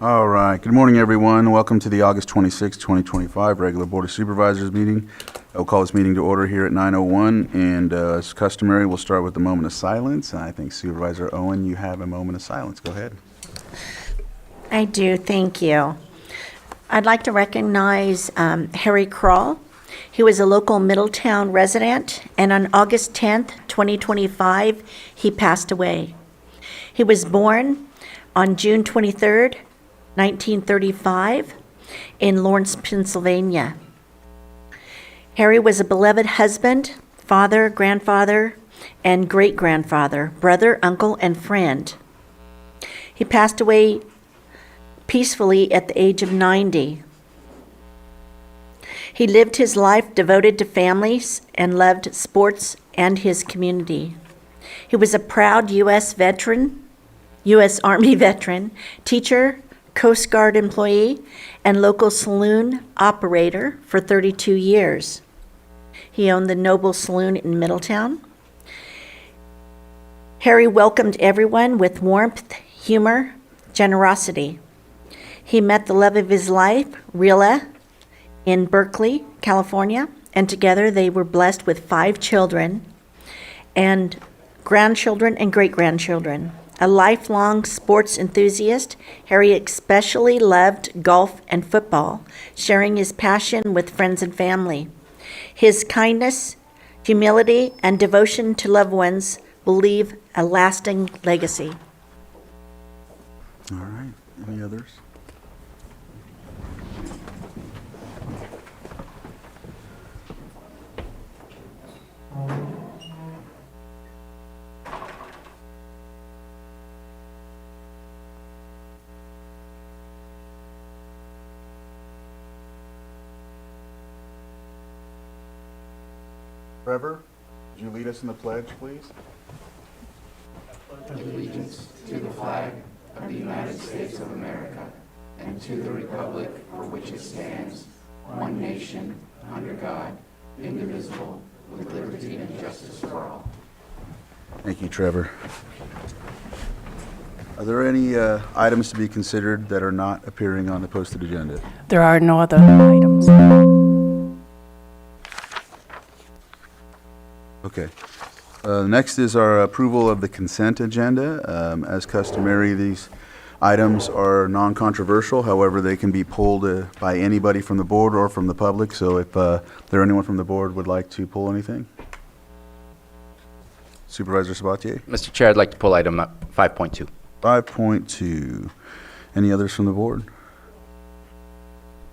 All right. Good morning, everyone. Welcome to the August 26, 2025 regular Board of Supervisors meeting. I'll call this meeting to order here at 9:01, and as customary, we'll start with a moment of silence. I think Supervisor Owen, you have a moment of silence. Go ahead. I do, thank you. I'd like to recognize Harry Kroll. He was a local Middletown resident, and on August 10th, 2025, he passed away. He was born on June 23rd, 1935, in Lawrence, Pennsylvania. Harry was a beloved husband, father, grandfather, and great-grandfather, brother, uncle, and friend. He passed away peacefully at the age of 90. He lived his life devoted to families and loved sports and his community. He was a proud U.S. Army veteran, teacher, Coast Guard employee, and local saloon operator for 32 years. He owned the Noble Saloon in Middletown. Harry welcomed everyone with warmth, humor, generosity. He met the love of his life, Rilla, in Berkeley, California, and together they were blessed with 5 children and grandchildren and great-grandchildren. A lifelong sports enthusiast, Harry especially loved golf and football, sharing his passion with friends and family. His kindness, humility, and devotion to loved ones will leave a lasting legacy. All right. Any others? Trevor, would you lead us in the pledge, please? Allegiance to the flag of the United States of America and to the republic for which it stands, one nation, under God, indivisible, with liberty and justice for all. Thank you, Trevor. Are there any items to be considered that are not appearing on the posted agenda? There are no other items. Okay. Next is our approval of the consent agenda. As customary, these items are non-controversial. However, they can be pulled by anybody from the board or from the public. So if there anyone from the board would like to pull anything? Supervisor Sabatier? Mr. Chair, I'd like to pull item 5.2. 5.2. Any others from the board?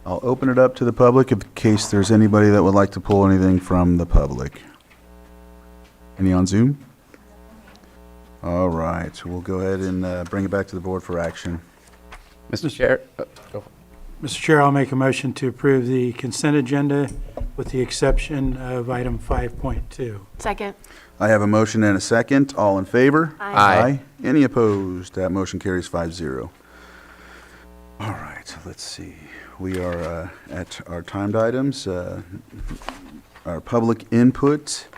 I'll open it up to the public in case there's anybody that would like to pull anything from the public. Any on Zoom? All right, so we'll go ahead and bring it back to the board for action. Mr. Chair, go. Mr. Chair, I'll make a motion to approve the consent agenda with the exception of item 5.2. Second. I have a motion and a second. All in favor? Aye. Any opposed? That motion carries 5-0. All right, let's see. We are at our timed items, our public input.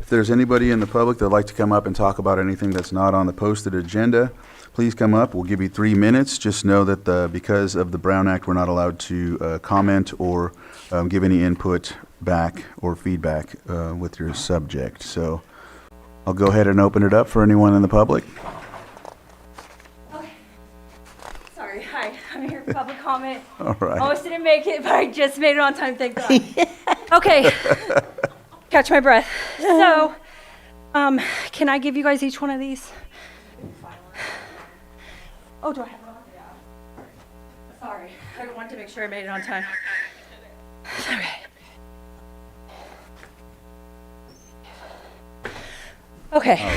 If there's anybody in the public that'd like to come up and talk about anything that's not on the posted agenda, please come up. We'll give you 3 minutes. Just know that because of the Brown Act, we're not allowed to comment or give any input back or feedback with your subject. So I'll go ahead and open it up for anyone in the public. Okay. Sorry, hi. I'm here for public comment. All right. Almost didn't make it, but I just made it on time, thank God. Okay. Catch my breath. So, can I give you guys each one of these? Oh, do I have it on? Yeah. Sorry, I wanted to make sure I made it on time. Okay.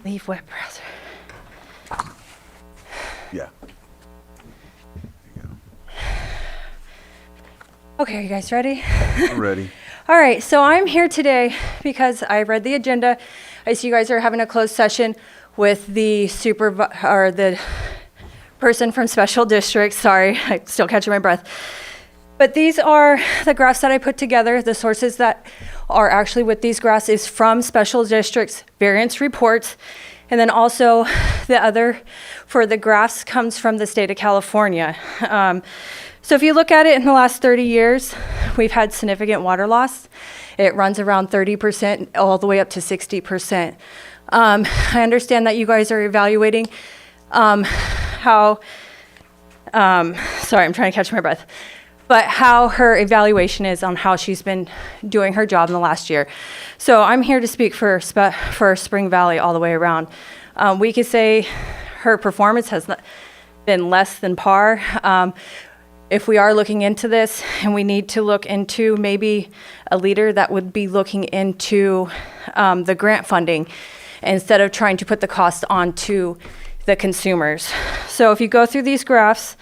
Leave web browser. Yeah. Okay, are you guys ready? I'm ready. All right, so I'm here today because I read the agenda. I see you guys are having a closed session with the the person from special districts. Sorry, I'm still catching my breath. But these are the graphs that I put together. The sources that are actually with these graphs is from special districts variance reports. And then also the other for the graphs comes from the state of California. So if you look at it in the last 30 years, we've had significant water loss. It runs around 30% all the way up to 60%. I understand that you guys are evaluating how, sorry, I'm trying to catch my breath, but how her evaluation is on how she's been doing her job in the last year. So I'm here to speak for Spring Valley all the way around. We could say her performance has been less than par. If we are looking into this, and we need to look into maybe a leader that would be looking into the grant funding instead of trying to put the cost onto the consumers. So if you go through these graphs,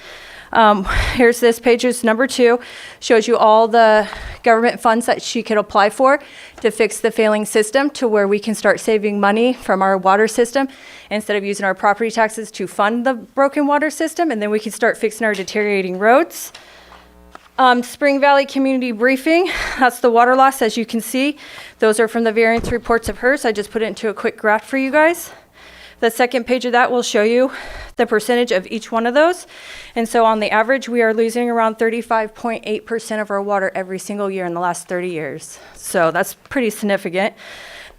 here's this page, is number 2, shows you all the government funds that she could apply for to fix the failing system to where we can start saving money from our water system instead of using our property taxes to fund the broken water system, and then we can start fixing our deteriorating roads. Spring Valley Community Briefing, that's the water loss, as you can see. Those are from the variance reports of hers. I just put it into a quick graph for you guys. The second page of that will show you the percentage of each one of those. And so on the average, we are losing around 35.8% of our water every single year in the last 30 years. So that's pretty significant.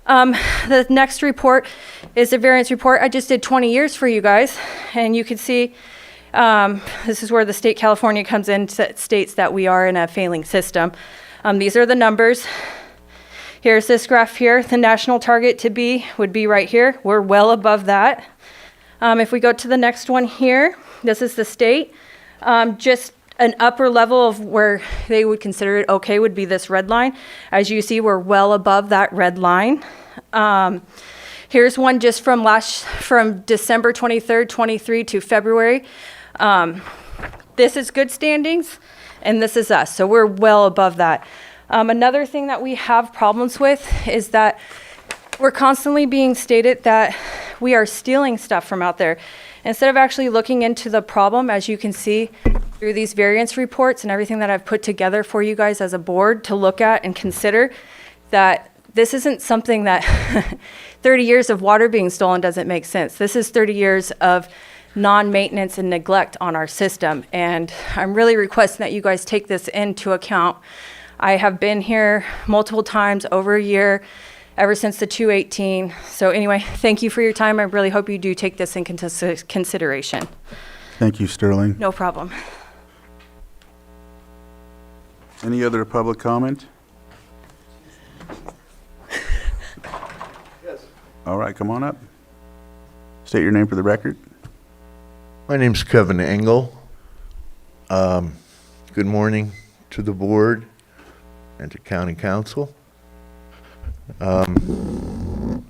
The next report is a variance report. I just did 20 years for you guys. And you can see this is where the state California comes in, states that we are in a failing system. These are the numbers. Here's this graph here. The national target to be would be right here. We're well above that. If we go to the next one here, this is the state. Just an upper level of where they would consider it okay would be this red line. As you see, we're well above that red line. Here's one just from December 23rd, 23 to February. This is good standings, and this is us. So we're well above that. Another thing that we have problems with is that we're constantly being stated that we are stealing stuff from out there. Instead of actually looking into the problem, as you can see through these variance reports and everything that I've put together for you guys as a board to look at and consider, that this isn't something that 30 years of water being stolen doesn't make sense. This is 30 years of non-maintenance and neglect on our system. And I'm really requesting that you guys take this into account. I have been here multiple times over a year, ever since the 218. So anyway, thank you for your time. I really hope you do take this into consideration. Thank you, Sterling. No problem. Any other public comment? Yes. All right, come on up. State your name for the record. My name's Kevin Engel. Good morning to the board and to County Council. I'm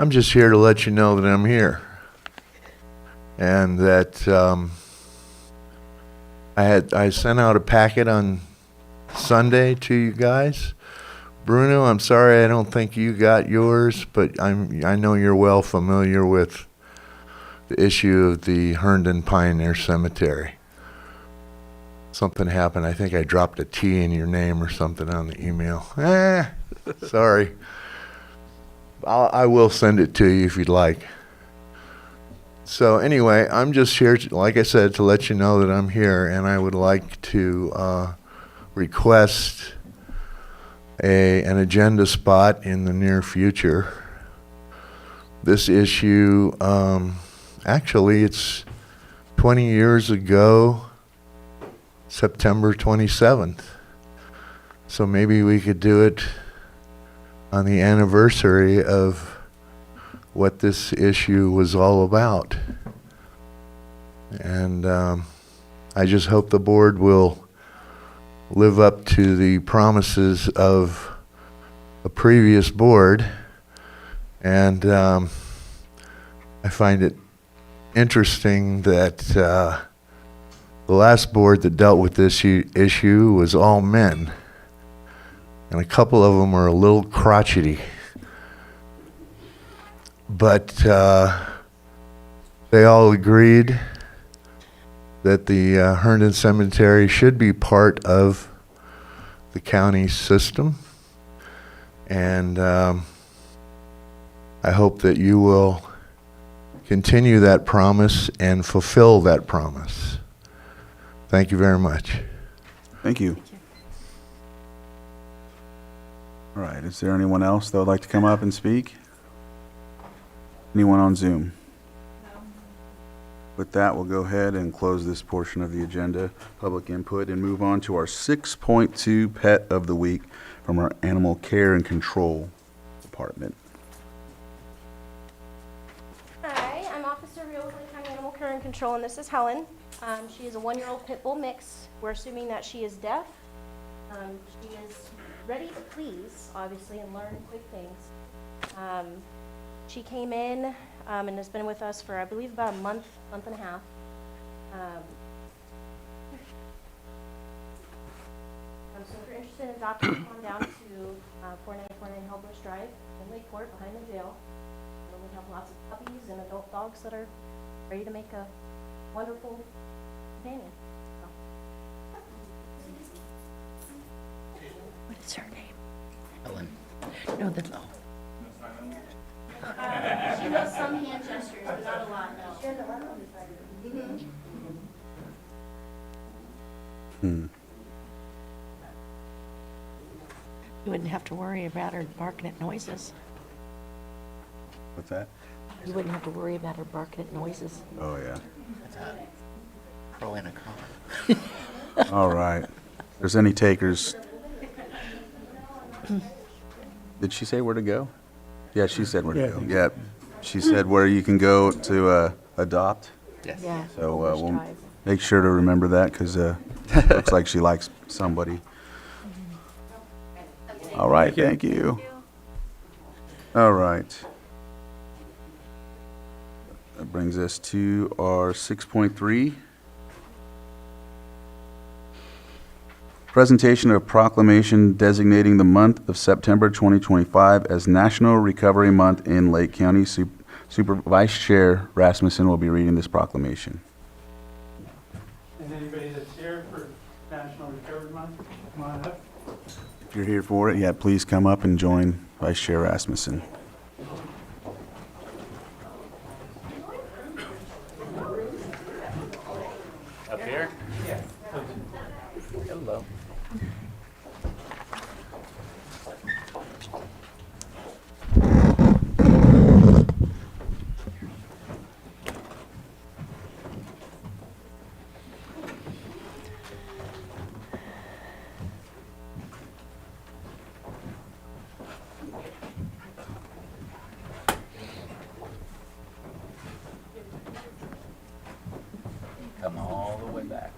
just here to let you know that I'm here and that I sent out a packet on Sunday to you guys. Bruno, I'm sorry I don't think you got yours, but I know you're well familiar with the issue of the Herndon Pioneer Cemetery. Something happened. I think I dropped a T in your name or something on the email. Sorry. I will send it to you if you'd like. So anyway, I'm just here, like I said, to let you know that I'm here, and I would like to request an agenda spot in the near future. This issue, actually, it's 20 years ago, September 27th. So maybe we could do it on the anniversary of what this issue was all about. And I just hope the board will live up to the promises of a previous board. And I find it interesting that the last board that dealt with this issue was all men. And a couple of them are a little crotchety. But they all agreed that the Herndon Cemetery should be part of the county system. And I hope that you will continue that promise and fulfill that promise. Thank you very much. Thank you. All right, is there anyone else that would like to come up and speak? Anyone on Zoom? With that, we'll go ahead and close this portion of the agenda, public input, and move on to our 6.2 Pet of the Week from our Animal Care and Control Department. Hi, I'm Officer Real with Lake County Animal Care and Control, and this is Helen. She is a 1-year-old pit bull mix. We're assuming that she is deaf. She is ready to please, obviously, and learn quick things. She came in and has been with us for, I believe, about a month and a half. So if you're interested in adopting, come on down to 4949 Helpless Drive in Lakeport, behind the jail. We have lots of puppies and adult dogs that are ready to make a wonderful companion. What is her name? Ellen. No, the, She knows some hand gestures, but not a lot, no. you wouldn't have to worry about her barking at noises. What's that? You wouldn't have to worry about her barking at noises. Oh, yeah. Pro in a car. All right. If there's any takers. Did she say where to go? Yeah, she said where to Yeah, I go. think Yeah, she said where you can go to adopt. Yes. Yeah. So Helpless we'll Drive. make sure to remember that because looks like she likes somebody. All right, thank you. All right. That brings us to our 6.3. Presentation of proclamation designating the month of September 2025 as National Recovery Month in Lake County. Vice Chair Rasmussen will be reading this proclamation. And anybody that's here for National Recovery Month, come on up. If you're here for it, yeah, please come up and join Vice Chair Rasmussen. Up here? Hello. Come all the way back.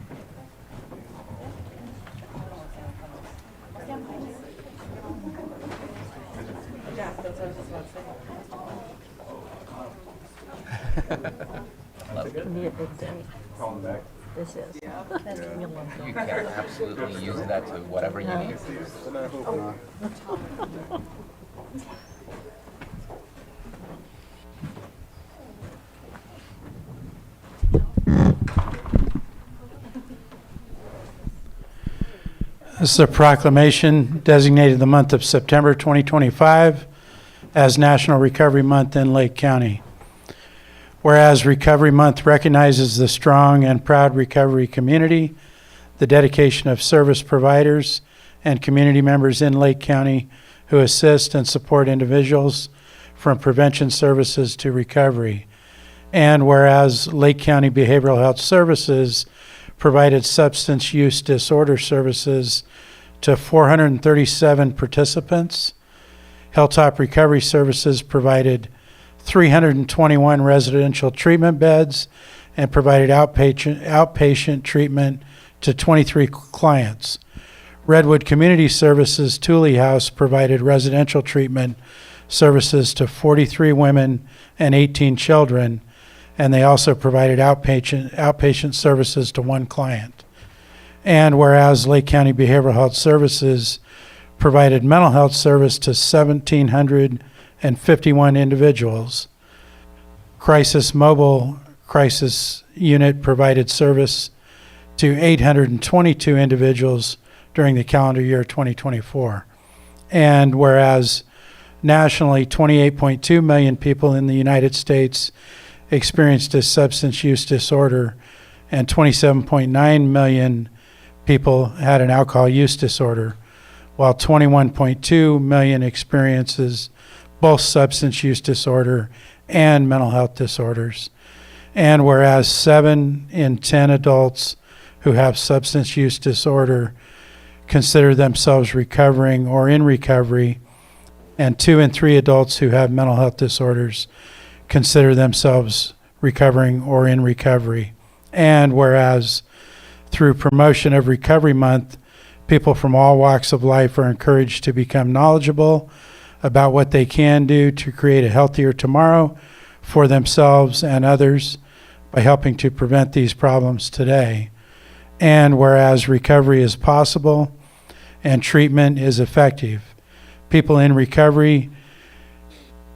Be a big day. This is. You can absolutely use that to whatever you need. This is a proclamation designating the month of September 2025 as National Recovery Month in Lake County. Whereas Recovery Month recognizes the strong and proud recovery community, the dedication of service providers and community members in Lake County who assist and support individuals from prevention services to recovery. And whereas Lake County Behavioral Health Services provided substance use disorder services to 437 participants, Hilltop Recovery Services provided 321 residential treatment beds and provided outpatient treatment to 23 clients. Redwood Community Services Thule House provided residential treatment services to 43 women and 18 children, and they also provided outpatient services to 1 client. And whereas Lake County Behavioral Health Services provided mental health service to 1,751 individuals, Crisis Mobile Crisis Unit provided service to 822 individuals during the calendar year 2024. And whereas nationally 28.2 million people in the United States experienced a substance use disorder, and 27.9 million people had an alcohol use disorder, while 21.2 million experiences both substance use disorder and mental health disorders. And whereas 7 in 10 adults who have substance use disorder consider themselves recovering or in recovery, and 2 in 3 adults who have mental health disorders consider themselves recovering or in recovery. And whereas through promotion of Recovery Month, people from all walks of life are encouraged to become knowledgeable about what they can do to create a healthier tomorrow for themselves and others by helping to prevent these problems today. And whereas recovery is possible and treatment is effective, people in recovery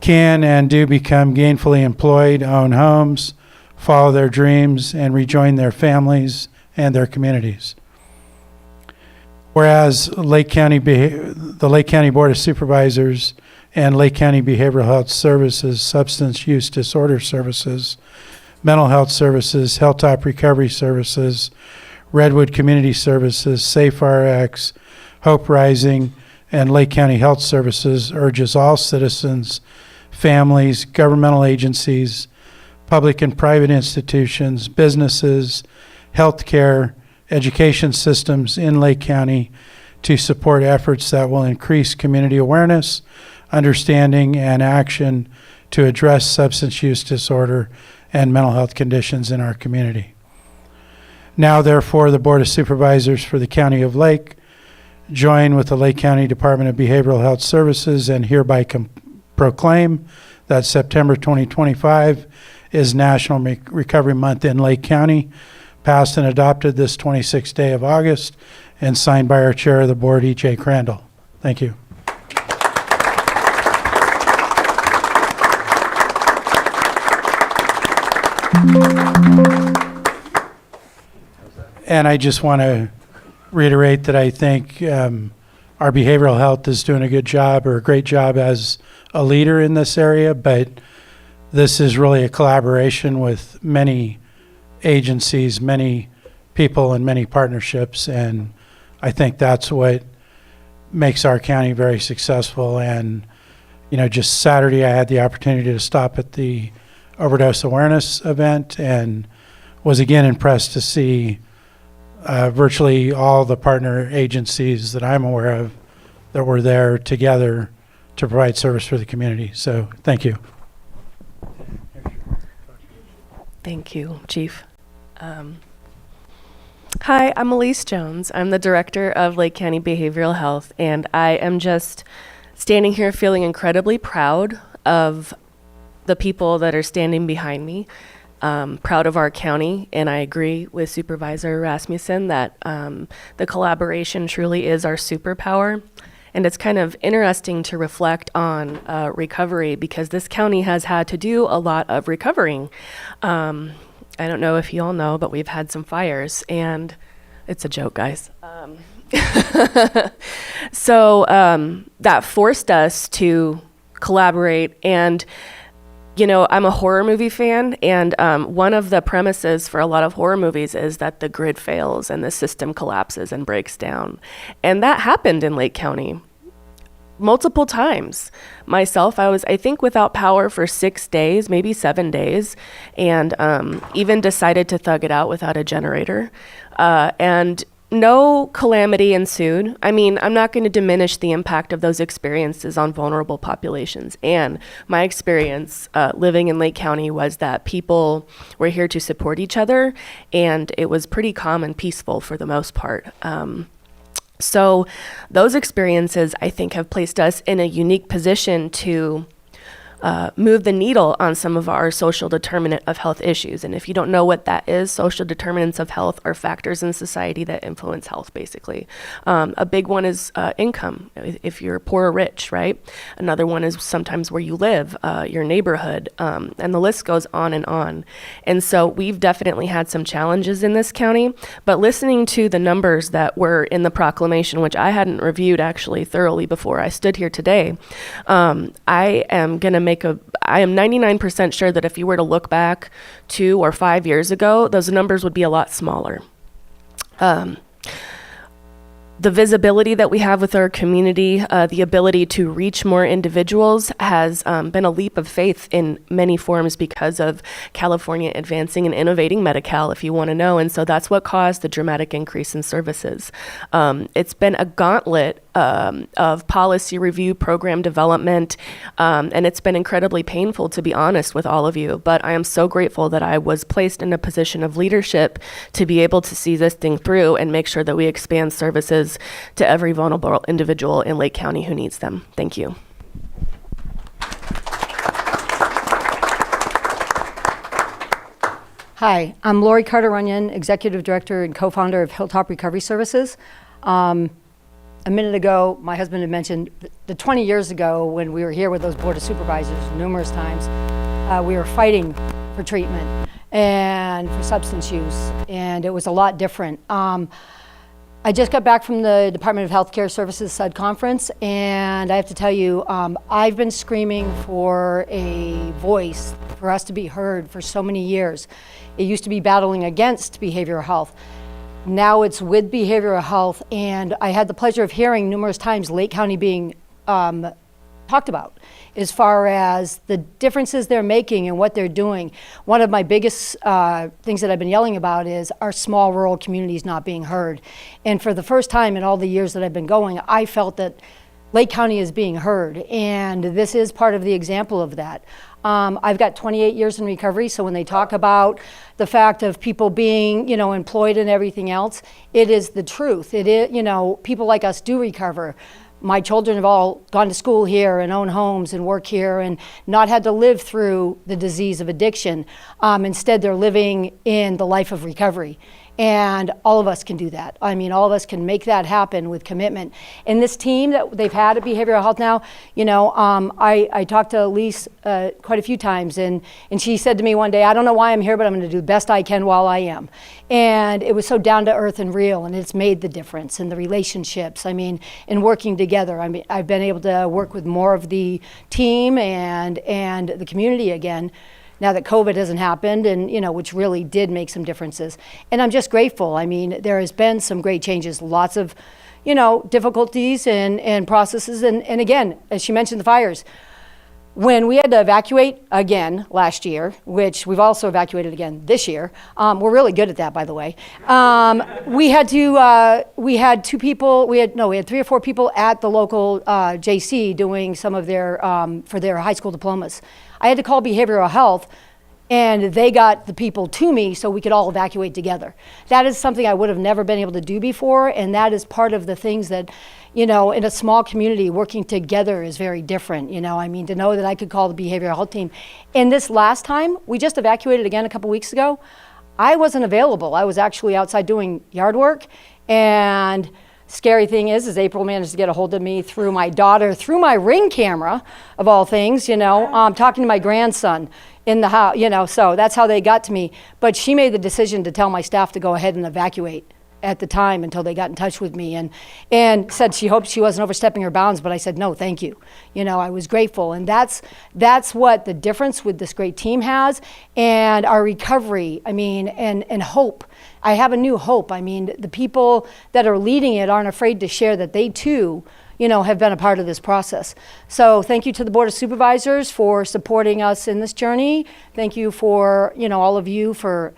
can and do become gainfully employed, own homes, follow their dreams, and rejoin their families and their communities. Whereas the Lake County Board of Supervisors and Lake County Behavioral Health Services, Substance Use Disorder Services, Mental Health Services, Hilltop Recovery Services, Redwood Community Services, SafeRx, Hope Rising, and Lake County Health Services urges all citizens, families, governmental agencies, public and private institutions, businesses, healthcare, education systems in Lake County to support efforts that will increase community awareness, understanding, and action to address substance use disorder and mental health conditions in our community. Now, therefore, the Board of Supervisors for the County of Lake join with the Lake County Department of Behavioral Health Services and hereby proclaim that September 2025 is National Recovery Month in Lake County, passed and adopted this 26th day of August, and signed by our Chair of the Board, E.J. Crandall. Thank you. And I just want to reiterate that I think our behavioral health is doing a good job or a great job as a leader in this area, but this is really a collaboration with many agencies, many people, and many partnerships, and I think that's what makes our county very successful. And just Saturday I had the opportunity to stop at the overdose awareness event and was again impressed to see virtually all the partner agencies that I'm aware of that were there together to provide service for the community. So thank you. Thank you, Chief. Hi, I'm Elise Jones. I'm the Director of Lake County Behavioral Health, and I am just standing here feeling incredibly proud of the people that are standing behind me, proud of our county, and I agree with Supervisor Rasmussen that the collaboration truly is our superpower. And it's kind of interesting to reflect on recovery because this county has had to do a lot of recovering. I don't know if you all know, but we've had some fires, and it's a joke, guys. So that forced us to collaborate. And, I'm a horror movie fan, and one of the premises for a lot of horror movies is that the grid fails and the system collapses and breaks down. And that happened in Lake County multiple times. Myself, I was, I think, without power for 6 days, maybe 7 days, and even decided to thug it out without a generator. And no calamity ensued. I mean, I'm not going to diminish the impact of those experiences on vulnerable populations. And my experience living in Lake County was that people were here to support each other, and it was pretty calm and peaceful for the most part. So those experiences, I think, have placed us in a unique position to move the needle on some of our social determinant of health issues. And if you don't know what that is, social determinants of health are factors in society that influence health, basically. A big one is income, if you're poor or rich, right? Another one is sometimes where you live, your neighborhood, and the list goes on and on. And so we've definitely had some challenges in this county, but listening to the numbers that were in the proclamation, which I hadn't reviewed actually thoroughly before I stood here today, I am going to I am 99% sure that if you were to look back 2 or 5 years ago, those numbers would be a lot smaller. The visibility that we have with our community, the ability to reach more individuals has been a leap of faith in many forms because of California advancing and innovating Medi-Cal, if you want to know. And so that's what caused the dramatic increase in services. It's been a gauntlet of policy review, program development, and it's been incredibly painful, to be honest with all of you. But I am so grateful that I was placed in a position of leadership to be able to see this thing through and make sure that we expand services to every vulnerable individual in Lake County who needs them. Thank you. Hi, I'm Lori Carter-Runyon, Executive Director and Co-founder of Hilltop Recovery Services. A minute ago, my husband had mentioned the 20 years ago when we were here with those Board of Supervisors numerous times, we were fighting for treatment and for substance use, and it was a lot different. I just got back from the Department of Healthcare Services SUD conference, and I have to tell you, I've been screaming for a voice for us to be heard for so many years. It used to be battling against behavioral health. Now it's with behavioral health, and I had the pleasure of hearing numerous times Lake County being talked about as far as the differences they're making and what they're doing. One of my biggest things that I've been yelling about is our small rural communities not being heard. And for the first time in all the years that I've been going, I felt that Lake County is being heard, and this is part of the example of that. I've got 28 years in recovery, so when they talk about the fact of people being, employed and everything else, it is the truth. It is, people like us do recover. My children have all gone to school here and own homes and work here and not had to live through the disease of addiction. Instead, they're living in the life of recovery. And all of us can do that. I mean, all of us can make that happen with commitment. And this team that they've had at Behavioral Health now, I talked to Elise quite a few times, and she said to me one day, I don't know why I'm here, but I'm going to do the best I can while I am. And it was so down to earth and real, and it's made the difference in the relationships. I mean, in working together. I mean, I've been able to work with more of the team and the community again, now that COVID hasn't happened, and which really did make some differences. And I'm just grateful. I mean, there has been some great changes, lots of, difficulties and processes. And again, as she mentioned, the fires. When we had to evacuate again last year, which we've also evacuated again this year, we're really good at that, by the way. We had 3 or 4 people at the local JC doing some of their, for their high school diplomas. I had to call behavioral health, and they got the people to me so we could all evacuate together. That is something I would have never been able to do before, and that is part of the things that, in a small community, working together is very different. To know that I could call the behavioral health team. And this last time, we just evacuated again a couple weeks ago, I wasn't available. I was actually outside doing yard work, and scary thing is April managed to get a hold of me through my daughter, through my Ring camera, of all things, talking to my grandson in the house, so that's how they got to me. But she made the decision to tell my staff to go ahead and evacuate at the time until they got in touch with me and said she hoped she wasn't overstepping her bounds, but I said, no, thank you. I was grateful. And that's what the difference with this great team has, and our recovery, and hope. I have a new hope. The people that are leading it aren't afraid to share that they too, have been a part of this process. So thank you to the Board of Supervisors for supporting us in this journey. Thank you for, all of you for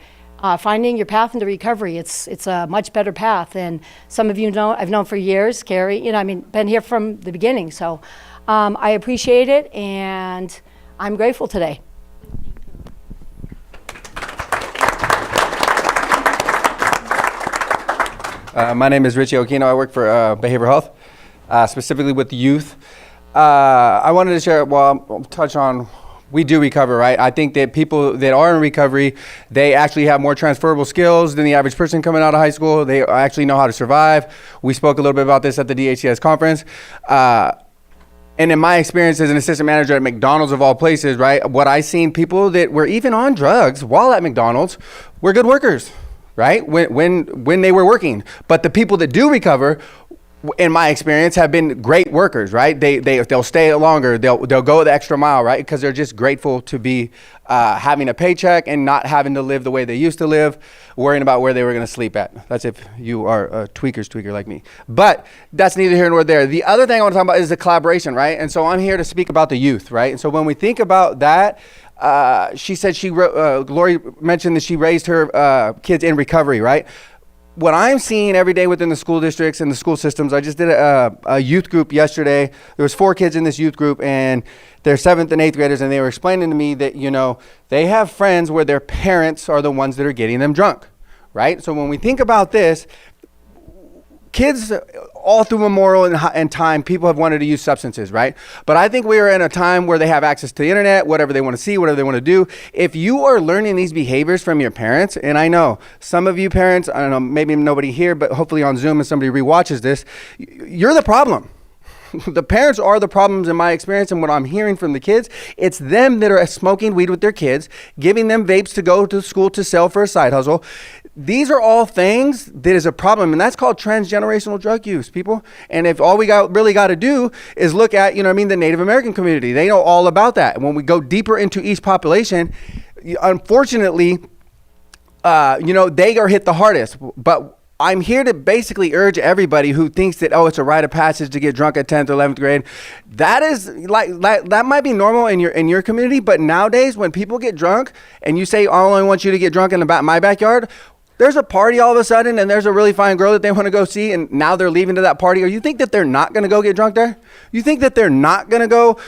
finding your path into recovery. It's a much better path. And some of you know, I've known for years, Carrie, been here from the beginning. So I appreciate it, and I'm grateful today. My name is Richie Okino. I work for Behavioral Health, specifically with the youth. I wanted to share, I'll touch on, we do recover, right? I think that people that are in recovery, they actually have more transferable skills than the average person coming out of high school. They actually know how to survive. We spoke a little bit about this at the DHCS conference. And in my experience as an assistant manager at McDonald's of all places, right, what I seen, people that were even on drugs while at McDonald's were good workers, right? When they were working. But the people that do recover in my experience, have been great workers, right? They'll stay longer. They'll go the extra mile, right? Because they're just grateful to be having a paycheck and not having to live the way they used to live, worrying about where they were going to sleep at. That's if you are a tweaker like me. But that's neither here nor there. The other thing I want to talk about is the collaboration, right? And so I'm here to speak about the youth, right? And so when we think about that, she said Lori mentioned that she raised her kids in recovery, right? What I'm seeing every day within the school districts and the school systems, I just did a youth group yesterday. There was 4 kids in this youth group, and they're 7th and 8th graders, and they were explaining to me that, they have friends where their parents are the ones that are getting them drunk, right? So when we think about this, kids all through Memorial and time, people have wanted to use substances, right? But I think we are in a time where they have access to the internet, whatever they want to see, whatever they want to do. If you are learning these behaviors from your parents, and I know some of you parents, I don't know, maybe nobody here, but hopefully on Zoom and somebody rewatches this, you're the problem. The parents are the problems in my experience, and what I'm hearing from the kids, it's them that are smoking weed with their kids, giving them vapes to go to school to sell for a side hustle. These are all things that is a problem, and that's called transgenerational drug use, people. And if all we really got to do is look at, the Native American community, they know all about that. And when we go deeper into each population, unfortunately, they are hit the hardest. But I'm here to basically urge everybody who thinks that, it's a rite of passage to get drunk at 10th or 11th grade. That is that might be normal in your community, but nowadays when people get drunk and you say, I only want you to get drunk in my backyard, there's a party all of a sudden and there's a really fine girl that they want to go see, and now they're leaving to that party. Or you think that they're not going to go get drunk there? You think that they're not going to go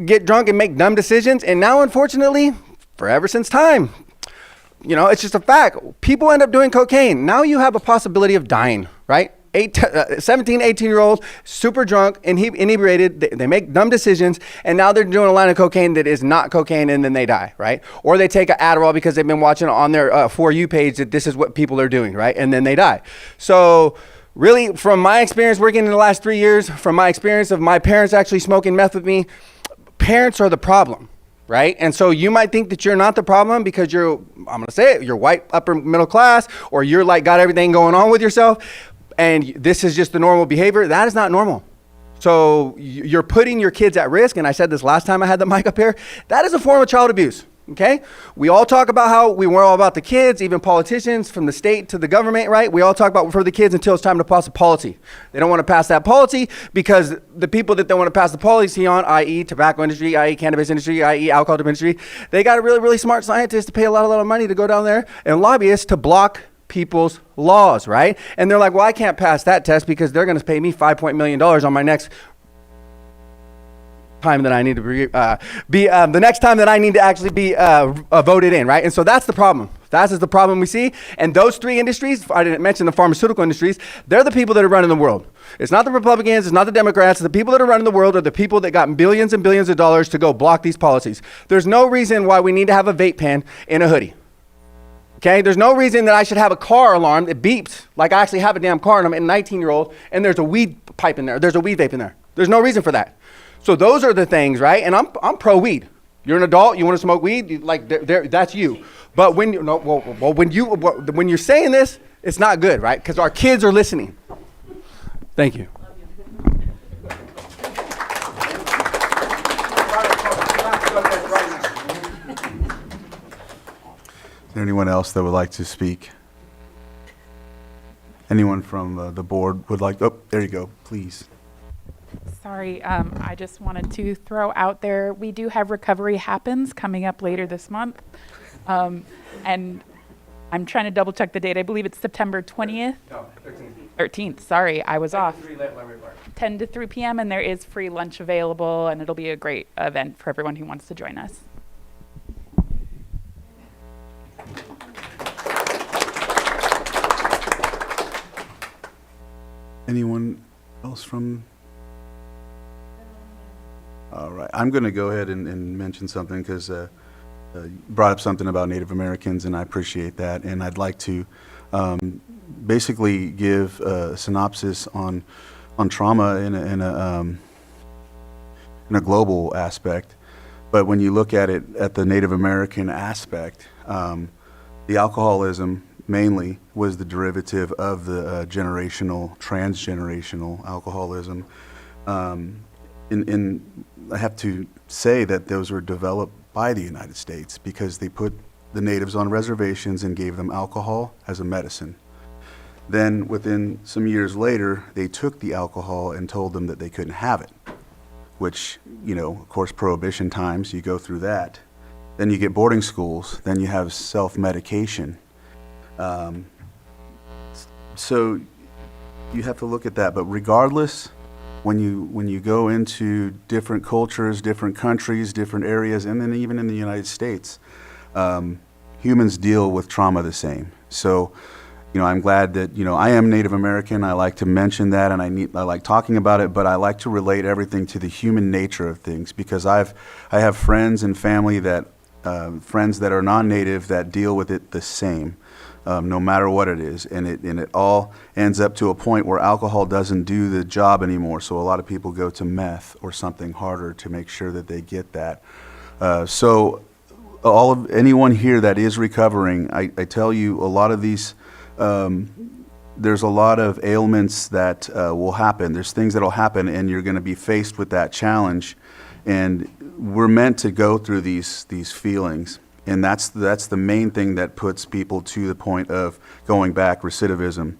get drunk and make dumb decisions? And now, unfortunately, forever since time, it's just a fact. People end up doing cocaine. Now you have a possibility of dying, right? 17, 18-year-old, super drunk, inebriated, they make dumb decisions, and now they're doing a line of cocaine that is not cocaine, and then they die, right? Or they take an Adderall because they've been watching on their For You page that this is what people are doing, right? And then they die. So really, from my experience working in the last 3 years, from my experience of my parents actually smoking meth with me, parents are the problem. Right? And so you might think that you're not the problem because you're white, upper middle class, or you're got everything going on with yourself, and this is just the normal behavior. That is not normal. So you're putting your kids at risk, and I said this last time I had the mic up here, that is a form of child abuse. Okay? We all talk about how we're all about the kids, even politicians from the state to the government, right? We all talk about for the kids until it's time to pass a policy. They don't want to pass that policy because the people that they want to pass the policy on, i.e. tobacco industry, i.e. cannabis industry, i.e. alcohol industry, they got a really, really smart scientist to pay a lot of money to go down there and lobbyists to block people's laws, right? And they're like, well, I can't pass that test because they're going to pay me $5 million on my next time that I need to the next time that I need to actually be voted in, right? And so that's the problem. That is the problem we see. And those 3 industries, I didn't mention the pharmaceutical industries, they're the people that are running the world. It's not the Republicans, it's not the Democrats. The people that are running the world are the people that got billions and billions of dollars to go block these policies. There's no reason why we need to have a vape pen in a hoodie. Okay, there's no reason that I should have a car alarm that beeps like I actually have a damn car and I'm a 19-year-old and there's a weed pipe in there. There's a weed vape in there. There's no reason for that. So those are the things, right? And I'm pro weed. You're an adult. You want to smoke weed? That's you. But when when you're saying this, it's not good, right? Because our kids are listening. Thank you. Is there anyone else that would like to speak? Anyone from the board would like? Oh, there you go. Please. Sorry, I just wanted to throw out there, we do have Recovery Happens coming up later this month. And I'm trying to double check the date. I believe it's September 20th. No, 13th. 13th, sorry, I was off. 10 to 3 p.m. and there is free lunch available, and it'll be a great event for everyone who wants to join us. Anyone else from? All right, I'm going to go ahead and mention something because you brought up something about Native Americans, and I appreciate that. And I'd like to basically give a synopsis on trauma in a global aspect. But when you look at it at the Native American aspect, the alcoholism, mainly was the derivative of the transgenerational alcoholism. And I have to say that those were developed by the United States because they put the natives on reservations and gave them alcohol as a medicine. Then within some years later, they took the alcohol and told them that they couldn't have it, which, of course, prohibition times, you go through that. Then you get boarding schools, then you have self-medication. So you have to look at that, but regardless, when you go into different cultures, different countries, different areas, and then even in the United States, humans deal with trauma the same. So, I'm glad that, I am Native American. I like to mention that, and I like talking about it, but I like to relate everything to the human nature of things because I have friends and family friends that are non-native that deal with it the same. No matter what it is, and it all ends up to a point where alcohol doesn't do the job anymore. So a lot of people go to meth or something harder to make sure that they get that. So anyone here that is recovering, I tell you, a lot of these, there's a lot of ailments that will happen. There's things that will happen, and you're going to be faced with that challenge. And we're meant to go through these feelings. And that's the main thing that puts people to the point of going back, recidivism.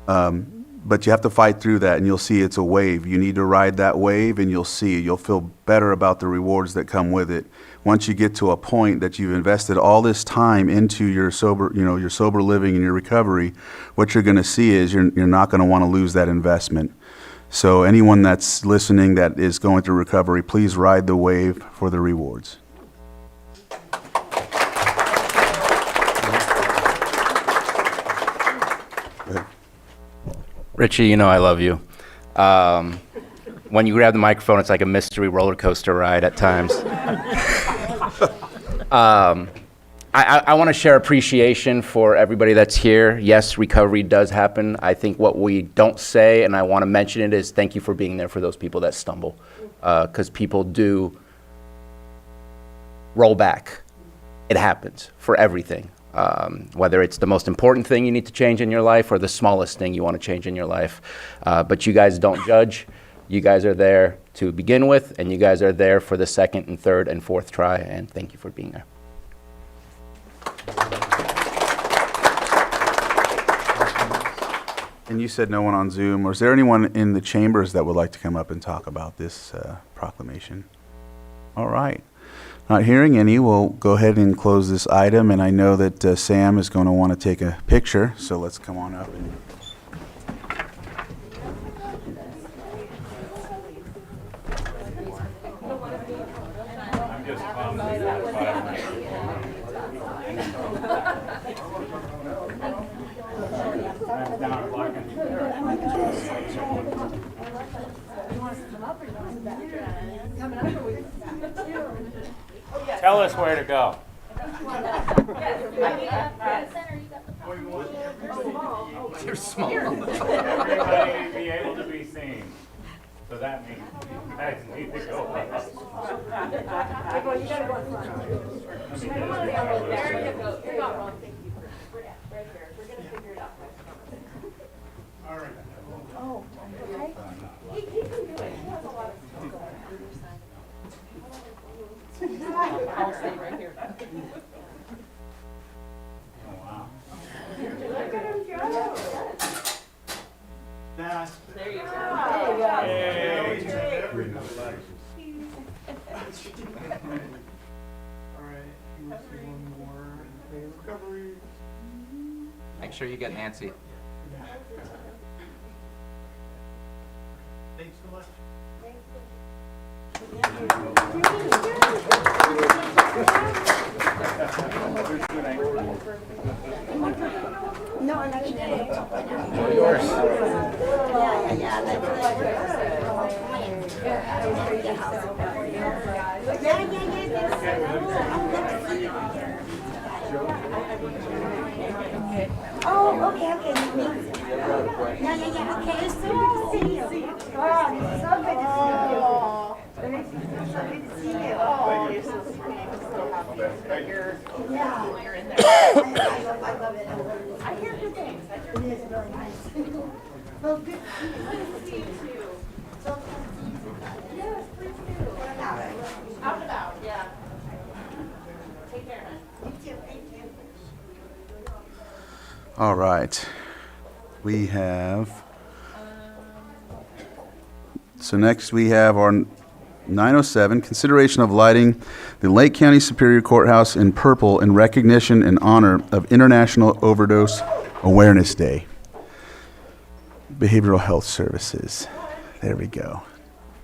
But you have to fight through that, and you'll see it's a wave. You need to ride that wave, and you'll feel better about the rewards that come with it. Once you get to a point that you've invested all this time into your sober living and your recovery, what you're going to see is you're not going to want to lose that investment. So anyone that's listening that is going through recovery, please ride the wave for the rewards. Richie, I love you. When you grab the microphone, it's like a mystery roller coaster ride at times. I want to share appreciation for everybody that's here. Yes, recovery does happen. I think what we don't say, and I want to mention it, is thank you for being there for those people that stumble. Because people do roll back. It happens for everything. Whether it's the most important thing you need to change in your life or the smallest thing you want to change in your life. But you guys don't judge. You guys are there to begin with, and you guys are there for the second and third and fourth try, and thank you for being there. And you said no one on Zoom. Or is there anyone in the chambers that would like to come up and talk about this proclamation? All right. Not hearing any, we'll go ahead and close this item, and I know that Sam is going to want to take a picture, so let's come on up. Tell us where to go. You're small. Everybody be able to be seen. So that means you guys need to go up. You gotta go in front. There you go. You're not wrong. Thank you. Right here. We're gonna figure it out. All right. Oh, okay. He can do it. He has a lot of skill. I'll stay right here. Oh, wow. Look at him go. There you go. Make sure you get Nancy. Thanks so much. No, I'm actually Yours. Oh, okay. Okay. It's so good to see you. Oh, it's so good to see you. It makes me feel so good to see you. Oh, you're so sweet. I'm so happy that you're in there. I love it. I All right. We have, so next we have our 907, consideration of lighting the Lake County Superior Courthouse in purple in recognition and honor of International Overdose Awareness Day. Behavioral Health Services. There we go.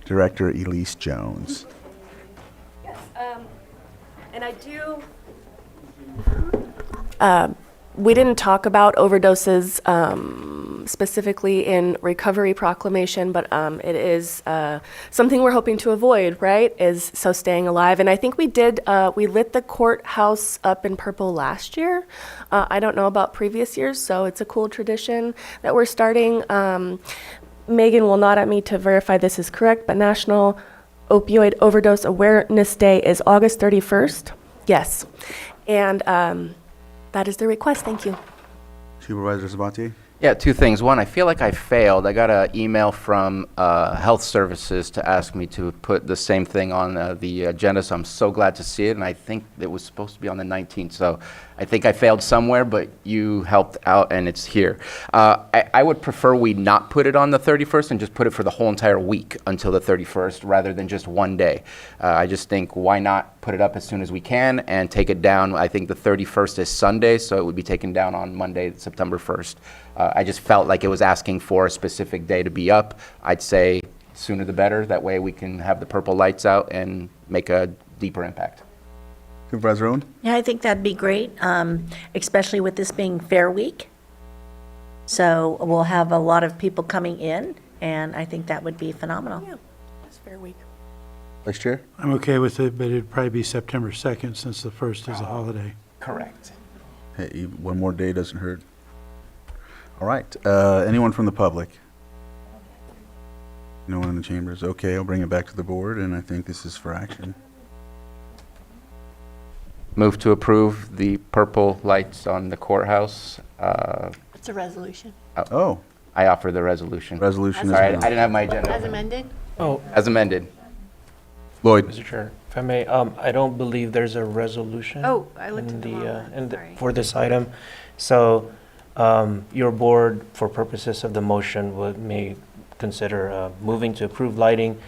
Director Elise Jones. Yes, and I do. We didn't talk about overdoses specifically in Recovery Proclamation, but it is something we're hoping to avoid, right? Is so staying alive. And I think we did, we lit the courthouse up in purple last year. I don't know about previous years, so it's a cool tradition that we're starting. Megan will nod at me to verify this is correct, but National Opioid Overdose Awareness Day is August 31st. Yes. And that is the request. Thank you. Supervisor Sabatier? Yeah, two things. One, I feel like I failed. I got an email from Health Services to ask me to put the same thing on the agenda, so I'm so glad to see it, and I think it was supposed to be on the 19th, so I think I failed somewhere, but you helped out, and it's here. I would prefer we not put it on the 31st and just put it for the whole entire week until the 31st, rather than just one day. I just think, why not put it up as soon as we can and take it down? I think the 31st is Sunday, so it would be taken down on Monday, September 1st. I just felt like it was asking for a specific day to be up. I'd say sooner the better. That way we can have the purple lights out and make a deeper impact. Supervisor Owen? Yeah, I think that'd be great, especially with this being Fair Week. So we'll have a lot of people coming in, and I think that would be phenomenal. Yeah, it's Fair Week. Vice Chair? I'm okay with it, but it'd probably be September 2nd since the 1st is a holiday. Correct. Hey, one more day doesn't hurt. All right. Anyone from the public? No one in the chambers? Okay, I'll bring it back to the board, and I think this is for action. Move to approve the purple lights on the courthouse. It's a resolution. Oh, I offer the resolution. resolution is Sorry, I now. didn't have my agenda. As amended? Oh, As amended. Lloyd? Mr. Chair, if I may, I don't believe there's a resolution. Oh, I looked in at the the, wrong one. in the- Sorry. for this item. So, your board, for purposes of the motion, may consider moving to approve lighting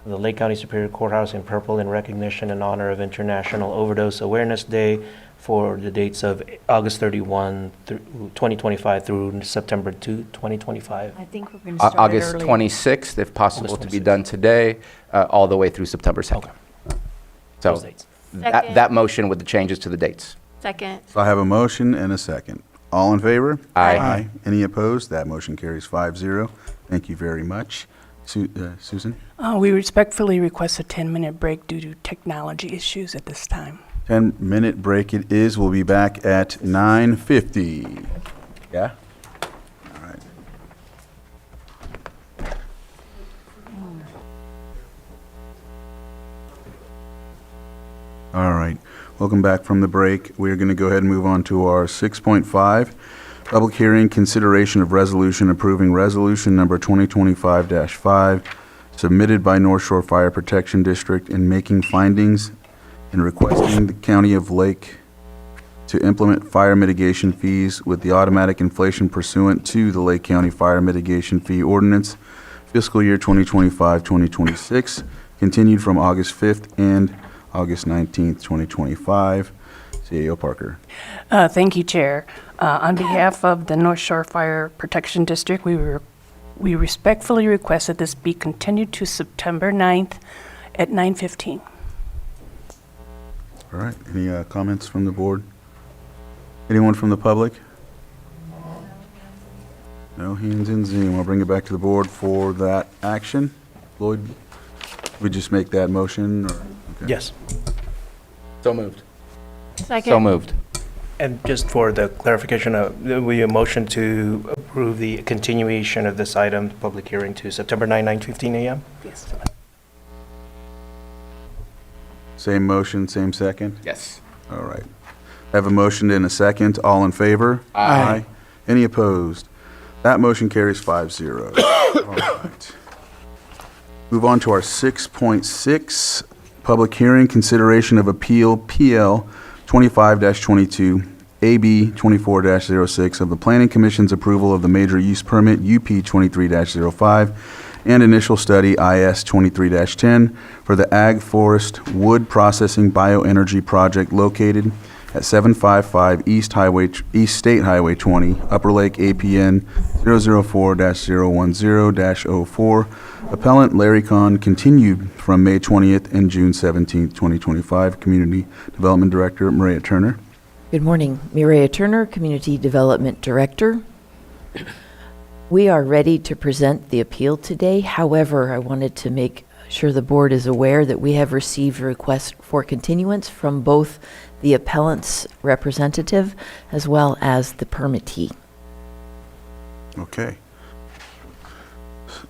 of the Lake County Superior Courthouse in purple in recognition and honor of International Overdose Awareness Day for the dates of August 31, 2025 through September 2, 2025. I think we're going to start it August early. 26th, if possible, August to be 26th. done today, all the way through September 2nd. Okay. So Those dates. Second. that motion with the changes to the dates. Second. So I have a motion and a second. All in favor? Aye. Any opposed? That motion carries 5-0. Thank you very much. Susan? We respectfully request a 10-minute break due to technology issues at this time. 10-minute break it is. We'll be back at 9:50. Yeah? All right. All right. Welcome back from the break. We're going to go ahead and move on to our 6.5, public hearing, consideration of resolution approving resolution number 2025-5, submitted by North Shore Fire Protection District in making findings and requesting the County of Lake to implement fire mitigation fees with the automatic inflation pursuant to the Lake County Fire Mitigation Fee Ordinance, fiscal year 2025-2026, continued from August 5th and August 19th, 2025. CAO Parker. Thank you, Chair. On behalf of the North Shore Fire Protection District, we respectfully request that this be continued to September 9th at 9:15. All right, any comments from the board? Anyone from the public? No hands in Zoom. I'll bring it back to the board for that action. Lloyd, we just make that motion? Or? Okay. Yes. So moved. Second. So moved. And just for the clarification, we motion to approve the continuation of this item, public hearing, to September 9, 9:15 a.m.? Yes. Same motion, same second? Yes. All right. I have a motion and a second. All in favor? Aye. Any opposed? That motion carries 5-0. All right. Move on to our 6.6, public hearing, consideration of appeal PL 25-22, AB 24-06 of the Planning Commission's approval of the major use permit UP 23-05 and initial study IS 23-10 for the Ag Forest Wood Processing Bioenergy Project located at 755 East State Highway 20, Upper Lake APN 004-010-04. Appellant Larry Kahn continued from May 20th and June 17th, 2025. Community Development Director Maria Turner. Good morning. Mireya Turner, Community Development Director. We are ready to present the appeal today. However, I wanted to make sure the board is aware that we have received a request for continuance from both the appellant's representative as well as the permittee. Okay.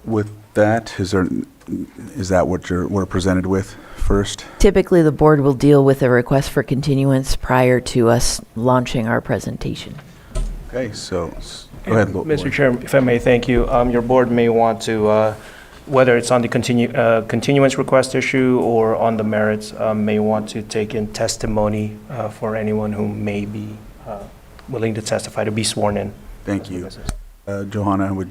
With that, is that what we're presented with first? Typically, the board will deal with a request for continuance prior to us launching our presentation. Okay, so go ahead, Mr. Chair, if I may, thank you. Your board may want to, whether it's on the continuance request issue or on the merits, may want to take in testimony for anyone who may be willing to testify, to be sworn in. Thank you. Johanna,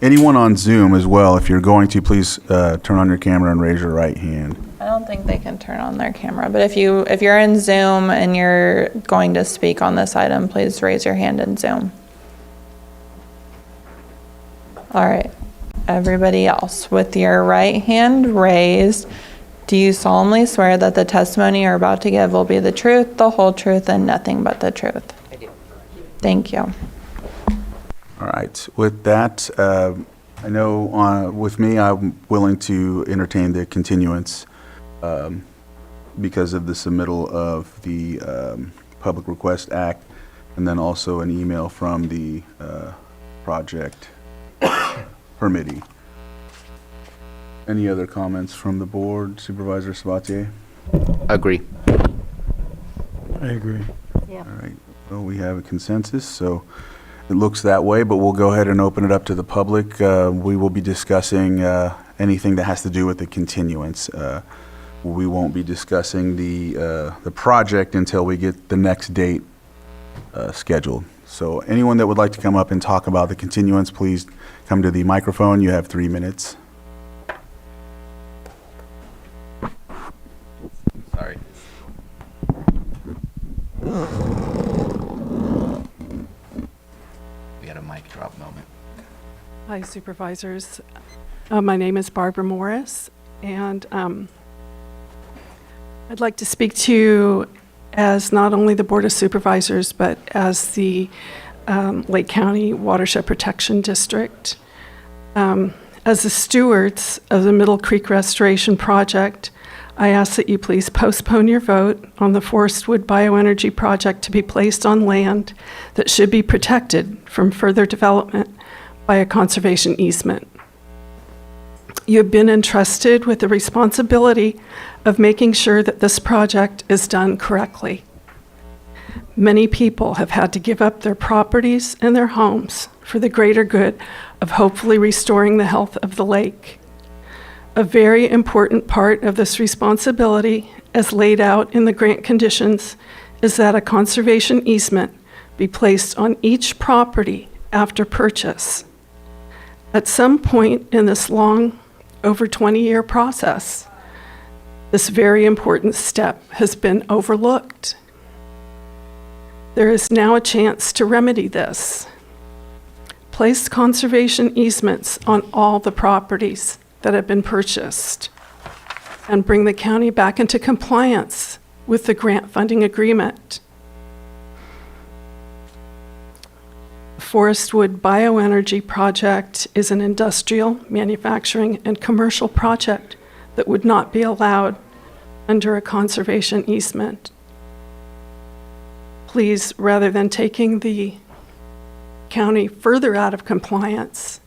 anyone on Zoom as well, if you're going to, please turn on your camera and raise your right hand. I don't think they can turn on their camera, but if you're in Zoom and you're going to speak on this item, please raise your hand in Zoom. All right. Everybody else, with your right hand raised, do you solemnly swear that the testimony you're about to give will be the truth, the whole truth, and nothing but the truth? I do. Thank you. All right. With that, I know with me, I'm willing to entertain the continuance because of the submittal of the Public Request Act and then also an email from the project permittee. Any other comments from the board? Supervisor Sabatier? Agree. I agree. Yeah. All right. Well, we have a consensus, so it looks that way, but we'll go ahead and open it up to the public. We will be discussing anything that has to do with the continuance. We won't be discussing the project until we get the next date scheduled. So anyone that would like to come up and talk about the continuance, please come to the microphone. You have 3 minutes. Sorry. We had a mic drop moment. Hi, Supervisors. My name is Barbara Morris, and I'd like to speak to you as not only the Board of Supervisors, but as the Lake County Watershed Protection District. As the stewards of the Middle Creek Restoration Project, I ask that you please postpone your vote on the Forest Wood Bioenergy Project to be placed on land that should be protected from further development by a conservation easement. You have been entrusted with the responsibility of making sure that this project is done correctly. Many people have had to give up their properties and their homes for the greater good of hopefully restoring the health of the lake. A very important part of this responsibility, as laid out in the grant conditions, is that a conservation easement be placed on each property after purchase. At some point in this long, over 20-year process, this very important step has been overlooked. There is now a chance to remedy this. Place conservation easements on all the properties that have been purchased and bring the county back into compliance with the grant funding agreement. Forest Wood Bioenergy Project is an industrial, manufacturing, and commercial project that would not be allowed under a conservation easement. Please, rather than taking the county further out of compliance,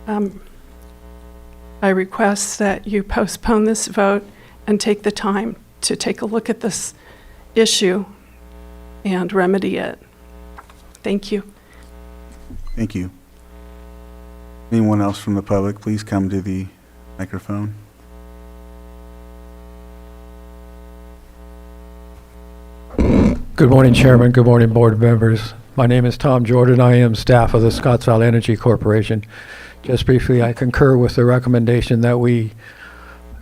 I request that you postpone this vote and take the time to take a look at this issue and remedy it. Thank you. Thank you. Anyone else from the public, please come to the microphone. Good morning, Chairman. Good morning, board members. My name is Tom Jordan. I am staff of the Scottsville Energy Corporation. Just briefly, I concur with the recommendation that we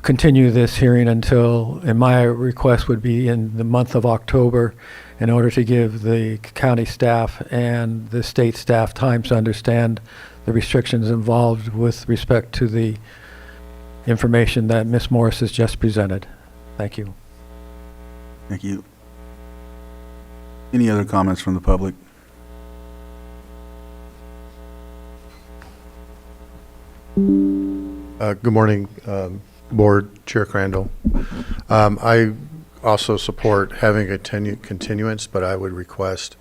continue this hearing until, and my request would be in the month of October, in order to give the county staff and the state staff time to understand the restrictions involved with respect to the information that Ms. Morris has just presented. Thank you. Thank you. Any other comments from the public? Good morning, Board Chair Crandall. I also support having a continuance, but I would request,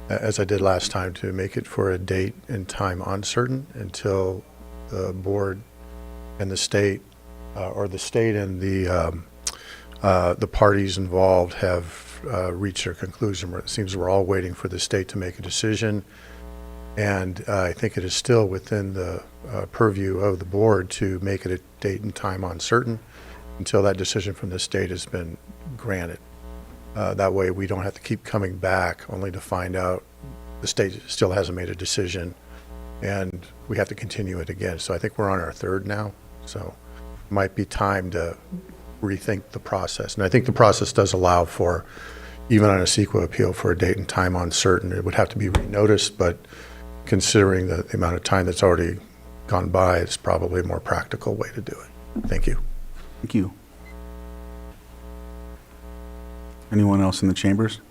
as I did last time, to make it for a date and time uncertain until the board and the state, or the state and the parties involved have reached their conclusion. It seems we're all waiting for the state to make a decision, and I think it is still within the purview of the board to make it a date and time uncertain until that decision from the state has been granted. That way we don't have to keep coming back only to find out the state still hasn't made a decision and we have to continue it again. So I think we're on our third now, so it might be time to rethink the process. And I think the process does allow for, even on a CEQA appeal, for a date and time uncertain. It would have to be renoticed, but considering the amount of time that's already gone by, it's probably a more practical way to do it. Thank you. Thank you. Anyone else in the chambers?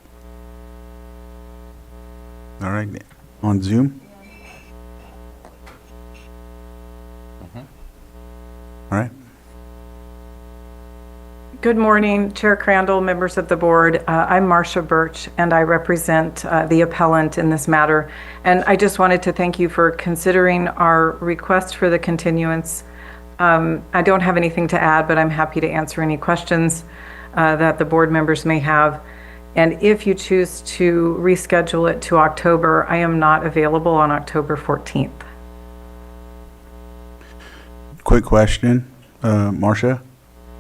All right, on Zoom? All right. Good morning, Chair Crandall, members of the board. I'm Marcia Birch, and I represent the appellant in this matter. And I just wanted to thank you for considering our request for the continuance. I don't have anything to add, but I'm happy to answer any questions that the board members may have. And if you choose to reschedule it to October, I am not available on October 14th. Quick question, Marcia?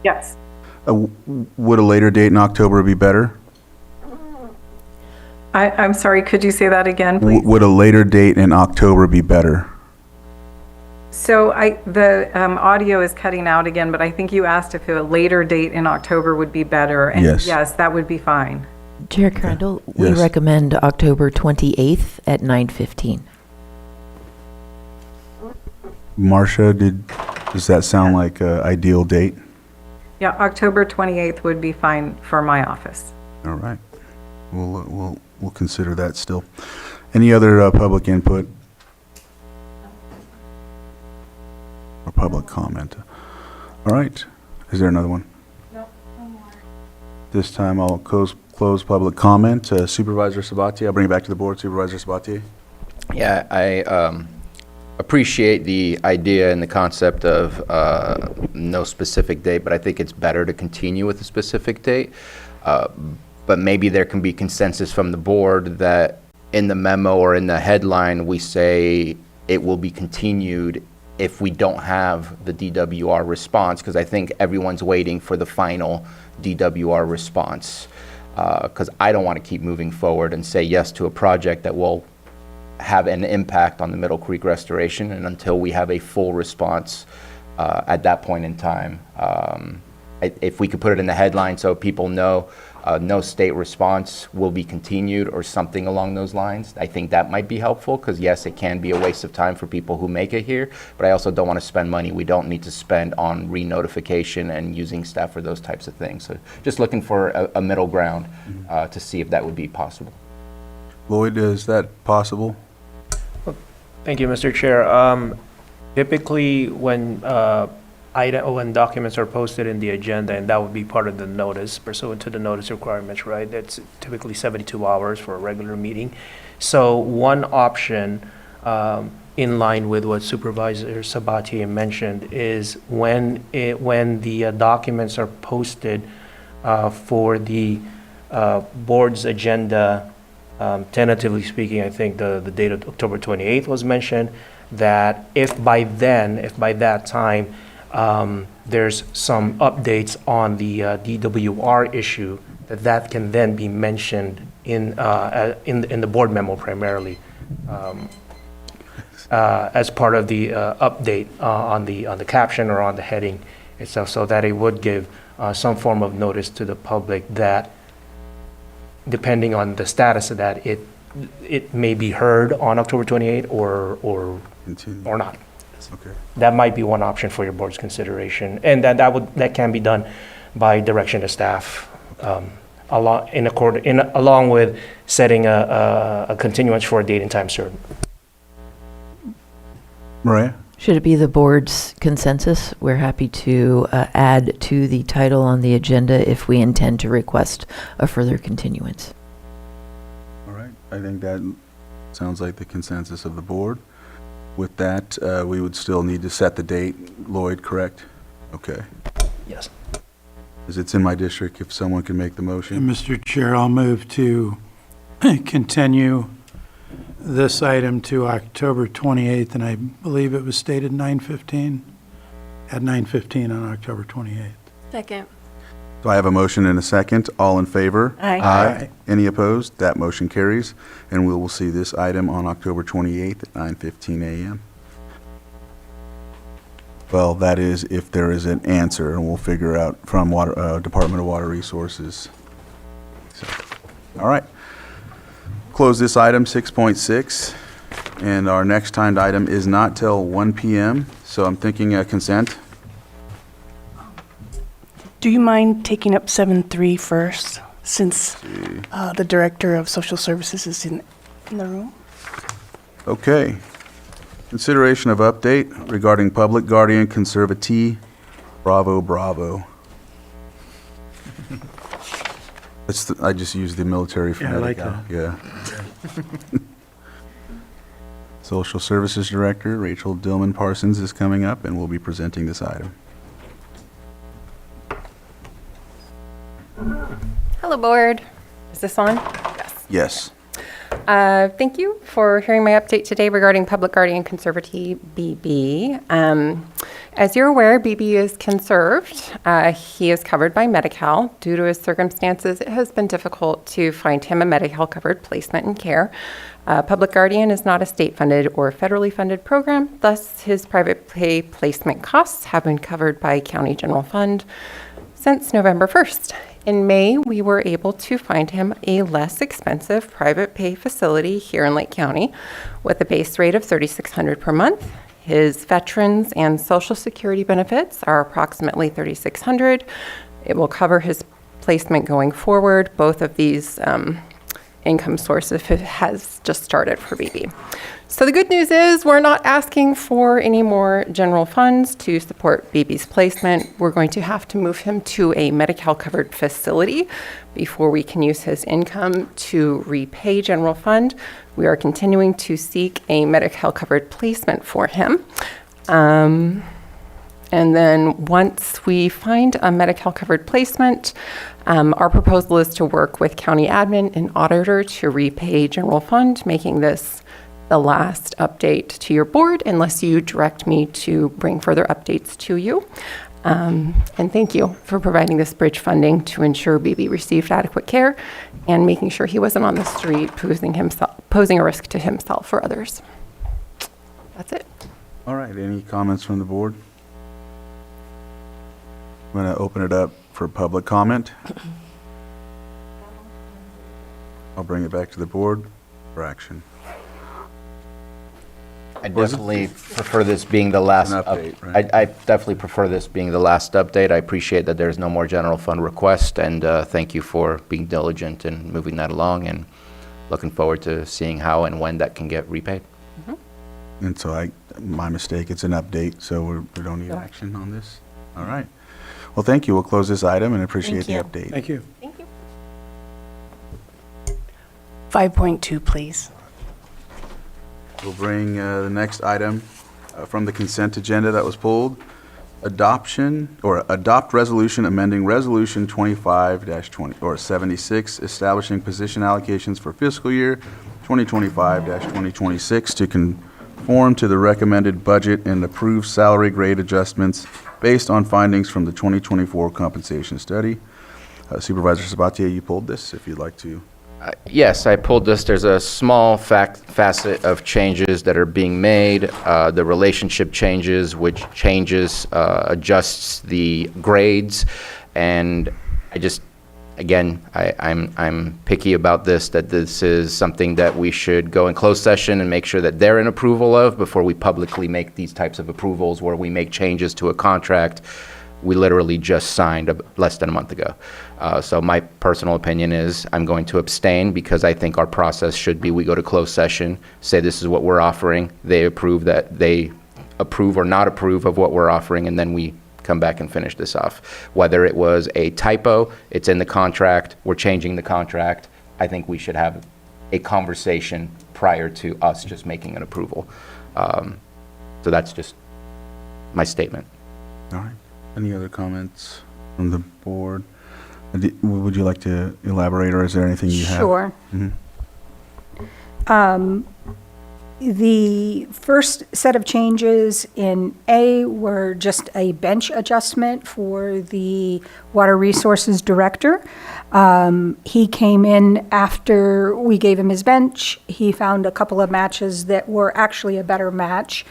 Yes. Would a later date in October be better? I'm sorry, could you say that again, please? Would a later date in October be better? So the audio is cutting out again, but I think you asked if a later date in October would be better. And yes, that would be fine. Chair Crandall, we Yes. recommend October 28th at 9:15. Marcia, does that sound like an ideal date? Yeah, October 28th would be fine for my office. All right. We'll consider that still. Any other public input? Or public comment? All right. Is there another one? No, no more. This time I'll close public comment. Supervisor Sabatier, I'll bring it back to the board. Supervisor Sabatier. Yeah, I appreciate the idea and the concept of no specific date, but I think it's better to continue with a specific date. But maybe there can be consensus from the board that in the memo or in the headline, we say it will be continued if we don't have the DWR response, because I think everyone's waiting for the final DWR response. Because I don't want to keep moving forward and say yes to a project that will have an impact on the Middle Creek restoration, and until we have a full response at that point in time. If we could put it in the headline so people know no state response will be continued or something along those lines, I think that might be helpful, because yes, it can be a waste of time for people who make it here, but I also don't want to spend money we don't need to spend on re-notification and using staff for those types of things. So just looking for a middle ground to see if that would be possible. Lloyd, is that possible? Thank you, Mr. Chair. Typically, when documents are posted in the agenda, and that would be part of the notice pursuant to the notice requirements, right? That's typically 72 hours for a regular meeting. So one option, in line with what Supervisor Sabatier mentioned, is when the documents are posted for the board's agenda. Tentatively speaking, I think the date of October 28th was mentioned, that if by that time, there's some updates on the DWR issue, that can then be mentioned in the board memo primarily, as part of the update on the caption or on the heading itself, so that it would give some form of notice to the public that, depending on the status of that, it may be heard on October 28th or not. Okay. That might be one option for your board's consideration, and that can be done by direction to staff, along with setting a continuance for a date and time certain. Maria? Should it be the board's consensus? We're happy to add to the title on the agenda if we intend to request a further continuance. All right, I think that sounds like the consensus of the board. With that, we would still need to set the date. Lloyd, correct? Okay. Yes. As it's in my district, if someone can make the motion. Mr. Chair, I'll move to continue this item to October 28th, and I believe it was stated 9:15, at 9:15 on October 28th. Second. So I have a motion and a second. All in favor? Aye. Aye. Any opposed? That motion carries, and we will see this item on October 28th at 9:15 a.m. Well, that is if there is an answer, and we'll figure out from Department of Water Resources. So, all right. Close this item, 6.6, and our next timed item is not till 1 p.m., so I'm thinking consent. Do you mind taking up 7.3 first, since the Director of Social Services is in the room? Okay. Consideration of update regarding public guardian conservatee, Bravo, Bravo. I just used the military phonetic. Yeah, I like that. Yeah. Social Services Director Rachel Dillman Parsons is coming up and will be presenting this item. Hello, board. Is this on? Yes. Yes. Thank you for hearing my update today regarding Public Guardian Conservatee BB. As you're aware, BB is conserved. He is covered by Medi-Cal. Due to his circumstances, it has been difficult to find him a Medi-Cal covered placement and care. Public Guardian is not a state-funded or federally funded program, thus his private pay placement costs have been covered by County General Fund since November 1st. In May, we were able to find him a less expensive private pay facility here in Lake County with a base rate of $3,600 per month. His veterans and Social Security benefits are approximately $3,600. It will cover his placement going forward. Both of these income sources has just started for BB. So the good news is we're not asking for any more general funds to support BB's placement. We're going to have to move him to a Medi-Cal covered facility before we can use his income to repay general fund. We are continuing to seek a Medi-Cal covered placement for him. And then once we find a Medi-Cal covered placement, our proposal is to work with county admin and auditor to repay general fund, making this the last update to your board unless you direct me to bring further updates to you. And thank you for providing this bridge funding to ensure BB received adequate care and making sure he wasn't on the street posing a risk to himself or others. That's it. All right, any comments from the board? I'm going to open it up for public comment. I'll bring it back to the board for action. I definitely prefer this being the last update, right? I definitely prefer this being the last update. I appreciate that there's no more general fund request, and thank you for being diligent and moving that along, and looking forward to seeing how and when that can get repaid. And so my mistake, it's an update, so we don't need action on this. All right. Well, thank you. We'll close this item and appreciate the update. Thank you. Thank you. 5.2, please. We'll bring the next item from the consent agenda that was pulled. Adopt resolution amending resolution 25-20 or 76, establishing position allocations for fiscal year 2025-2026 to conform to the recommended budget and approve salary grade adjustments based on findings from the 2024 compensation study. Supervisor Sabatier, you pulled this, if you'd like to. Yes, I pulled this. There's a small facet of changes that are being made. The relationship changes, which adjusts the grades. And I just, again, I'm picky about this, that this is something that we should go in closed session and make sure that they're in approval of before we publicly make these types of approvals where we make changes to a contract we literally just signed less than a month ago. So my personal opinion is I'm going to abstain because I think our process should be we go to closed session, say this is what we're offering, they approve or not approve of what we're offering, and then we come back and finish this off. Whether it was a typo, it's in the contract, we're changing the contract, I think we should have a conversation prior to us just making an approval. So that's just my statement. All right. Any other comments from the board? Would you like to elaborate, or is there anything you have? Sure. The first set of changes in A were just a bench adjustment for the Water Resources Director. He came in after we gave him his bench. He found a couple of matches that were actually a better match.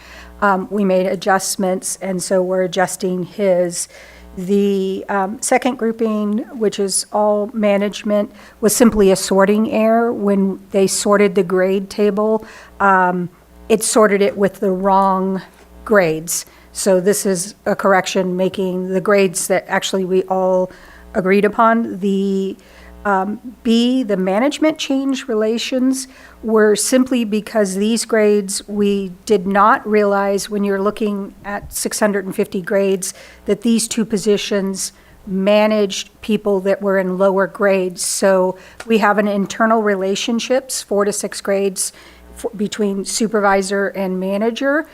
We made adjustments, and so we're adjusting his. The second grouping, which is all management, was simply a sorting error. When they sorted the grade table, it sorted it with the wrong grades. So this is a correction, making the grades that actually we all agreed upon. The B, the management change relations, were simply because these grades, we did not realize when you're looking at 650 grades that these two positions managed people that were in lower grades. So we have an internal relationships, 4 to 6 grades between supervisor and manager.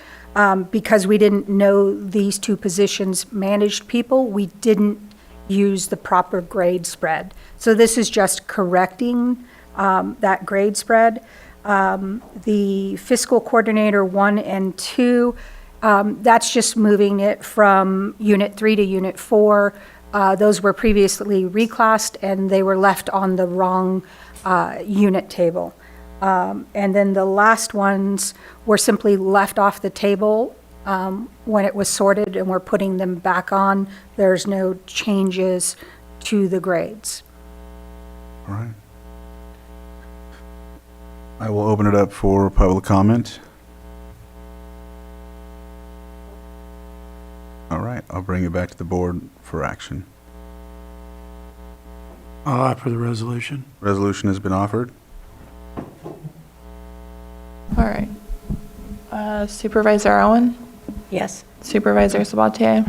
Because we didn't know these two positions managed people, we didn't use the proper grade spread. So this is just correcting that grade spread. The fiscal coordinator 1 and 2, that's just moving it from Unit 3 to Unit 4. Those were previously reclassed and they were left on the wrong unit table. And then the last ones were simply left off the table when it was sorted, and we're putting them back on. There's no changes to the grades. All right. I will open it up for public comment. All right, I'll bring it back to the board for action. I'll offer the resolution. Resolution has been offered. All right. Supervisor Owen? Yes. Supervisor Sabatier?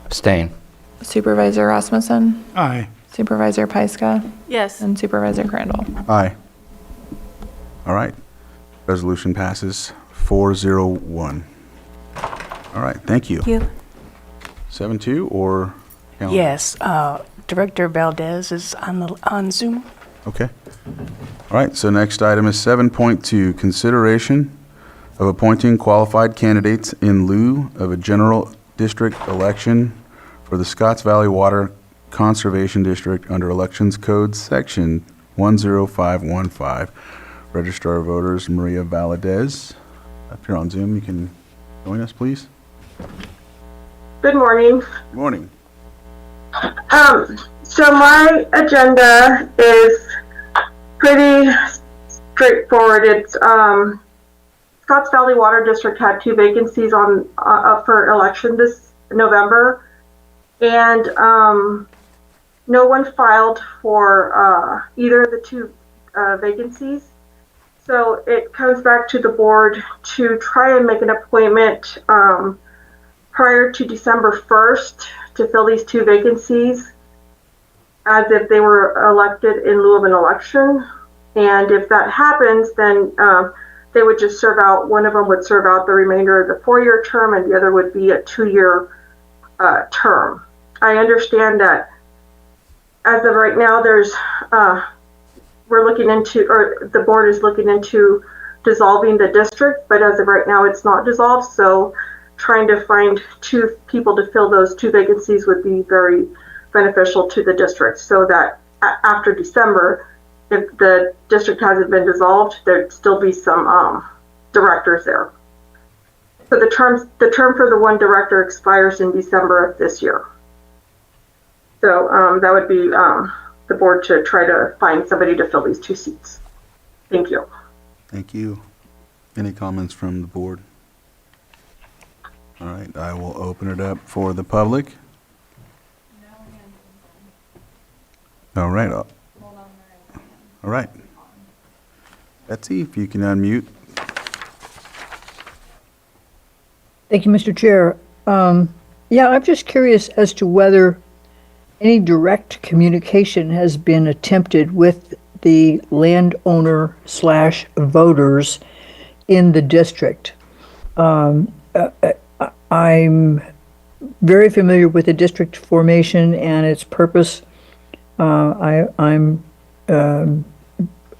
Abstain. Supervisor Rasmussen? Aye. Supervisor Pyska? Yes. And Supervisor Crandall? Aye. All right. Resolution passes 4-0-1. All right, thank you. Thank you. 7-2 or? calendar? Yes, Director Valdez is on Zoom. Okay. All right, so next item is 7.2, consideration of appointing qualified candidates in lieu of a general district election for the Scotts Valley Water Conservation District under Elections Code Section 10515. Registrar of Voters Maria Valadez. Up here on Zoom, you can join us, please. Good morning. Good morning. So my agenda is pretty straightforward. It's Scotts Valley Water District had 2 vacancies on up for election this November, and no one filed for either of the 2 vacancies. So it comes back to the board to try and make an appointment prior to December 1st to fill these 2 vacancies as if they were elected in lieu of an election. And if that happens, then they would just serve out, one of them would serve out the remainder of the 4-year term and the other would be a 2-year term. I understand that as of right now, there's we're looking into, or the board is looking into dissolving the district, but as of right now, it's not dissolved. So trying to find 2 people to fill those 2 vacancies would be very beneficial to the district, so that after December, if the district hasn't been dissolved, there'd still be some directors there. So the term for the one director expires in December of this year. So that would be the board to try to find somebody to fill these 2 seats. Thank you. Thank you. Any comments from the board? All right, I will open it up for the public. All right. All right. Betsy, if you can unmute. Thank you, Mr. Chair. Yeah, I'm just curious as to whether any direct communication has been attempted with the landowner / voters in the district. I'm very familiar with the district formation and its purpose. I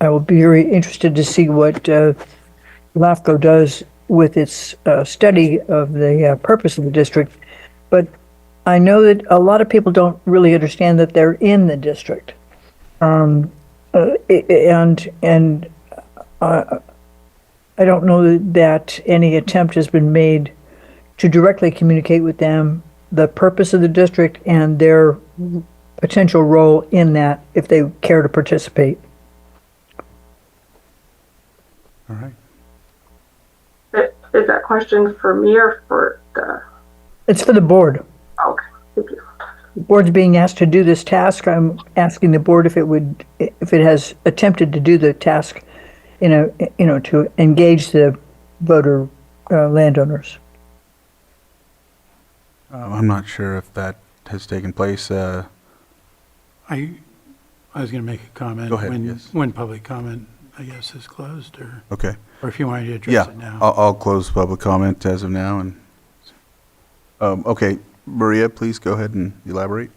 will be very interested to see what LAFCO does with its study of the purpose of the district. But I know that a lot of people don't really understand that they're in the district. And I don't know that any attempt has been made to directly communicate with them the purpose of the district and their potential role in that if they care to participate. All right. Is that question for me or for the? It's for the board. Okay, thank you. The board's being asked to do this task. I'm asking the board if it has attempted to do the task, to engage the voter landowners. I'm not sure if that has taken place. I was going to make a comment. Go ahead, yes. When public comment, I guess, is closed, or Okay. or if you wanted to address Yeah, it now. I'll close public comment as of now. And okay, Maria, please go ahead and elaborate.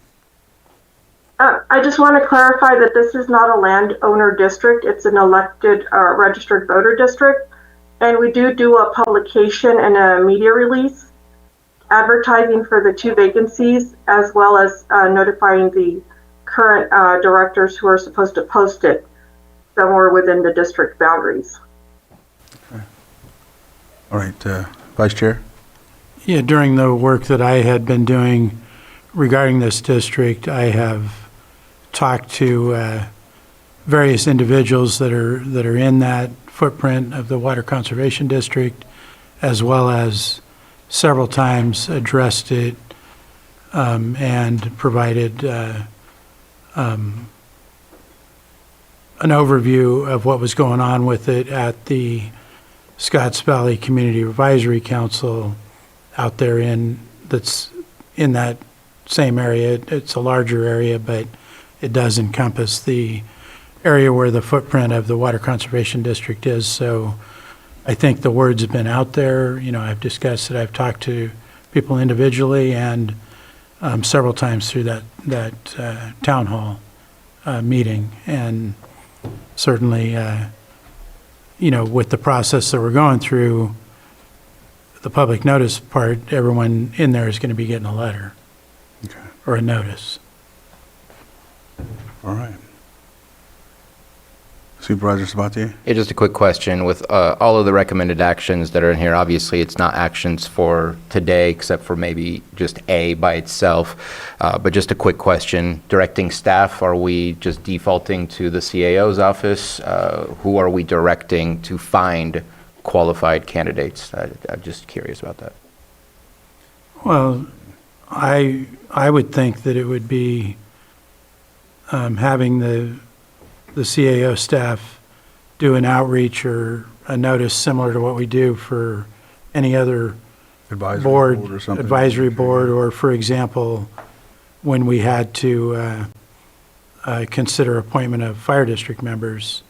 I just want to clarify that this is not a landowner district. It's an elected registered voter district. And we do a publication and a media release advertising for the 2 vacancies, as well as notifying the current directors who are supposed to post it somewhere within the district boundaries. Okay. All right, Vice Chair. Yeah, during the work that I had been doing regarding this district, I have talked to various individuals that are in that footprint of the Water Conservation District, as well as several times addressed it and provided an overview of what was going on with it at the Scotts Valley Community Advisory Council out there that's in that same area. It's a larger area, but it does encompass the area where the footprint of the Water Conservation District is. So I think the word's been out there. I've discussed it. I've talked to people individually and several times through that town hall meeting. And certainly, with the process that we're going through, the public notice part, everyone in there is going to be getting a letter or a notice. All right. Supervisor Sabatier? Yeah, just a quick question. With all of the recommended actions that are in here, obviously it's not actions for today, except for maybe just A by itself. But just a quick question. Directing staff, are we just defaulting to the CAO's office? Who are we directing to find qualified candidates? I'm just curious about that. Well, I would think that it would be having the CAO staff do an outreach or a notice similar to what we do for any other Advisory board or something. advisory board, or for example, when we had to consider appointment of fire district members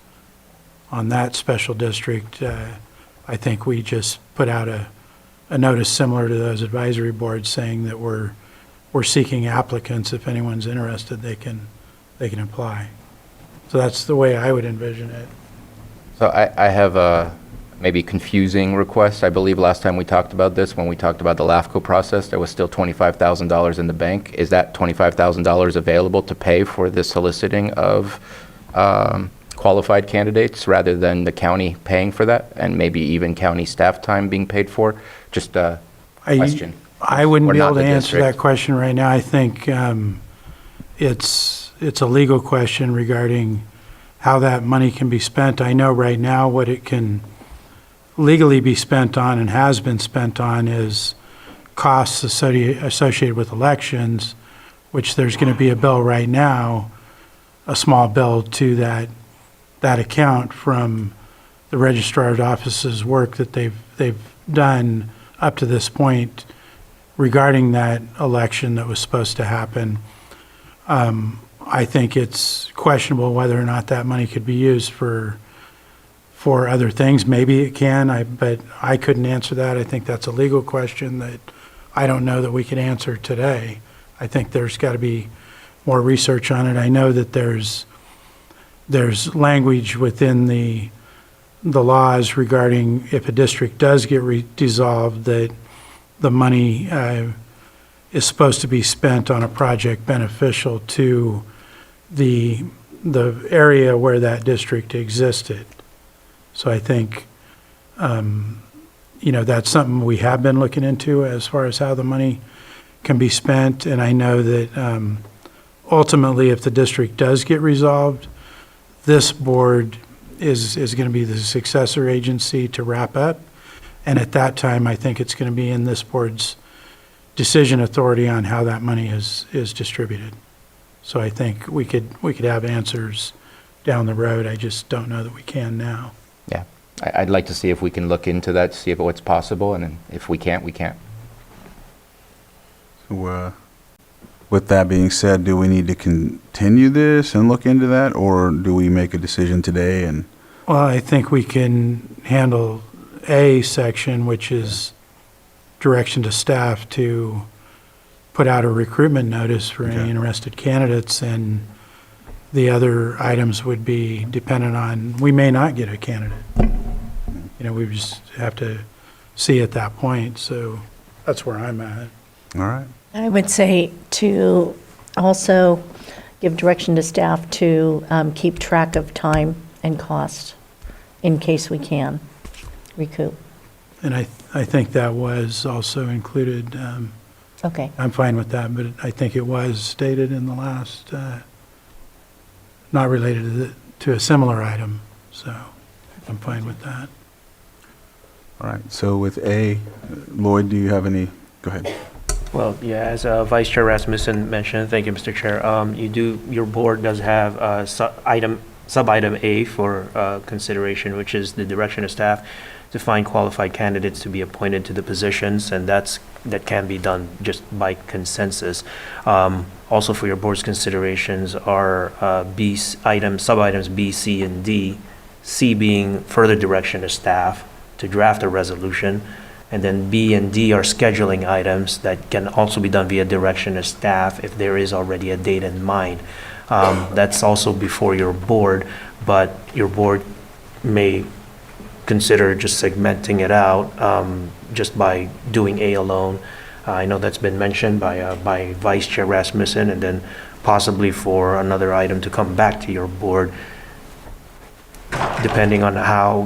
on that special district, I think we just put out a notice similar to those advisory boards saying that we're seeking applicants. If anyone's interested, they can apply. So that's the way I would envision it. So I have a maybe confusing request. I believe last time we talked about this, when we talked about the LAFCO process, there was still $25,000 in the bank. Is that $25,000 available to pay for the soliciting of qualified candidates rather than the county paying for that, and maybe even county staff time being paid for? Just a question. I wouldn't Or be not able to the answer district. that question right now. I think it's a legal question regarding how that money can be spent. I know right now what it can legally be spent on and has been spent on is costs associated with elections, which there's going to be a bill right now, a small bill to that account from the registrar's office's work that they've done up to this point regarding that election that was supposed to happen. I think it's questionable whether or not that money could be used for other things. Maybe it can, but I couldn't answer that. I think that's a legal question that I don't know that we can answer today. I think there's got to be more research on it. I know that there's language within the laws regarding if a district does get dissolved, that the money is supposed to be spent on a project beneficial to the area where that district existed. So I think, that's something we have been looking into as far as how the money can be spent. And I know that ultimately, if the district does get resolved, this board is going to be the successor agency to wrap up. And at that time, I think it's going to be in this board's decision authority on how that money is distributed. So I think we could have answers down the road. I just don't know that we can now. Yeah, I'd like to see if we can look into that, see if what's possible, and then if we can't, we can't. So, with that being said, do we need to continue this and look into that, or do we make a decision today? And Well, I think we can handle A section, which is direction to staff to put out a recruitment notice for any interested candidates, and the other items would be dependent on, we may not get a candidate. We just have to see at that point, so that's where I'm at. all right. I would say to also give direction to staff to keep track of time and cost in case we can recoup. And I think that was also included. Okay. I'm fine with that, but I think it was stated in the last, not related to a similar item, so I'm fine with that. All right, so with A, Lloyd, do you have any, go ahead. Well, yeah, as Vice Chair Rasmussen mentioned, thank you, Mr. Chair. Your board does have sub-item A for consideration, which is the direction of staff to find qualified candidates to be appointed to the positions, and that can be done just by consensus. Also for your board's considerations are sub-items B, C, and D. C being further direction to staff to draft a resolution, and then B and D are scheduling items that can also be done via direction of staff if there is already a date in mind. That's also before your board, but your board may consider just segmenting it out just by doing A alone. I know that's been mentioned by Vice Chair Rasmussen, and then possibly for another item to come back to your board, depending on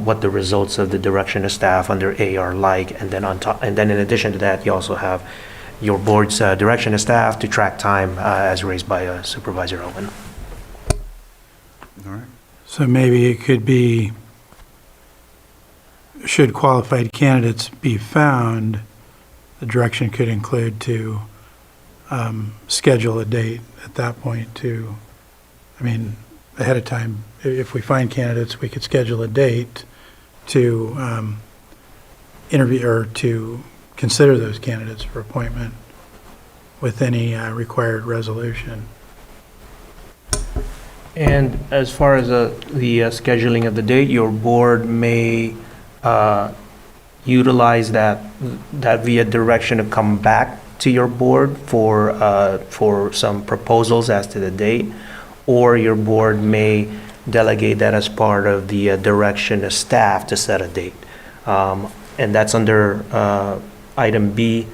what the results of the direction of staff under A are like. And then in addition to that, you also have your board's direction of staff to track time as raised by Supervisor Owen. All right. So maybe it could be, should qualified candidates be found, the direction could include to schedule a date at that point to, ahead of time. If we find candidates, we could schedule a date to interview or to consider those candidates for appointment with any required resolution. And as far as the scheduling of the date, your board may utilize that via direction to come back to your board for some proposals as to the date, or your board may delegate that as part of the direction of staff to set a date. And that's under item B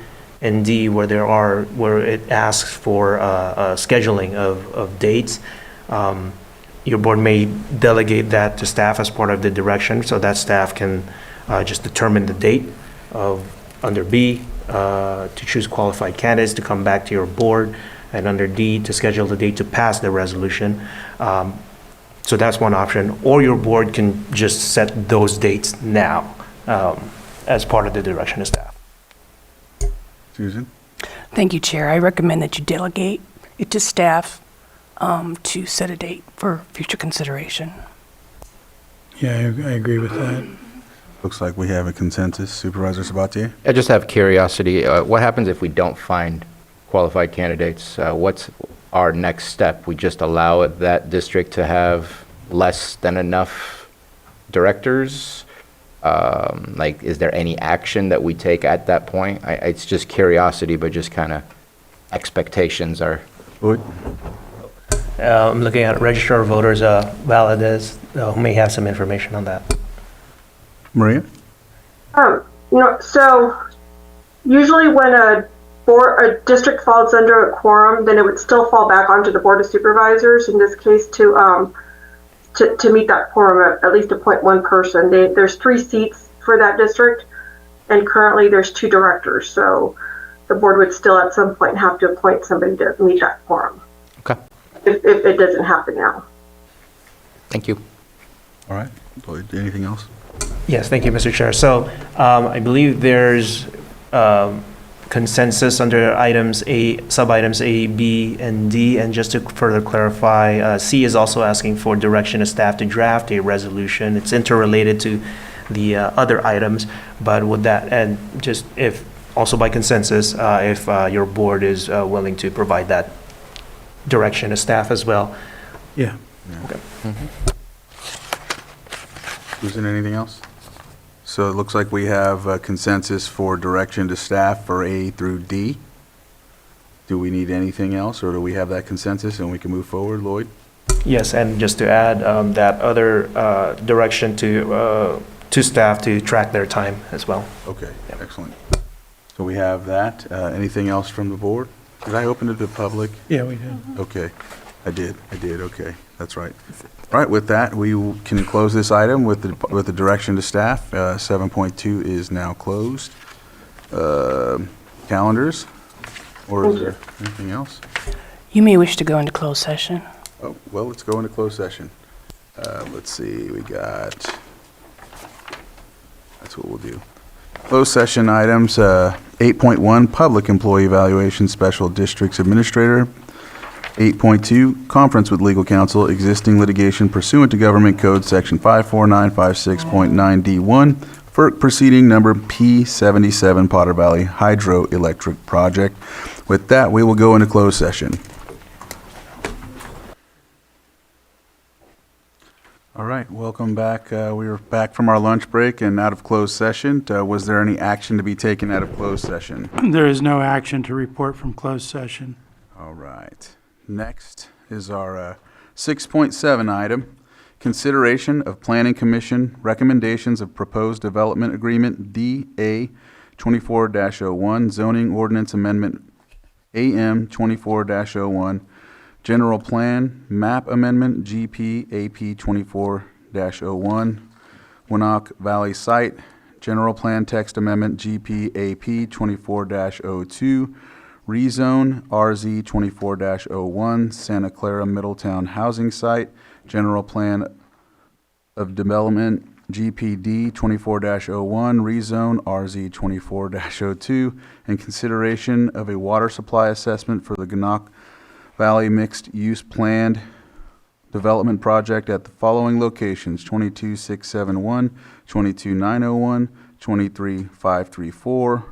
and D, where it asks for scheduling of dates. your board may delegate that to staff as part of the direction, so that staff can just determine the date of, under B, to choose qualified candidates to come back to your board, and under D, to schedule the date to pass the resolution. So that's one option. Or your board can just set those dates now as part of the direction of staff. Susan? Thank you, Chair. I recommend that you delegate it to staff to set a date for future consideration. Yeah, I agree with that. Looks like we have a consensus. Supervisor Sabatier? I just have curiosity. What happens if we don't find qualified candidates? What's our next step? We just allow that district to have less than enough directors? Like, is there any action that we take at that point? It's just curiosity, but just kind of expectations are. I'm looking at Registrar of Voters, Valadez, who may have some information on that. Maria? So usually when a district falls under a quorum, then it would still fall back onto the Board of Supervisors, in this case, to meet that quorum, at least appoint one person. There's 3 seats for that district, and currently there's 2 directors, so the board would still at some point have to appoint somebody to meet that quorum. Okay. If it doesn't happen now. Thank you. All right. Lloyd, anything else? Yes, thank you, Mr. Chair. So I believe there's consensus under sub-items A, B, and D. And just to further clarify, C is also asking for direction of staff to draft a resolution. It's interrelated to the other items, but would that, and just if, also by consensus, if your board is willing to provide that direction of staff as well. Yeah. Okay. Susan, anything else? So it looks like we have a consensus for direction to staff for A through D. Do we need anything else, or do we have that consensus and we can move forward, Lloyd? Yes, and just to add, that other direction to staff to track their time as well. Okay, excellent. So we have that. Anything else from the board? Did I open it to the public? Yeah, we did. Okay, I did, okay, that's right. All right, with that, we can close this item with the direction to staff. 7.2 is now closed. Calendars, or is there anything else? You may wish to go into closed session. Oh, well, let's go into closed session. Let's see, that's what we'll do. Closed session items, 8.1, Public Employee Evaluation Special Districts Administrator. 8.2, Conference with Legal Counsel, Existing Litigation Pursuant to Government Code Section 54956.9D1, FERC Proceeding Number P77 Potter Valley Hydroelectric Project. With that, we will go into closed session. All right, welcome back. We are back from our lunch break and out of closed session. Was there any action to be taken out of closed session? There is no action to report from closed session. All right. Next is our 6.7 item, consideration of Planning Commission recommendations of proposed development agreement DA 24-01, zoning ordinance amendment AM 24-01, general plan map amendment GP AP 24-01, Winnock Valley site, general plan text amendment GP AP 24-02, rezone RZ 24-01, Santa Clara Middletown Housing Site, General Plan of Development GPD 24-01, rezone RZ 24-02, and consideration of a water supply assessment for the Winnock Valley Mixed Use Planned Development Project at the following locations: 22671, 22901, 23534,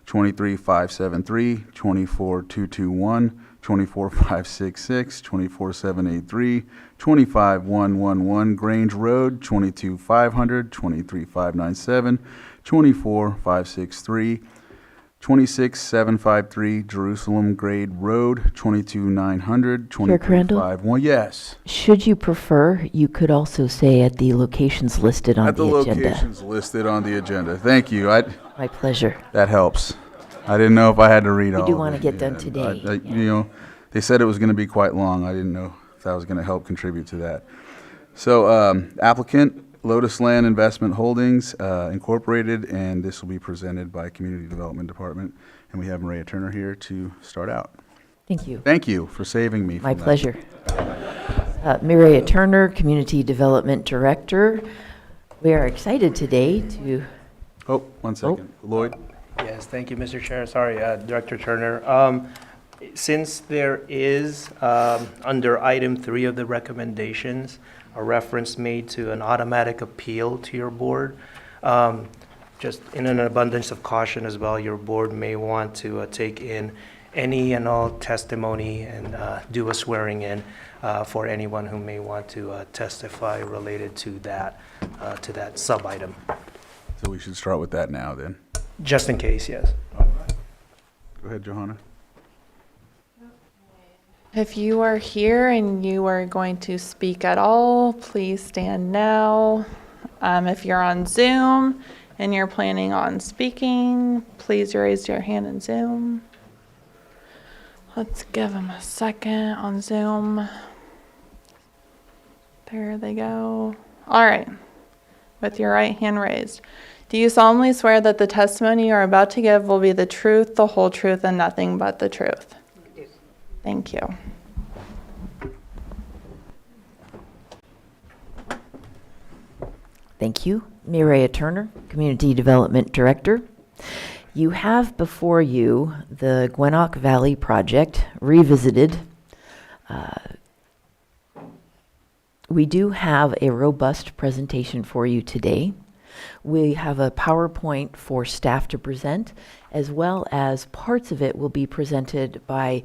23573, 24221, 24566, 24783, 25111 Grange Road, 22500, 23597, 24563, 26753 Jerusalem Grade Road, 22900, Chair Crandall? 235. Yes. Should you prefer, you could also say at the locations listed on the agenda. At the locations listed on the agenda. Thank you. My pleasure. That helps. I didn't know if I had to read all of it. We do want to get done today. You know, they said it was going to be quite long. I didn't know if that was going to help contribute to that. So applicant, Lotus Land Investment Holdings Incorporated, and this will be presented by Community Development Department. And we have Maria Turner here to start out. Thank you. Thank you for saving me. My from that. pleasure. Mireya Turner, Community Development Director. We are excited today to... Oh, 1 second. Lloyd? Yes, thank you, Mr. Chair. Sorry, Director Turner. Since there is, under item 3 of the recommendations, a reference made to an automatic appeal to your board, just in an abundance of caution as well, your board may want to take in any and all testimony and do a swearing in for anyone who may want to testify related to that sub-item. So we should start with that now then. Just in case, yes. Go ahead, Johanna. If you are here and you are going to speak at all, please stand now. If you're on Zoom and you're planning on speaking, please raise your hand in Zoom. Let's give them a second on Zoom. There they go. All right. With your right hand raised. Do you solemnly swear that the testimony you are about to give will be the truth, the whole truth, and nothing but the truth? Thank you. Thank you. Mireya Turner, Community Development Director. You have before you the Gwinnett Valley Project revisited. We do have a robust presentation for you today. We have a PowerPoint for staff to present, as well as parts of it will be presented by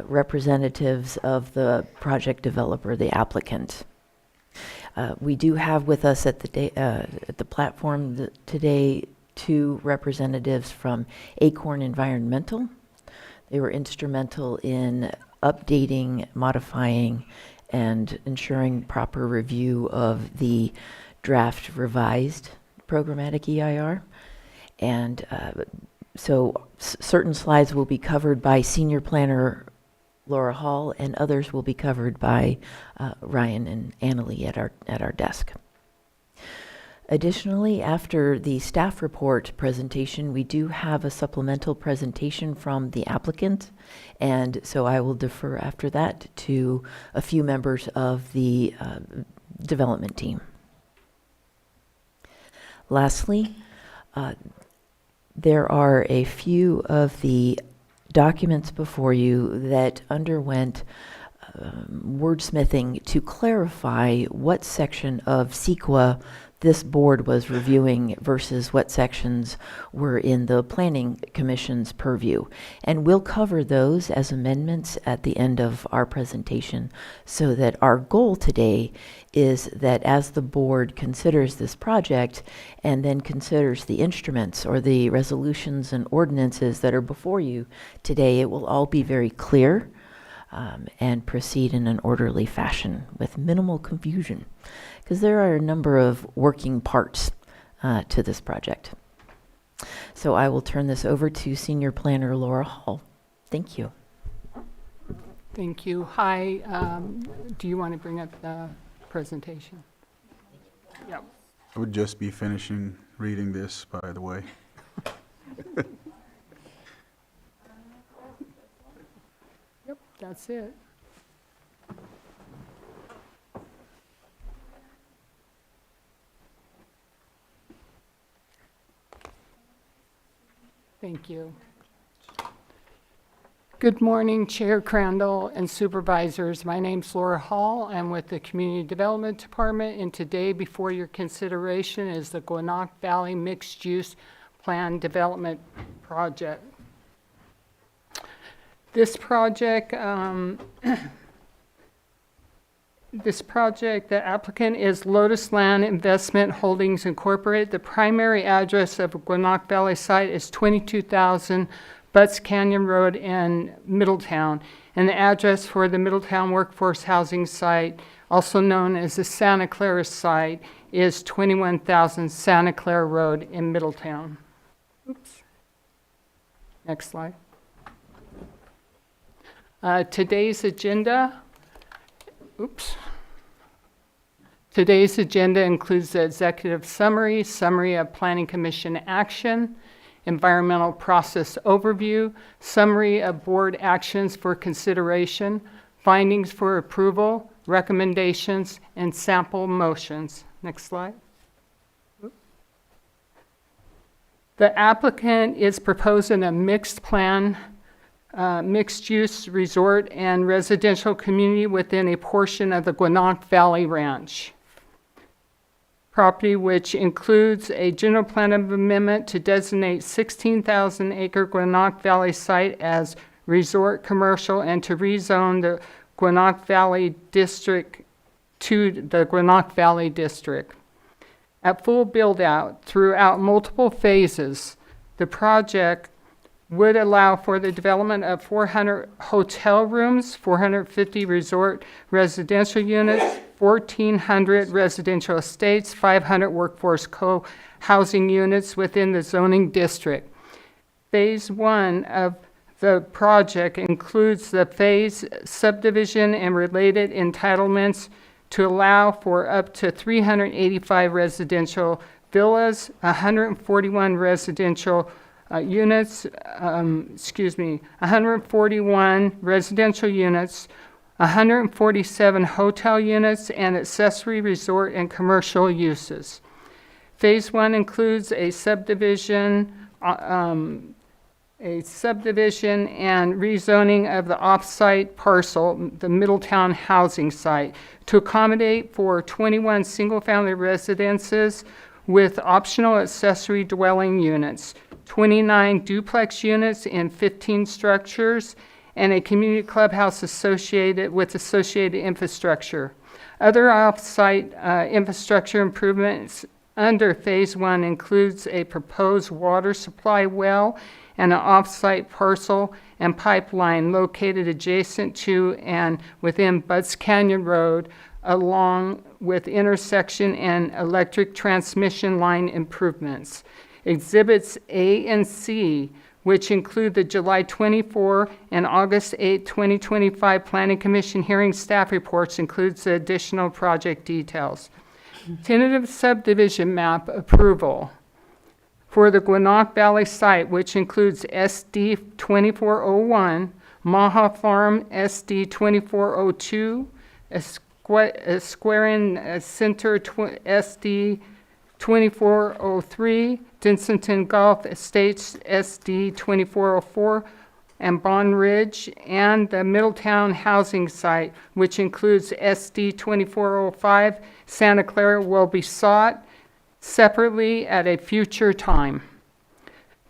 representatives of the project developer, the applicant. We do have with us at the platform today 2 representatives from Acorn Environmental. They were instrumental in updating, modifying, and ensuring proper review of the draft revised programmatic EIR. And so certain slides will be covered by Senior Planner Laura Hall, and others will be covered by Ryan and Annalie at our desk. Additionally, after the staff report presentation, we do have a supplemental presentation from the applicant, and so I will defer after that to a few members of the development team. Lastly, there are a few of the documents before you that underwent wordsmithing to clarify what section of CEQA this board was reviewing versus what sections were in the Planning Commission's purview. And we'll cover those as amendments at the end of our presentation, so that our goal today is that as the board considers this project and then considers the instruments or the resolutions and ordinances that are before you today, it will all be very clear and proceed in an orderly fashion with minimal confusion, because there are a number of working parts to this project. So I will turn this over to Senior Planner Laura Hall. Thank you. Thank you. Hi, do you want to bring up the presentation? Yep. I would just be finishing reading this, by the way. Yep, that's it. Thank you. Good morning, Chair Crandall and Supervisors. My name's Laura Hall. I'm with the Community Development Department, and today before your consideration is the Gwinnett Valley Mixed Use Plan Development Project. This project, the applicant is Lotus Land Investment Holdings Incorporated. The primary address of Gwinnett Valley site is 22,000 Butts Canyon Road in Middletown, and the address for the Middletown Workforce Housing Site, also known as the Santa Clara site, is 21,000 Santa Clara Road in Middletown. Oops. Next slide. Today's agenda, Oops. Today's agenda includes the executive summary, summary of Planning Commission action, environmental process overview, summary of board actions for consideration, findings for approval, recommendations, and sample motions. Next slide. The applicant is proposing a mixed plan, mixed-use resort and residential community within a portion of the Gwinnett Valley Ranch property, which includes a general plan of amendment to designate 16,000-acre Gwinnett Valley site as resort commercial and to rezone the Gwinnett Valley District to the Gwinnett Valley District. At full build-out throughout multiple phases, the project would allow for the development of 400 hotel rooms, 450 resort residential units, 1,400 residential estates, 500 workforce co-housing units within the zoning district. Phase 1 of the project includes the phase subdivision and related entitlements to allow for up to 385 residential villas, 141 residential units, 141 residential units, 147 hotel units, and accessory resort and commercial uses. Phase 1 includes a subdivision and rezoning of the off-site parcel, the Middletown housing site, to accommodate for 21 single-family residences with optional accessory dwelling units, 29 duplex units in 15 structures, and a community clubhouse associated with associated infrastructure. Other off-site infrastructure improvements under Phase 1 includes a proposed water supply well and an off-site parcel and pipeline located adjacent to and within Butts Canyon Road, along with intersection and electric transmission line improvements. Exhibits A and C, which include the July 24 and August 8, 2025 Planning Commission hearing staff reports, includes the additional project details. Tentative subdivision map approval for the Gwinnett Valley site, which includes SD 2401, Maha Farm SD 2402, Esquerin Center SD 2403, Dinsington Golf Estates SD 2404, and Bond Ridge, and the Middletown housing site, which includes SD 2405, Santa Clara, will be sought separately at a future time.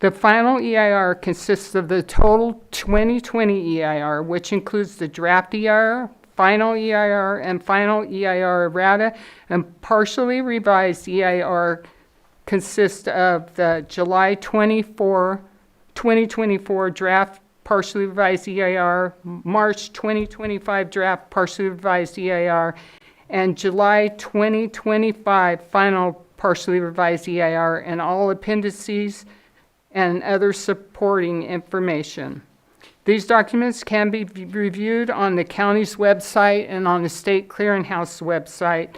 The final EIR consists of the total 2020 EIR, which includes the draft EIR, final EIR, and final EIR errata, and partially revised EIR consists of the July 24, 2024 draft partially revised EIR, March 2025 draft partially revised EIR, and July 2025 final partially revised EIR, and all appendices and other supporting information. These documents can be reviewed on the county's website and on the state clearinghouse website,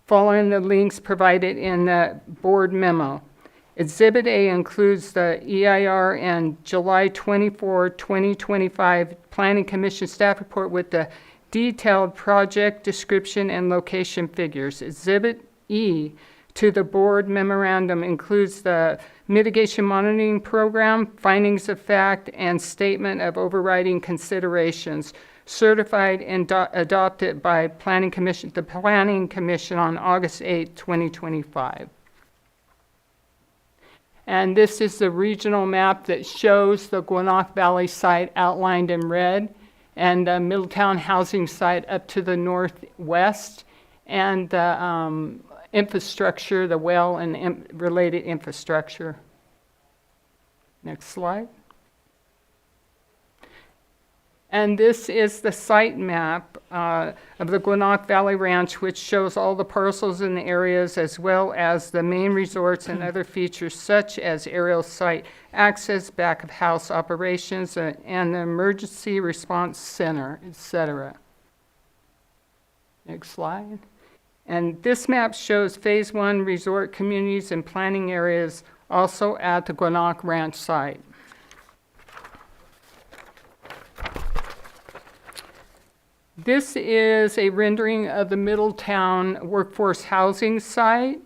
following the links provided in the board memo. Exhibit A includes the EIR and July 24, 2025 Planning Commission staff report with the detailed project description and location figures. Exhibit E to the board memorandum includes the mitigation monitoring program, findings of fact, and statement of overriding considerations, certified and adopted by the Planning Commission on August 8, 2025. And this is the regional map that shows the Gwinnett Valley site outlined in red, and the Middletown housing site up to the northwest, and the infrastructure, the well and related infrastructure. Next slide. And this is the site map of the Gwinnett Valley Ranch, which shows all the parcels in the areas, as well as the main resorts and other features such as aerial site access, back of house operations, and the emergency response center, etc. Next slide. And this map shows Phase 1 resort communities and planning areas also at the Gwinnett Ranch site. This is a rendering of the Middletown workforce housing site.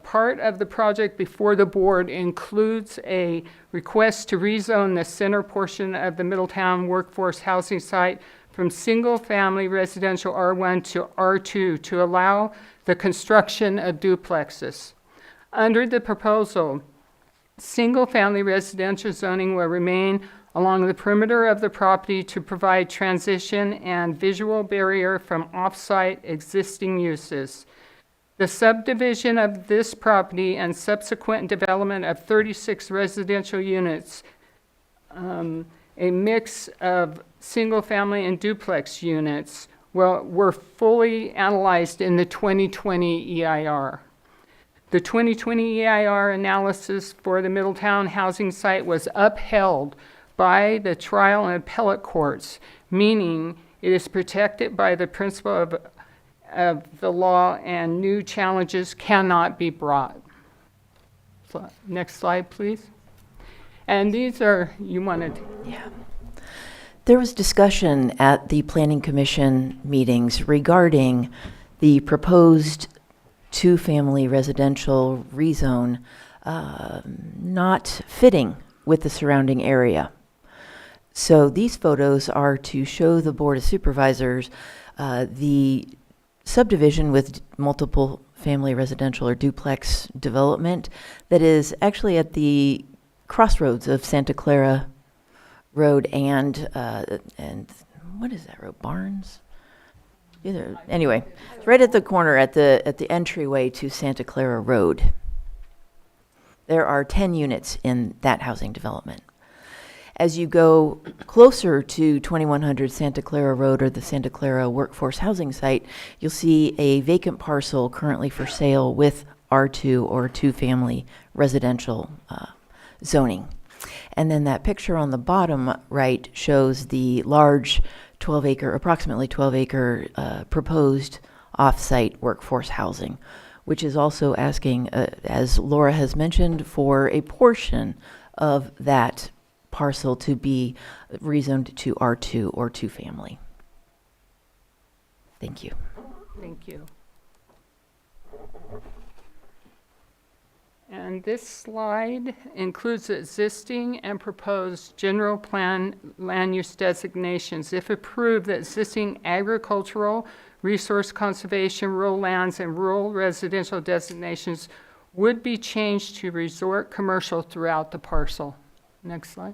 Part of the project before the board includes a request to rezone the center portion of the Middletown workforce housing site from single-family residential R1 to R2 to allow the construction of duplexes. Under the proposal, single-family residential zoning will remain along the perimeter of the property to provide transition and visual barrier from off-site existing uses. The subdivision of this property and subsequent development of 36 residential units, a mix of single-family and duplex units, were fully analyzed in the 2020 EIR. The 2020 EIR analysis for the Middletown housing site was upheld by the trial and appellate courts, meaning it is protected by the principle of the law and new challenges cannot be brought. So, next slide, please. And these are, you wanted. Yeah. There was discussion at the Planning Commission meetings regarding the proposed two-family residential rezone not fitting with the surrounding area. So these photos are to show the Board of Supervisors the subdivision with multiple family residential or duplex development that is actually at the crossroads of Santa Clara Road and what is that road? Barnes? Anyway, it's right at the corner at the entryway to Santa Clara Road. There are 10 units in that housing development. As you go closer to 2100 Santa Clara Road or the Santa Clara Workforce Housing Site, you'll see a vacant parcel currently for sale with R2 or two-family residential zoning. And then that picture on the bottom right shows the large 12-acre, approximately 12-acre proposed off-site workforce housing, which is also asking, as Laura has mentioned, for a portion of that parcel to be rezoned to R2 or two-family. Thank you. Thank you. And this slide includes existing and proposed general plan land use designations. If approved, the existing agricultural, resource conservation, rural lands, and rural residential designations would be changed to resort commercial throughout the parcel. Next slide.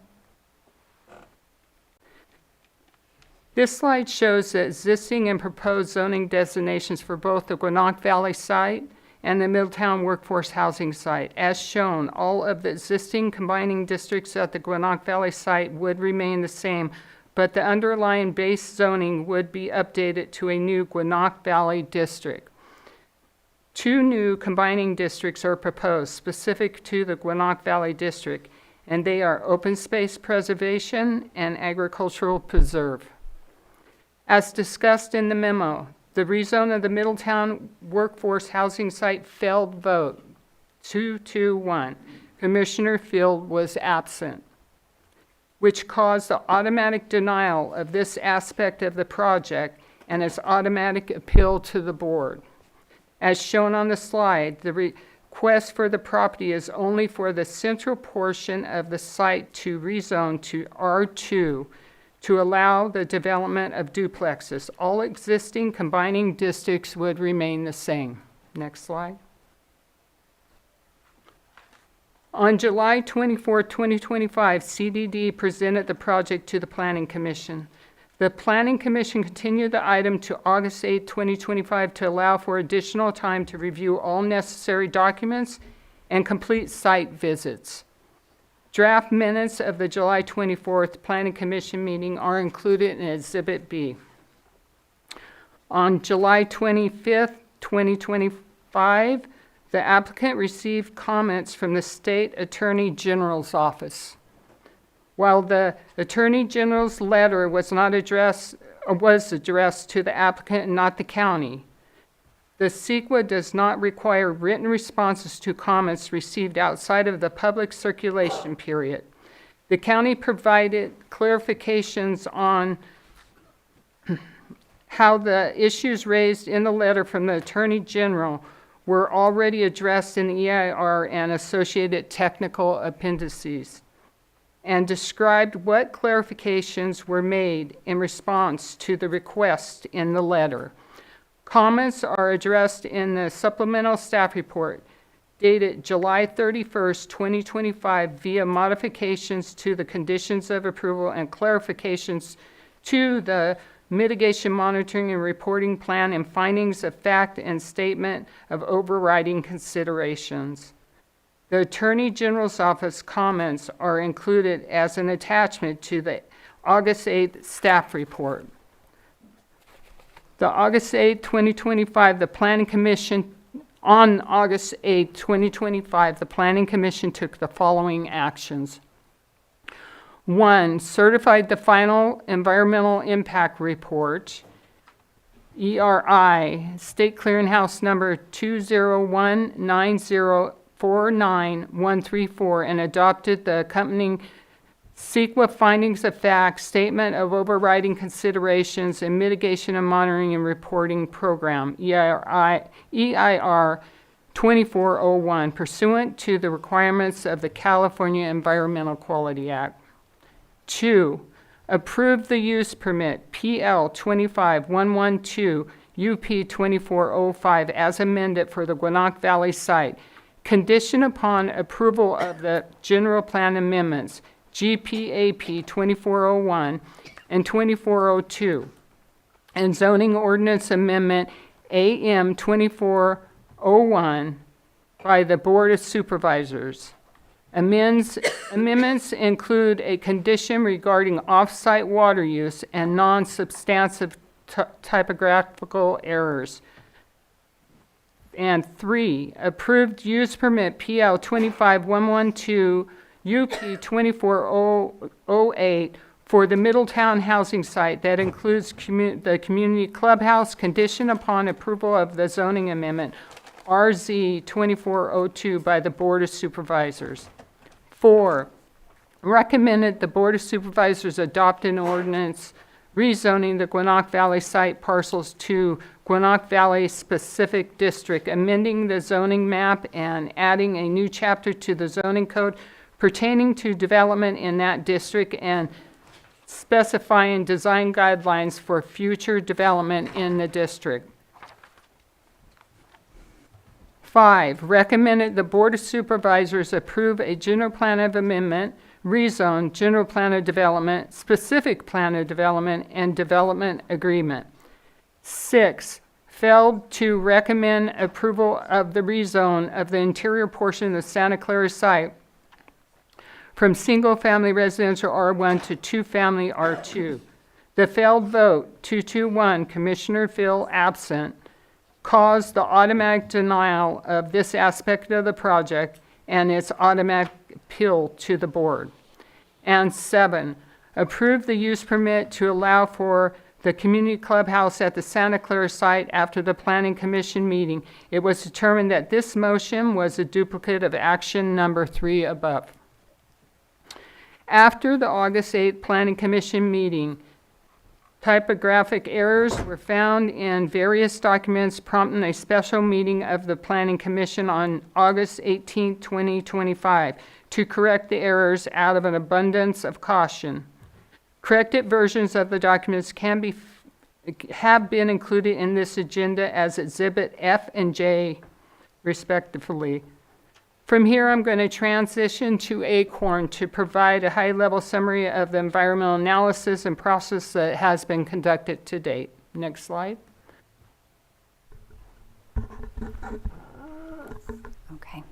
This slide shows the existing and proposed zoning designations for both the Gwinnett Valley site and the Middletown Workforce Housing Site. As shown, all of the existing combining districts at the Gwinnett Valley site would remain the same, but the underlying base zoning would be updated to a new Gwinnett Valley district. 2 new combining districts are proposed specific to the Gwinnett Valley district, and they are open space preservation and agricultural preserve. As discussed in the memo, the rezone of the Middletown Workforce Housing Site failed vote 2-1. Commissioner Field was absent, which caused the automatic denial of this aspect of the project and its automatic appeal to the board. As shown on the slide, the request for the property is only for the central portion of the site to rezone to R2 to allow the development of duplexes. All existing combining districts would remain the same. Next slide. On July 24, 2025, CDD presented the project to the Planning Commission. The Planning Commission continued the item to August 8, 2025 to allow for additional time to review all necessary documents and complete site visits. Draft minutes of the July 24th Planning Commission meeting are included in Exhibit B. On July 25th, 2025, the applicant received comments from the State Attorney General's office. While the Attorney General's letter was not addressed was addressed to the applicant and not the county. The CEQA does not require written responses to comments received outside of the public circulation period. The county provided clarifications on how the issues raised in the letter from the Attorney General were already addressed in the EIR and associated technical appendices, and described what clarifications were made in response to the request in the letter. Comments are addressed in the supplemental staff report dated July 31st, 2025 via modifications to the conditions of approval and clarifications to the mitigation monitoring and reporting plan and findings of fact and statement of overriding considerations. The Attorney General's office comments are included as an attachment to the August 8th staff report. The August 8th, 2025, the Planning Commission, on August 8th, 2025, the Planning Commission took the following actions. 1, certified the final environmental impact report, ERI, State Clearinghouse number 2019049-134, and adopted the accompanying CEQA findings of fact, statement of overriding considerations, and mitigation and monitoring and reporting program, EIR 2401, pursuant to the requirements of the California Environmental Quality Act. 2, approve the use permit PL 25112 UP 2405 as amended for the Gwinnett Valley site, condition upon approval of the general plan amendments GPAP 2401 and 2402, and zoning ordinance amendment AM 2401 by the Board of Supervisors. Amendments include a condition regarding off-site water use and non-substantive typographical errors. And 3, approved use permit PL 25112 UP 2408 for the Middletown housing site that includes the community clubhouse, condition upon approval of the zoning amendment RZ 2402 by the Board of Supervisors. 4, recommended the Board of Supervisors adopt an ordinance rezoning the Gwinnett Valley site parcels to Gwinnett Valley Specific District, amending the zoning map and adding a new chapter to the zoning code pertaining to development in that district and specifying design guidelines for future development in the district. 5, recommended the Board of Supervisors approve a general plan of amendment, rezone, general plan of development, specific plan of development, and development agreement. 6, failed to recommend approval of the rezone of the interior portion of the Santa Clara site from single-family residential R1 to two-family R2. The failed vote, 221, Commissioner Phil absent, caused the automatic denial of this aspect of the project and its automatic appeal to the board. And 7, approved the use permit to allow for the community clubhouse at the Santa Clara site after the Planning Commission meeting. It was determined that this motion was a duplicate of action number 3 above. After the August 8th Planning Commission meeting, typographic errors were found in various documents, prompting a special meeting of the Planning Commission on August 18, 2025, to correct the errors out of an abundance of caution. Corrected versions of the documents have been included in this agenda as Exhibit F and J, respectively. From here, I'm going to transition to ACORN to provide a high-level summary of the environmental analysis and process that has been conducted to date. Next slide. Okay.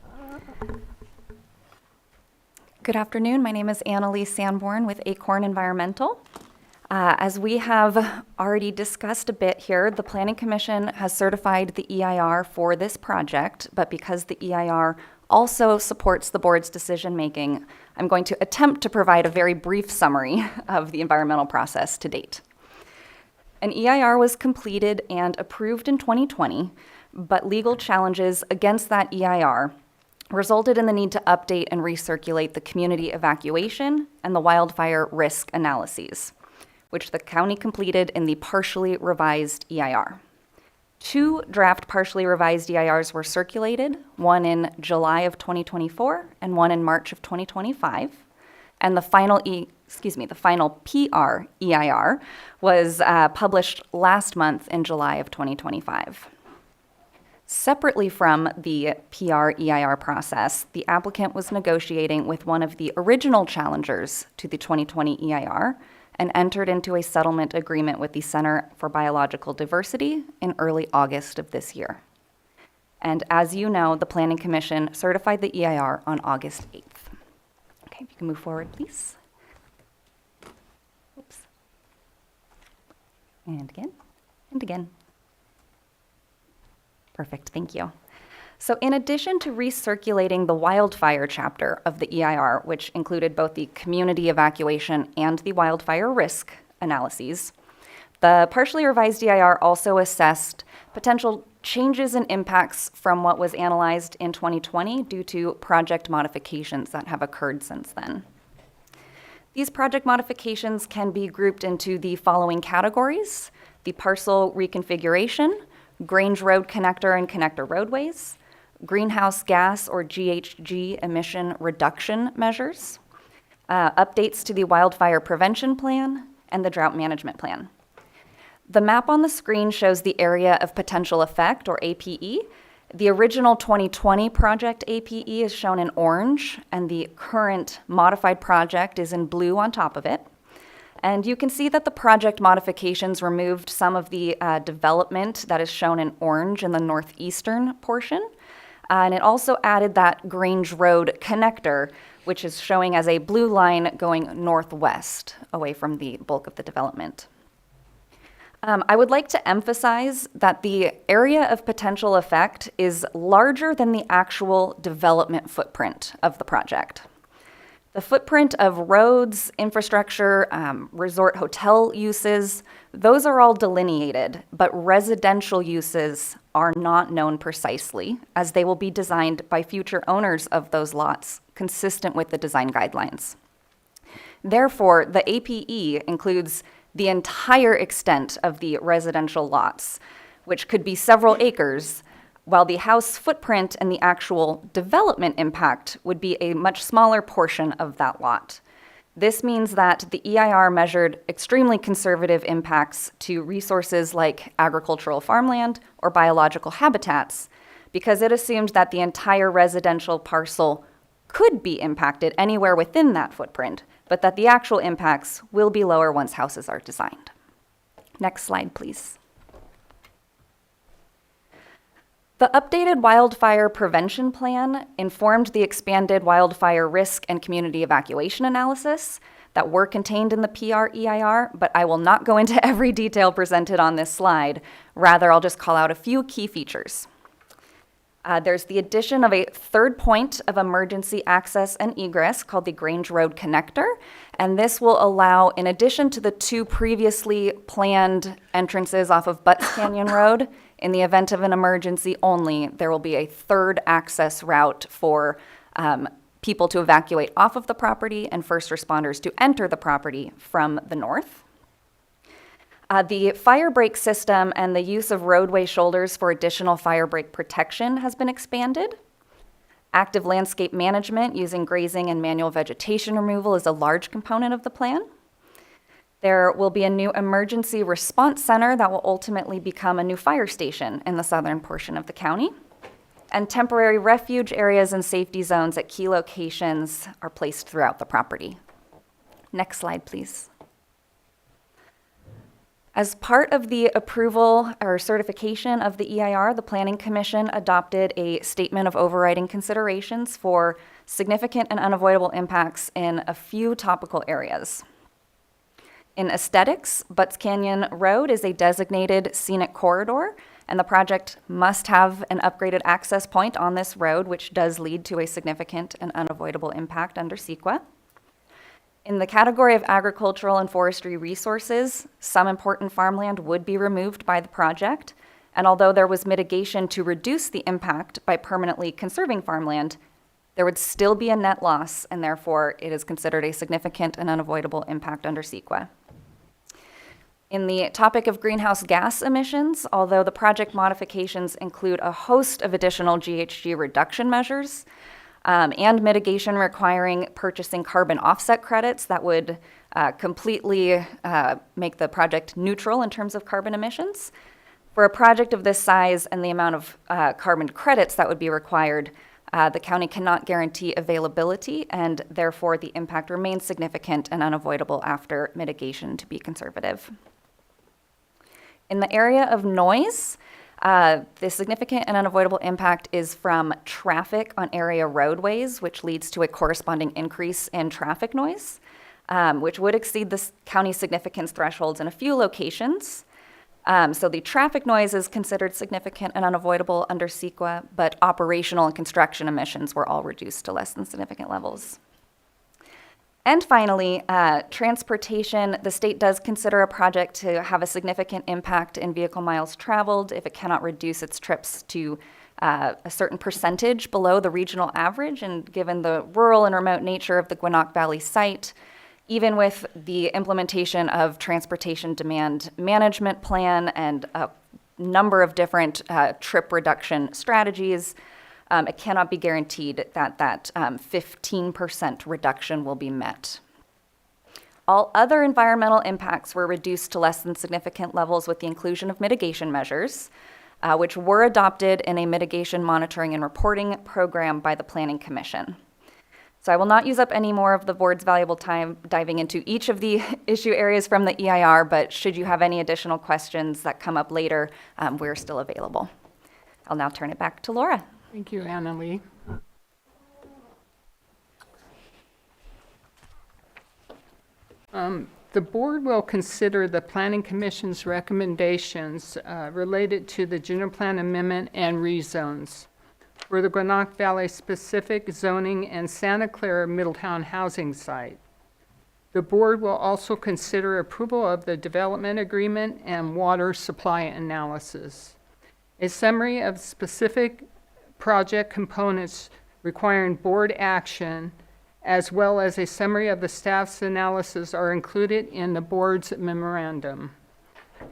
Good afternoon. My name is Annalise Sanborn with Acorn Environmental. As we have already discussed a bit here, the Planning Commission has certified the EIR for this project, but because the EIR also supports the board's decision-making, I'm going to attempt to provide a very brief summary of the environmental process to date. An EIR was completed and approved in 2020, but legal challenges against that EIR resulted in the need to update and recirculate the community evacuation and the wildfire risk analyses, which the county completed in the partially revised EIR. 2 draft partially revised EIRs were circulated, one in July of 2024 and one in March of 2025. And the final PR EIR was published last month in July of 2025. Separately from the PR EIR process, the applicant was negotiating with one of the original challengers to the 2020 EIR and entered into a settlement agreement with the Center for Biological Diversity in early August of this year. And as you know, the Planning Commission certified the EIR on August 8th. Okay, if you can move forward, please. Oops. And again, and again. Perfect, thank you. So in addition to recirculating the wildfire chapter of the EIR, which included both the community evacuation and the wildfire risk analyses, the partially revised EIR also assessed potential changes and impacts from what was analyzed in 2020 due to project modifications that have occurred since then. These project modifications can be grouped into the following categories: the parcel reconfiguration, Grange Road connector and connector roadways, greenhouse gas or GHG emission reduction measures, updates to the wildfire prevention plan, and the drought management plan. The map on the screen shows the area of potential effect, or APE. The original 2020 project APE is shown in orange, and the current modified project is in blue on top of it. And you can see that the project modifications removed some of the development that is shown in orange in the northeastern portion. And it also added that Grange Road connector, which is showing as a blue line going northwest away from the bulk of the development. I would like to emphasize that the area of potential effect is larger than the actual development footprint of the project. The footprint of roads, infrastructure, resort hotel uses, those are all delineated, but residential uses are not known precisely, as they will be designed by future owners of those lots consistent with the design guidelines. Therefore, the APE includes the entire extent of the residential lots, which could be several acres, while the house footprint and the actual development impact would be a much smaller portion of that lot. This means that the EIR measured extremely conservative impacts to resources like agricultural farmland or biological habitats, because it assumed that the entire residential parcel could be impacted anywhere within that footprint, but that the actual impacts will be lower once houses are designed. Next slide, please. The updated wildfire prevention plan informed the expanded wildfire risk and community evacuation analysis that were contained in the PR EIR, but I will not go into every detail presented on this slide. Rather, I'll just call out a few key features. There's the addition of a third point of emergency access and egress called the Grange Road connector, and this will allow, in addition to the 2 previously planned entrances off of Butts Canyon Road, in the event of an emergency only, there will be a third access route for people to evacuate off of the property and first responders to enter the property from the north. The fire break system and the use of roadway shoulders for additional fire break protection has been expanded. Active landscape management using grazing and manual vegetation removal is a large component of the plan. There will be a new emergency response center that will ultimately become a new fire station in the southern portion of the county. And temporary refuge areas and safety zones at key locations are placed throughout the property. Next slide, please. As part of the approval or certification of the EIR, the Planning Commission adopted a statement of overriding considerations for significant and unavoidable impacts in a few topical areas. In aesthetics, Butts Canyon Road is a designated scenic corridor, and the project must have an upgraded access point on this road, which does lead to a significant and unavoidable impact under CEQA. In the category of agricultural and forestry resources, some important farmland would be removed by the project, and although there was mitigation to reduce the impact by permanently conserving farmland, there would still be a net loss, and therefore it is considered a significant and unavoidable impact under CEQA. In the topic of greenhouse gas emissions, although the project modifications include a host of additional GHG reduction measures and mitigation requiring purchasing carbon offset credits that would completely make the project neutral in terms of carbon emissions, for a project of this size and the amount of carbon credits that would be required, the county cannot guarantee availability, and therefore the impact remains significant and unavoidable after mitigation to be conservative. In the area of noise, the significant and unavoidable impact is from traffic on area roadways, which leads to a corresponding increase in traffic noise, which would exceed the county's significance thresholds in a few locations. So the traffic noise is considered significant and unavoidable under CEQA, but operational and construction emissions were all reduced to less than significant levels. And finally, transportation. The state does consider a project to have a significant impact in vehicle miles traveled if it cannot reduce its trips to a certain percentage below the regional average. And given the rural and remote nature of the Gwinnett Valley site, even with the implementation of transportation demand management plan and a number of different trip reduction strategies, it cannot be guaranteed that that 15% reduction will be met. All other environmental impacts were reduced to less than significant levels with the inclusion of mitigation measures, which were adopted in a mitigation monitoring and reporting program by the Planning Commission. So I will not use up any more of the board's valuable time diving into each of the issue areas from the EIR, but should you have any additional questions that come up later, we're still available. I'll now turn it back to Laura. Thank you, Annalee. The board will consider the Planning Commission's recommendations related to the general plan amendment and rezones for the Gwinnett Valley specific zoning and Santa Clara Middletown housing site. The board will also consider approval of the development agreement and water supply analysis. A summary of specific project components requiring board action, as well as a summary of the staff's analysis, are included in the board's memorandum.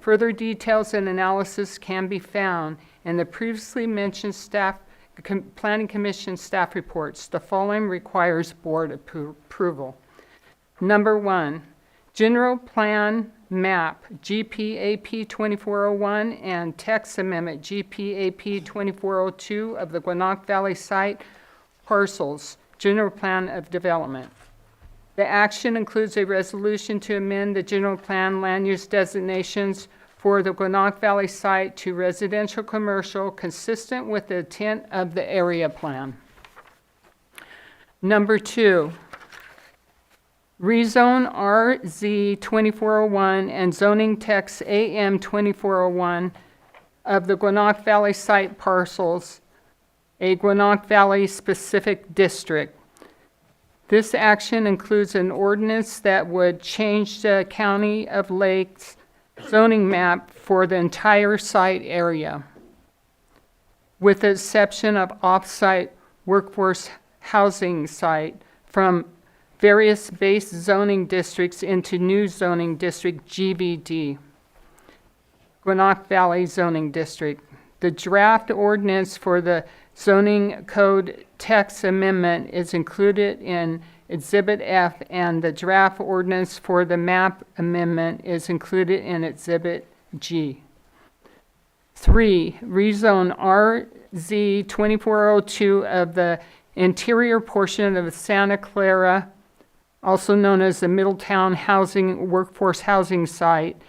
Further details and analysis can be found in the previously mentioned Planning Commission staff reports. The following requires board approval. Number 1, General Plan Map GPAP 2401 and Text Amendment GPAP 2402 of the Gwinnett Valley site parcels, General Plan of Development. The action includes a resolution to amend the General Plan land use designations for the Gwinnett Valley site to residential commercial consistent with the intent of the area plan. Number 2, rezone RZ 2401 and zoning text AM 2401 of the Gwinnett Valley site parcels, a Gwinnett Valley specific district. This action includes an ordinance that would change the County of Lakes zoning map for the entire site area, with the exception of off-site workforce housing site from various base zoning districts into new zoning district GVD, Gwinnett Valley zoning district. The draft ordinance for the zoning code text amendment is included in Exhibit F, and the draft ordinance for the map amendment is included in Exhibit G. 3, rezone RZ 2402 of the interior portion of Santa Clara, also known as the Middletown Workforce Housing Site,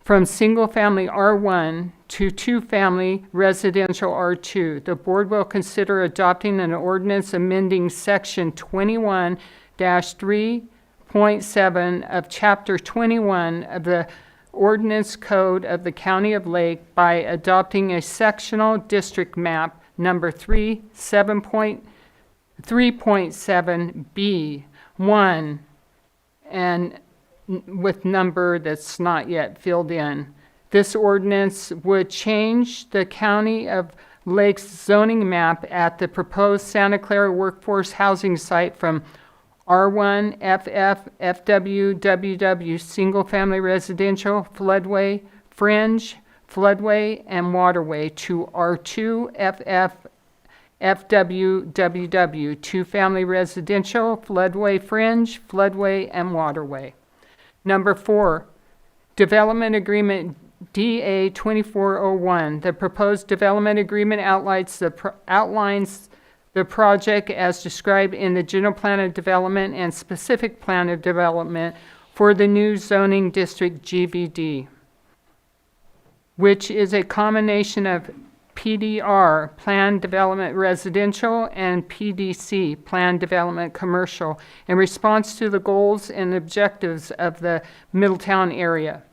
from single-family R1 to two-family residential R2. The board will consider adopting an ordinance amending Section 21-3.7 of Chapter 21 of the Ordinance Code of the County of Lake by adopting a sectional district map number 3.7B1 and with number that's not yet filled in. This ordinance would change the County of Lakes zoning map at the proposed Santa Clara workforce housing site from R1 FF FW WW single family residential floodway fringe floodway and waterway to R2 FF FW WW two family residential floodway fringe floodway and waterway. Number 4, development agreement DA 2401. The proposed development agreement outlines the project as described in the general plan of development and specific plan of development for the new zoning district GVD, which is a combination of PDR, Planned Development Residential, and PDC, Planned Development Commercial, in response to the goals and objectives of the Middletown area.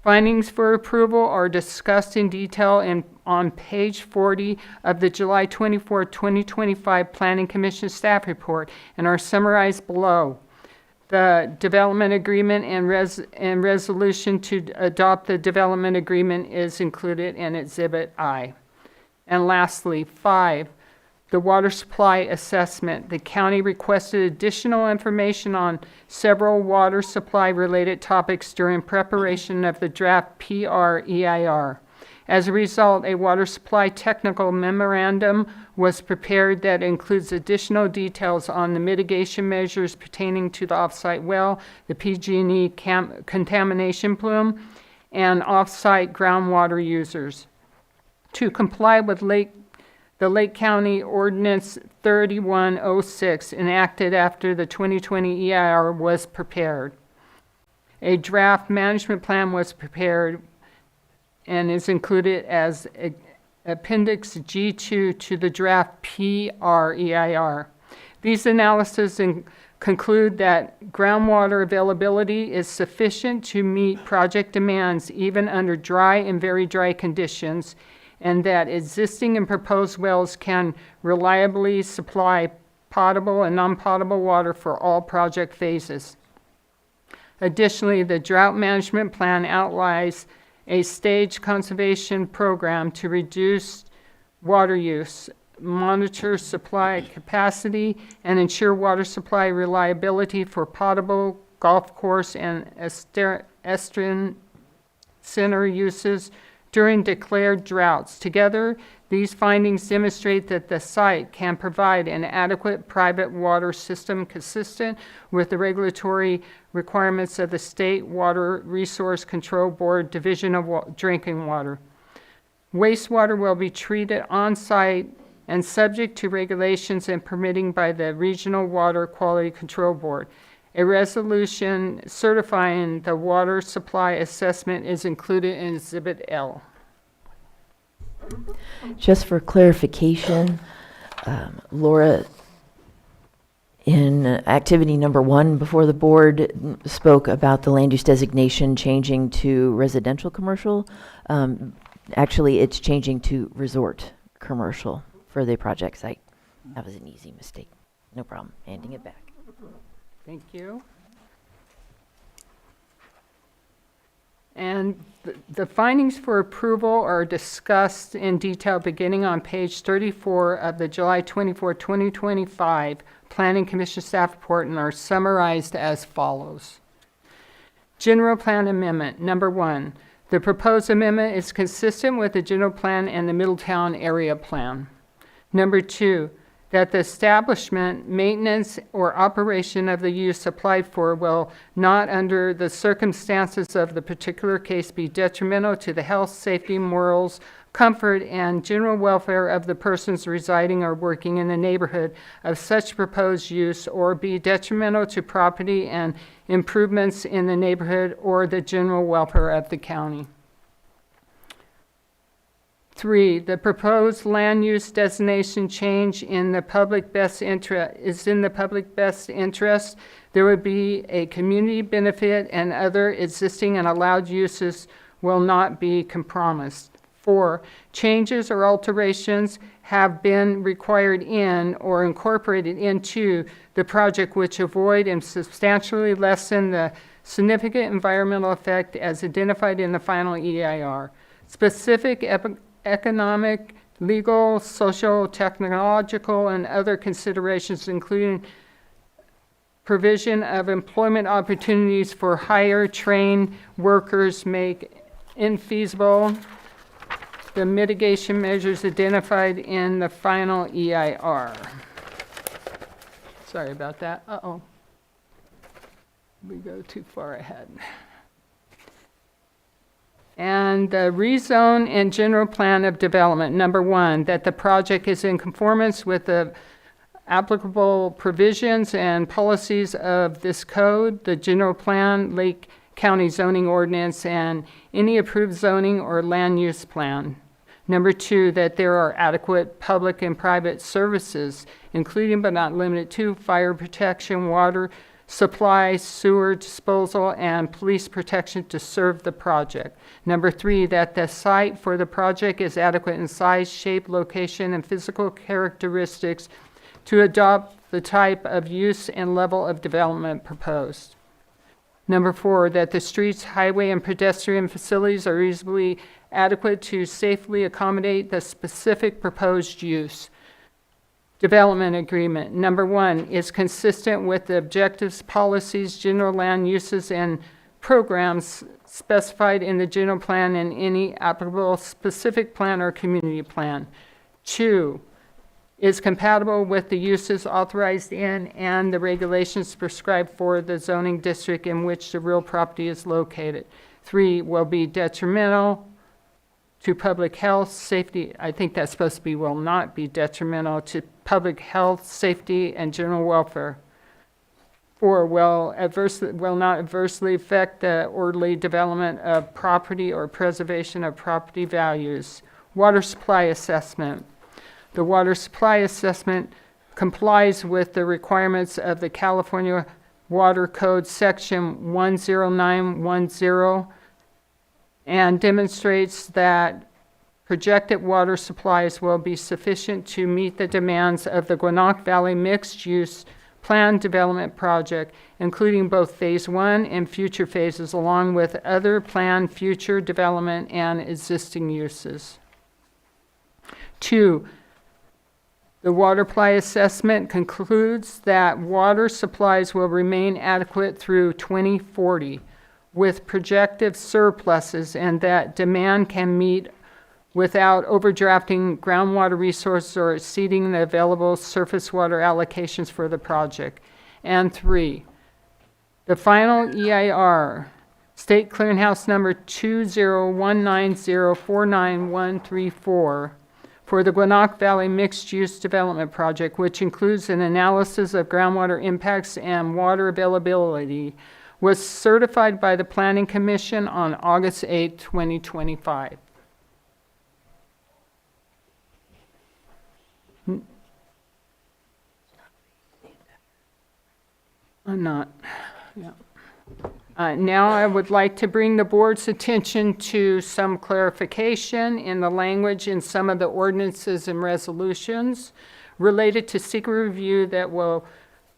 Findings for approval are discussed in detail on page 40 of the July 24, 2025 Planning Commission staff report and are summarized below. The development agreement and resolution to adopt the development agreement is included in Exhibit I. And lastly, 5, the water supply assessment. The county requested additional information on several water supply related topics during preparation of the draft PREIR. As a result, a water supply technical memorandum was prepared that includes additional details on the mitigation measures pertaining to the offsite well, the PG&E contamination plume, and offsite groundwater users. To comply with the Lake County Ordinance 3106 enacted after the 2020 EIR was prepared. A draft management plan was prepared and is included as Appendix G2 to the draft PREIR. These analyses conclude that groundwater availability is sufficient to meet project demands even under dry and very dry conditions, and that existing and proposed wells can reliably supply potable and non-potable water for all project phases. Additionally, the drought management plan outlines a staged conservation program to reduce water use, monitor supply capacity, and ensure water supply reliability for potable, golf course, and estuarine center uses during declared droughts. Together, these findings demonstrate that the site can provide an adequate private water system consistent with the regulatory requirements of the State Water Resource Control Board Division of Drinking Water. Wastewater will be treated on-site and subject to regulations and permitting by the Regional Water Quality Control Board. A resolution certifying the water supply assessment is included in Exhibit L. Just for clarification, Laura, in activity number 1 before the board spoke about the land use designation changing to residential commercial. Actually, it's changing to resort commercial for the project site. That was an easy mistake. No problem. Handing it back. Thank you. And the findings for approval are discussed in detail beginning on page 34 of the July 24, 2025 Planning Commission staff report and are summarized as follows. General Plan Amendment. Number 1, the proposed amendment is consistent with the General Plan and the Middletown Area Plan. Number 2, that the establishment, maintenance, or operation of the use applied for will not, under the circumstances of the particular case, be detrimental to the health, safety, morals, comfort, and general welfare of the persons residing or working in the neighborhood of such proposed use, or be detrimental to property and improvements in the neighborhood or the general welfare of the county. 3, the proposed land use designation change in the public best interest is in the public best interest. There would be a community benefit and other existing and allowed uses will not be compromised. 4, changes or alterations have been required in or incorporated into the project which avoid and substantially lessen the significant environmental effect as identified in the final EIR. Specific economic, legal, social, technological, and other considerations, including provision of employment opportunities for higher trained workers, make infeasible the mitigation measures identified in the final EIR. Sorry about that. Uh-oh. We go too far ahead. And the rezone and general plan of development. Number 1, that the project is in conformance with the applicable provisions and policies of this code, the general plan, Lake County zoning ordinance, and any approved zoning or land use plan. Number 2, that there are adequate public and private services, including but not limited to fire protection, water supply, sewer disposal, and police protection to serve the project. Number 3, that the site for the project is adequate in size, shape, location, and physical characteristics to adopt the type of use and level of development proposed. Number 4, that the streets, highway, and pedestrian facilities are reasonably adequate to safely accommodate the specific proposed use. Development agreement. Number 1, is consistent with the objectives, policies, general land uses, and programs specified in the general plan and any applicable specific plan or community plan. 2, is compatible with the uses authorized in and the regulations prescribed for the zoning district in which the real property is located. 3, will be detrimental to public health, safety. I think that's supposed to be will not be detrimental to public health, safety, and general welfare. 4, will not adversely affect the orderly development of property or preservation of property values. Water supply assessment. The water supply assessment complies with the requirements of the California Water Code Section 10910 and demonstrates that projected water supplies will be sufficient to meet the demands of the Gwinnett Valley Mixed-Use Plan Development Project, including both Phase 1 and future phases, along with other planned future development and existing uses. 2, the water supply assessment concludes that water supplies will remain adequate through 2040 with projected surpluses and that demand can meet without overdrafting groundwater resources or exceeding the available surface water allocations for the project. And 3, the final EIR, State Clearinghouse number 20190491134, for the Gwinnett Valley Mixed-Use Development Project, which includes an analysis of groundwater impacts and water availability, was certified by the Planning Commission on August 8, 2025. I'm not. Yeah. Now I would like to bring the board's attention to some clarification in the language in some of the ordinances and resolutions related to secret review that will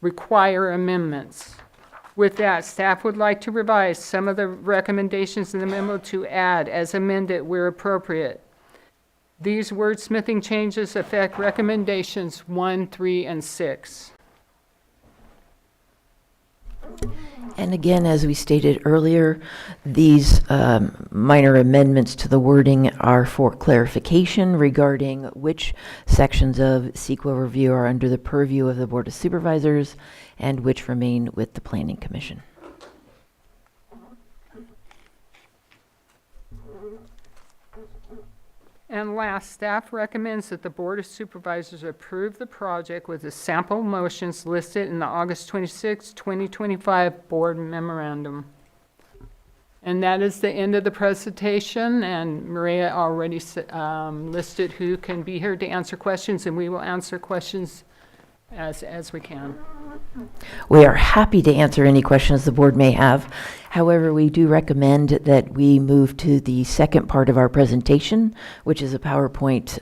require amendments. With that, staff would like to revise some of the recommendations in the memo to add as amended where appropriate. These wordsmithing changes affect recommendations 1, 3, and 6. And again, as we stated earlier, these minor amendments to the wording are for clarification regarding which sections of CEQA review are under the purview of the Board of Supervisors and which remain with the Planning Commission. And last, staff recommends that the Board of Supervisors approve the project with the sample motions listed in the August 26, 2025 Board Memorandum. And that is the end of the presentation, and Maria already listed who can be here to answer questions, and we will answer questions as we can. We are happy to answer any questions the board may have. However, we do recommend that we move to the second part of our presentation, which is a PowerPoint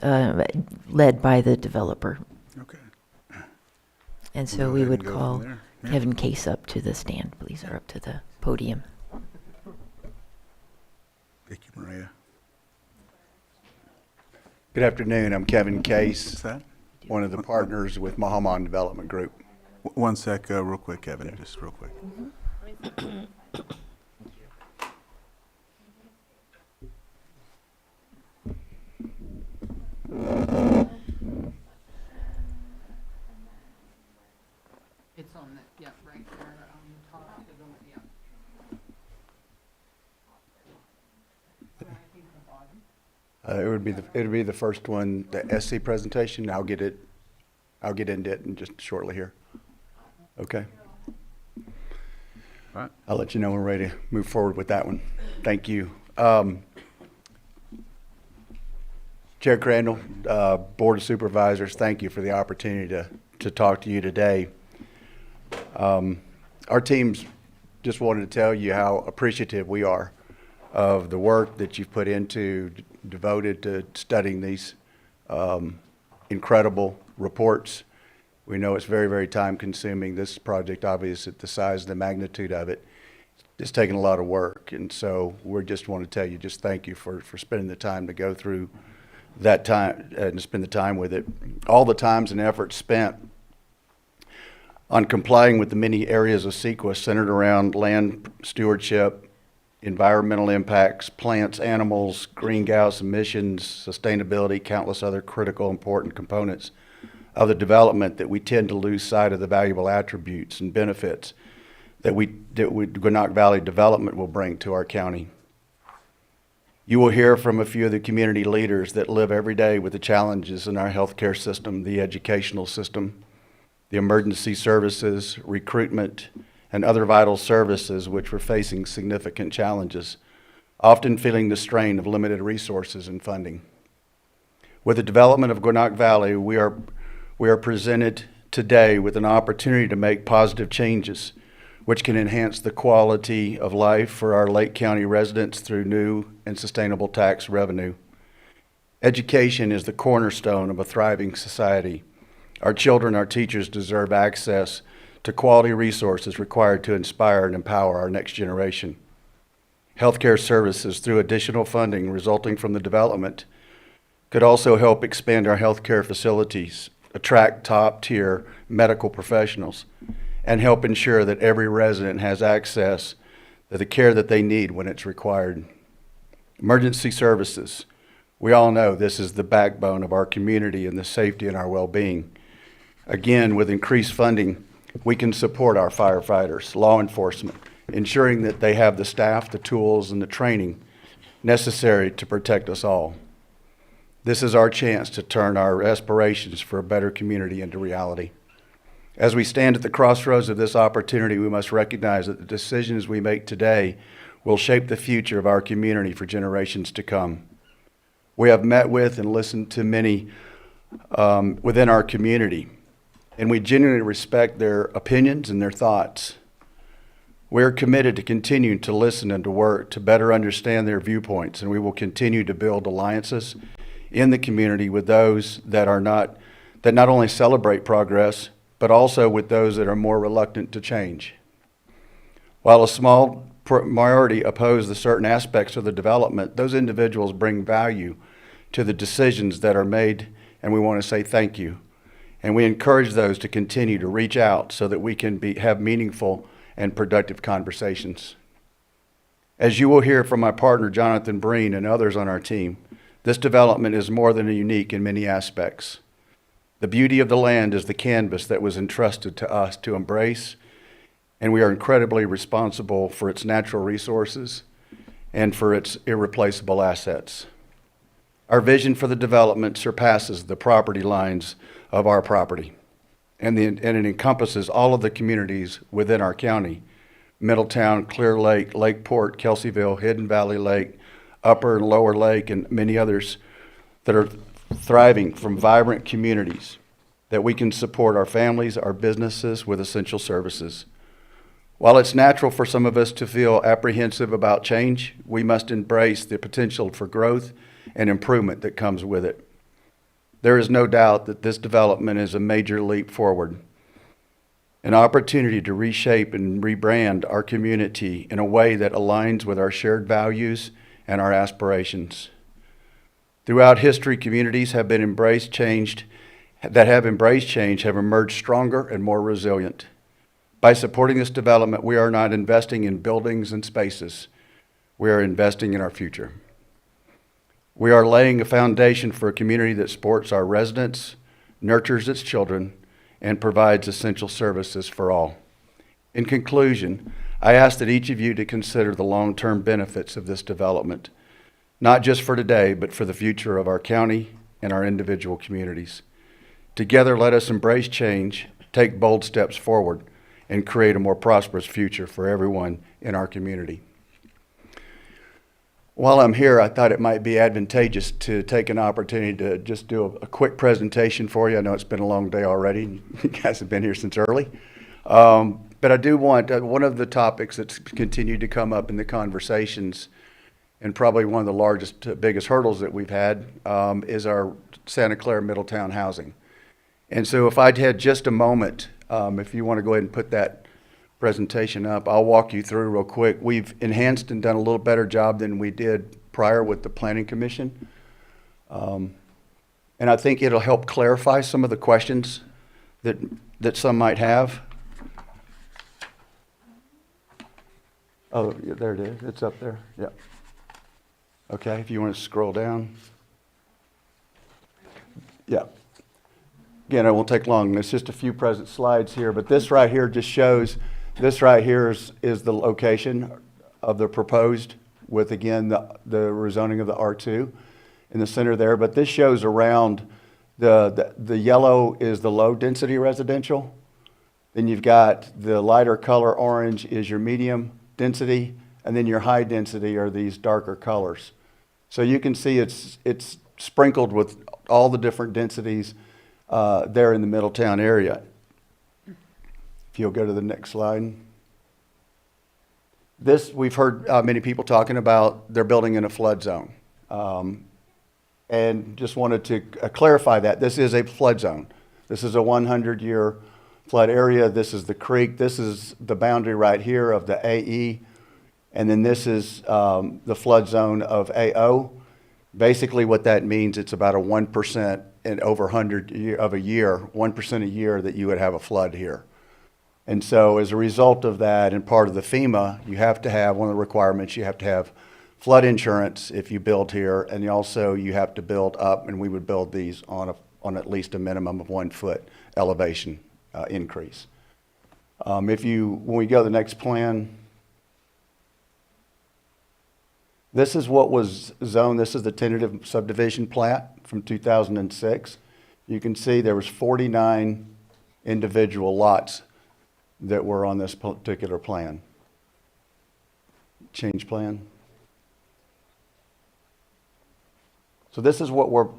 led by the developer. Okay. And We'll so go we ahead would and go call from there. Yeah. Kevin Case up to the stand, please, or up to the podium. Thank you, Maria. Good afternoon. I'm Kevin Case, What's that? one of the partners with Mahaman Development Group. One sec, real quick, Kevin, just real quick. It's on the, yeah, right there on the top of the, yeah. It would be the first one, the SC presentation. I'll get into it in just shortly here. Okay. All right. I'll let you know when we're ready to move forward with that one. Thank you. Chair Crandall, Board of Supervisors, thank you for the opportunity to talk to you today. Our teams just wanted to tell you how appreciative we are of the work that you've put into, devoted to studying these incredible reports. We know it's very, very time consuming. This project, obviously, at the size and the magnitude of it, it's taken a lot of work. And so we just want to tell you, just thank you for spending the time to go through that time and spend the time with it. All the times and efforts spent on complying with the many areas of CEQA centered around land stewardship, environmental impacts, plants, animals, greenhouse emissions, sustainability, countless other critical important components of the development that we tend to lose sight of the valuable attributes and benefits that Gwinnett Valley development will bring to our county. You will hear from a few of the community leaders that live every day with the challenges in our healthcare system, the educational system, the emergency services, recruitment, and other vital services which were facing significant challenges, often feeling the strain of limited resources and funding. With the development of Gwinnett Valley, we are presented today with an opportunity to make positive changes which can enhance the quality of life for our Lake County residents through new and sustainable tax revenue. Education is the cornerstone of a thriving society. Our children, our teachers deserve access to quality resources required to inspire and empower our next generation. Healthcare services through additional funding resulting from the development could also help expand our healthcare facilities, attract top-tier medical professionals, and help ensure that every resident has access to the care that they need when it's required. Emergency services. We all know this is the backbone of our community and the safety and our well-being. Again, with increased funding, we can support our firefighters, law enforcement, ensuring that they have the staff, the tools, and the training necessary to protect us all. This is our chance to turn our aspirations for a better community into reality. As we stand at the crossroads of this opportunity, we must recognize that the decisions we make today will shape the future of our community for generations to come. We have met with and listened to many within our community, and we genuinely respect their opinions and their thoughts. We are committed to continuing to listen and to work to better understand their viewpoints, and we will continue to build alliances in the community with those that not only celebrate progress, but also with those that are more reluctant to change. While a small minority oppose the certain aspects of the development, those individuals bring value to the decisions that are made, and we want to say thank you. And we encourage those to continue to reach out so that we can have meaningful and productive conversations. As you will hear from my partner, Jonathan Breen, and others on our team, this development is more than unique in many aspects. The beauty of the land is the canvas that was entrusted to us to embrace, and we are incredibly responsible for its natural resources and for its irreplaceable assets. Our vision for the development surpasses the property lines of our property, and it encompasses all of the communities within our county: Middletown, Clear Lake, Lakeport, Kelseyville, Hidden Valley Lake, Upper and Lower Lake, and many others that are thriving from vibrant communities that we can support our families, our businesses with essential services. While it's natural for some of us to feel apprehensive about change, we must embrace the potential for growth and improvement that comes with it. There is no doubt that this development is a major leap forward, an opportunity to reshape and rebrand our community in a way that aligns with our shared values and our aspirations. Throughout history, communities have embraced change have emerged stronger and more resilient. By supporting this development, we are not investing in buildings and spaces. We are investing in our future. We are laying a foundation for a community that supports our residents, nurtures its children, and provides essential services for all. In conclusion, I ask that each of you to consider the long-term benefits of this development, not just for today, but for the future of our county and our individual communities. Together, let us embrace change, take bold steps forward, and create a more prosperous future for everyone in our community. While I'm here, I thought it might be advantageous to take an opportunity to just do a quick presentation for you. I know it's been a long day already. You guys have been here since early. But I do want, one of the topics that's continued to come up in the conversations, and probably one of the largest, biggest hurdles that we've had, is our Santa Clara Middletown housing. And so if I'd had just a moment, if you want to go ahead and put that presentation up, I'll walk you through real quick. We've enhanced and done a little better job than we did prior with the Planning Commission. And I think it'll help clarify some of the questions that some might have. Oh, yeah, there it is. It's up there. Yeah. Okay, if you want to scroll down. Yeah. Again, it won't take long. There's just a few present slides here, but this right here just shows, this right here is the location of the proposed with, again, the rezoning of the R2 in the center there. But this shows around, the yellow is the low density residential. Then you've got the lighter color orange is your medium density, and then your high density are these darker colors. So you can see it's sprinkled with all the different densities there in the Middletown area. If you'll go to the next slide. This, we've heard many people talking about they're building in a flood zone. And just wanted to clarify that. This is a flood zone. This is a 100-year flood area. This is the creek. This is the boundary right here of the AE. And then this is the flood zone of AO. Basically what that means, it's about a 1% in over 100 of a year, 1% a year that you would have a flood here. And so as a result of that, and part of the FEMA, you have to have, one of the requirements, you have to have flood insurance if you build here, and also you have to build up, and we would build these on at least a minimum of 1 foot elevation increase. When we go to the next plan, this is what was zoned. This is the tentative subdivision plat from 2006. You can see there was 49 individual lots that were on this particular plan. Change plan. So this is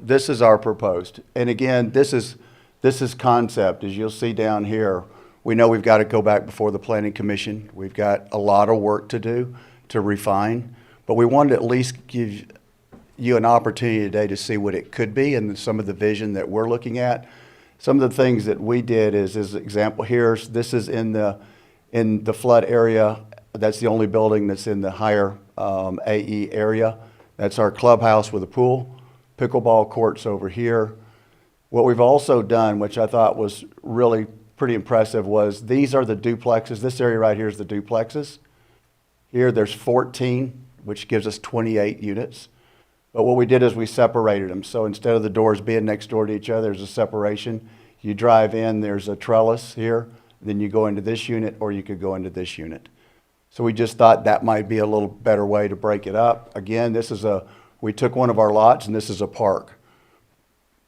this is our proposed. And again, this is concept. As you'll see down here, we know we've got to go back before the Planning Commission. We've got a lot of work to do to refine. But we wanted to at least give you an opportunity today to see what it could be and some of the vision that we're looking at. Some of the things that we did is example here, this is in the flood area. That's the only building that's in the higher AE area. That's our clubhouse with a pool, pickleball courts over here. What we've also done, which I thought was really pretty impressive, was these are the duplexes. This area right here is the duplexes. Here there's 14, which gives us 28 units. But what we did is we separated them. So instead of the doors being next door to each other, there's a separation. You drive in, there's a trellis here, then you go into this unit, or you could go into this unit. So we just thought that might be a little better way to break it up. Again, we took one of our lots, and this is a park.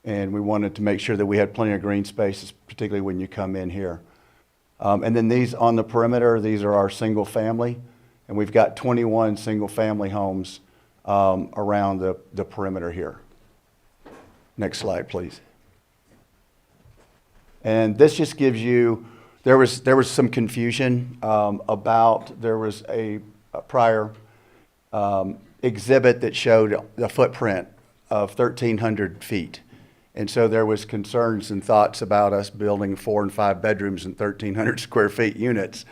And we wanted to make sure that we had plenty of green spaces, particularly when you come in here. And then these on the perimeter, these are our single family. And we've got 21 single family homes around the perimeter here. Next slide, please. And this just gives you, there was some confusion there was a prior exhibit that showed the footprint of 1,300 feet. And so there was concerns and thoughts about us building 4 and 5 bedrooms and 1,300 square feet units.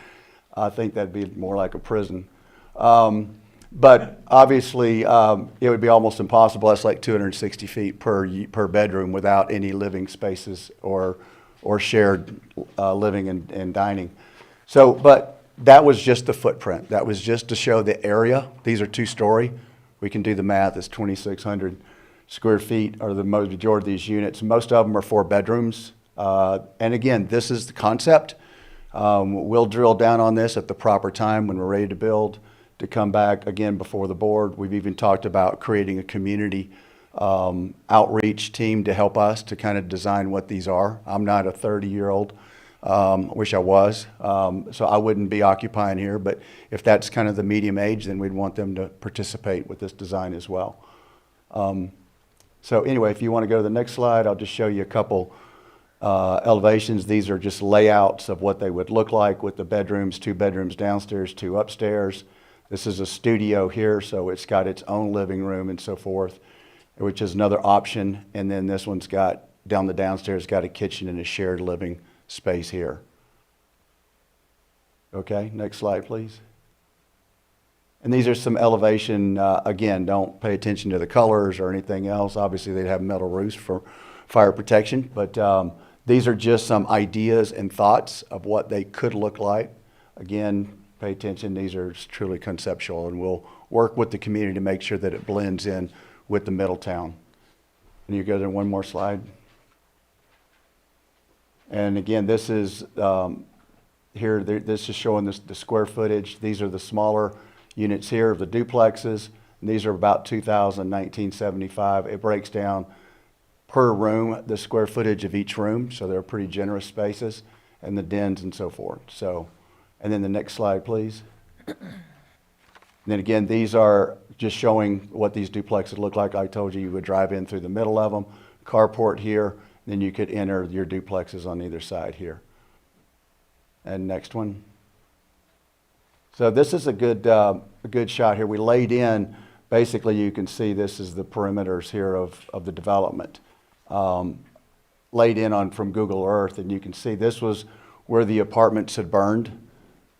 I think that'd be more like a prison. But obviously, it would be almost impossible. That's like 260 feet per bedroom without any living spaces or shared living and dining. So, but that was just the footprint. That was just to show the area. These are 2-story. We can do the math. It's 2,600 square feet are the majority of these units. Most of them are 4 bedrooms. And again, this is the concept. We'll drill down on this at the proper time when we're ready to build, to come back again before the board. We've even talked about creating a community outreach team to help us to kind of design what these are. I'm not a 30-year-old. Wish I was. So I wouldn't be occupying here, but if that's kind of the medium age, then we'd want them to participate with this design as well. So anyway, if you want to go to the next slide, I'll just show you a couple elevations. These are just layouts of what they would look like with the bedrooms, 2 bedrooms downstairs, 2 upstairs. This is a studio here, so it's got its own living room and so forth, which is another option. And then this one's got, down the downstairs, got a kitchen and a shared living space here. Okay, next slide, please. And these are some elevation, again, don't pay attention to the colors or anything else. Obviously, they'd have metal roofs for fire protection, but these are just some ideas and thoughts of what they could look like. Again, pay attention, these are truly conceptual, and we'll work with the community to make sure that it blends in with the Middletown. Can you go there one more slide? And again, this is here, this is showing the square footage. These are the smaller units here of the duplexes, and these are about 1975. It breaks down per room, the square footage of each room, so they're pretty generous spaces, and the dens and so forth. So, and then the next slide, please. And then again, these are just showing what these duplexes look like. I told you would drive in through the middle of them, carport here, then you could enter your duplexes on either side here. And next one. So this is a good shot here. We laid in, basically you can see this is the perimeters here of the development. Laid in on from Google Earth, and you can see this was where the apartments had burned.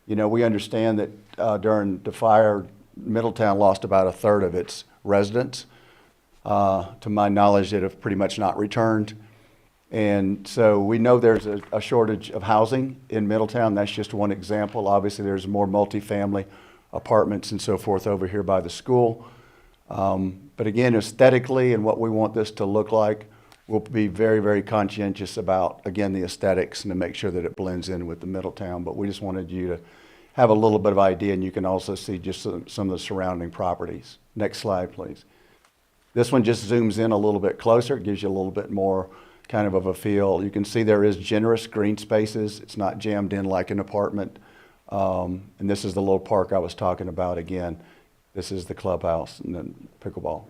You know, we understand that during the fire, Middletown lost about 1/3 of its residents. To my knowledge, that have pretty much not returned. And so we know there's a shortage of housing in Middletown. That's just one example. Obviously, there's more multifamily apartments and so forth over here by the school. But again, aesthetically and what we want this to look like, we'll be very, very conscientious about, again, the aesthetics and to make sure that it blends in with the Middletown. But we just wanted you to have a little bit of idea, and you can also see just some of the surrounding properties. Next slide, please. This one just zooms in a little bit closer. It gives you a little bit more kind of a feel. You can see there is generous green spaces. It's not jammed in like an apartment. And this is the little park I was talking about again. This is the clubhouse and then pickleball.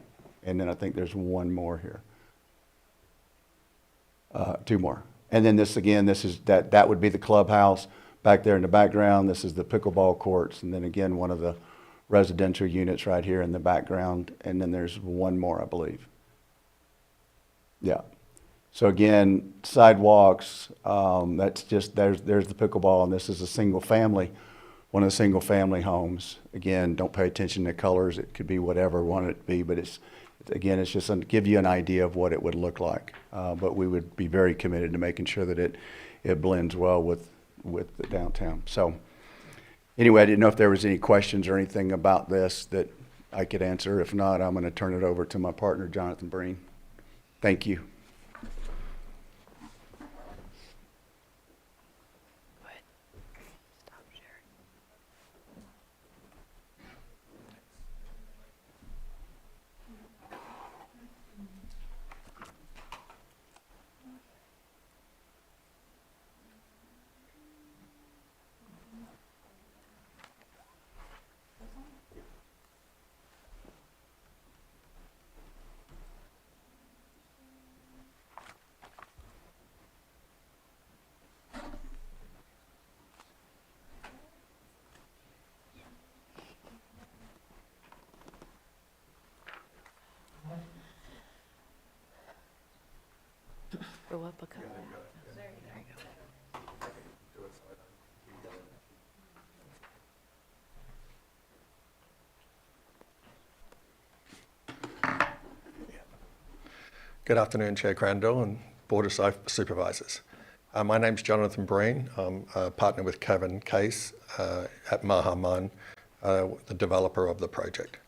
And then I think there's one more here. 2 more. And then this again, this is that would be the clubhouse back there in the background. This is the pickleball courts. And then again, one of the residential units right here in the background. And then there's one more, I believe. Yeah. So again, sidewalks, that's just, there's the pickleball, and this is a single family, one of the single family homes. Again, don't pay attention to colors. It could be whatever we want it to be, but it's just to give you an idea of what it would look like. But we would be very committed to making sure that it blends well with the downtown. So anyway, I didn't know if there was any questions or anything about this that I could answer. If not, I'm going to turn it over to my partner, Jonathan Breen. Thank you. replica. Good afternoon, Chair Crandall and Board of Supervisors. My name's Jonathan Breen. I'm a partner with Kevin Case at Mahaman, the developer of the project.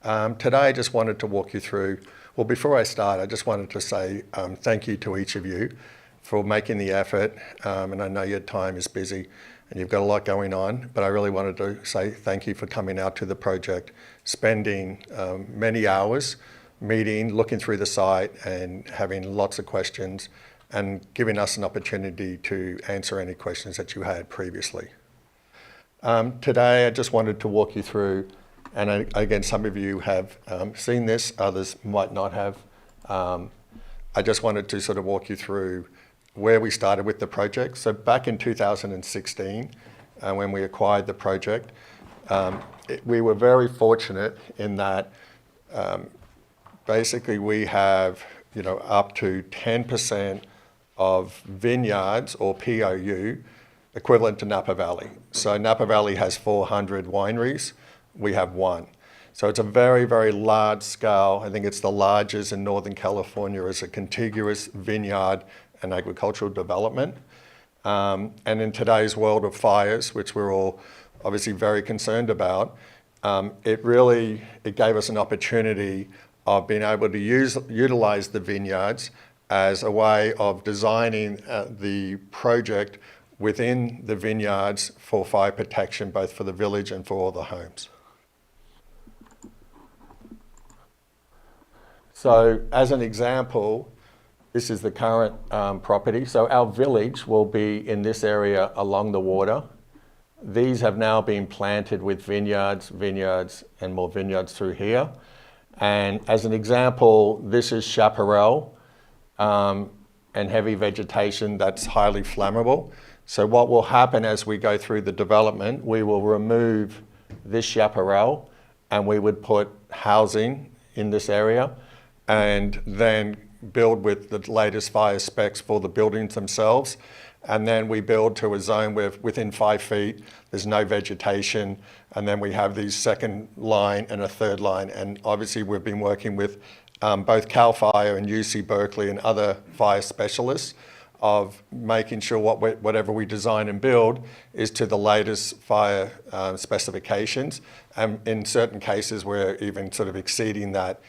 Today, I just wanted to walk you through, well, before I start, I just wanted to say thank you to each of you for making the effort. And I know your time is busy and you've got a lot going on, but I really wanted to say thank you for coming out to the project, spending many hours meeting, looking through the site and having lots of questions and giving us an opportunity to answer any questions that you had previously. Today, I just wanted to walk you through, and again, some of you have seen this, others might not have. I just wanted to sort of walk you through where we started with the project. So back in 2016, when we acquired the project, we were very fortunate in that basically we have, up to 10% of vineyards or POU equivalent to Napa Valley. So Napa Valley has 400 wineries, we have 1. So it's a very, very large scale. I think it's the largest in Northern California as a contiguous vineyard and agricultural development. And in today's world of fires, which we're all obviously very concerned about, it gave us an opportunity of being able to utilize the vineyards as a way of designing the project within the vineyards for fire protection, both for the village and for all the homes. So as an example, this is the current property. So our village will be in this area along the water. These have now been planted with vineyards, and more vineyards through here. And as an example, this is chaparral and heavy vegetation that's highly flammable. So what will happen as we go through the development, we will remove this chaparral and we would put housing in this area and then build with the latest fire specs for the buildings themselves. And then we build to a zone where within 5 feet, there's no vegetation. And then we have these second line and a third line. And obviously we've been working with both CAL FIRE and UC Berkeley and other fire specialists of making sure whatever we design and build is to the latest fire specifications. And in certain cases, we're even sort of exceeding that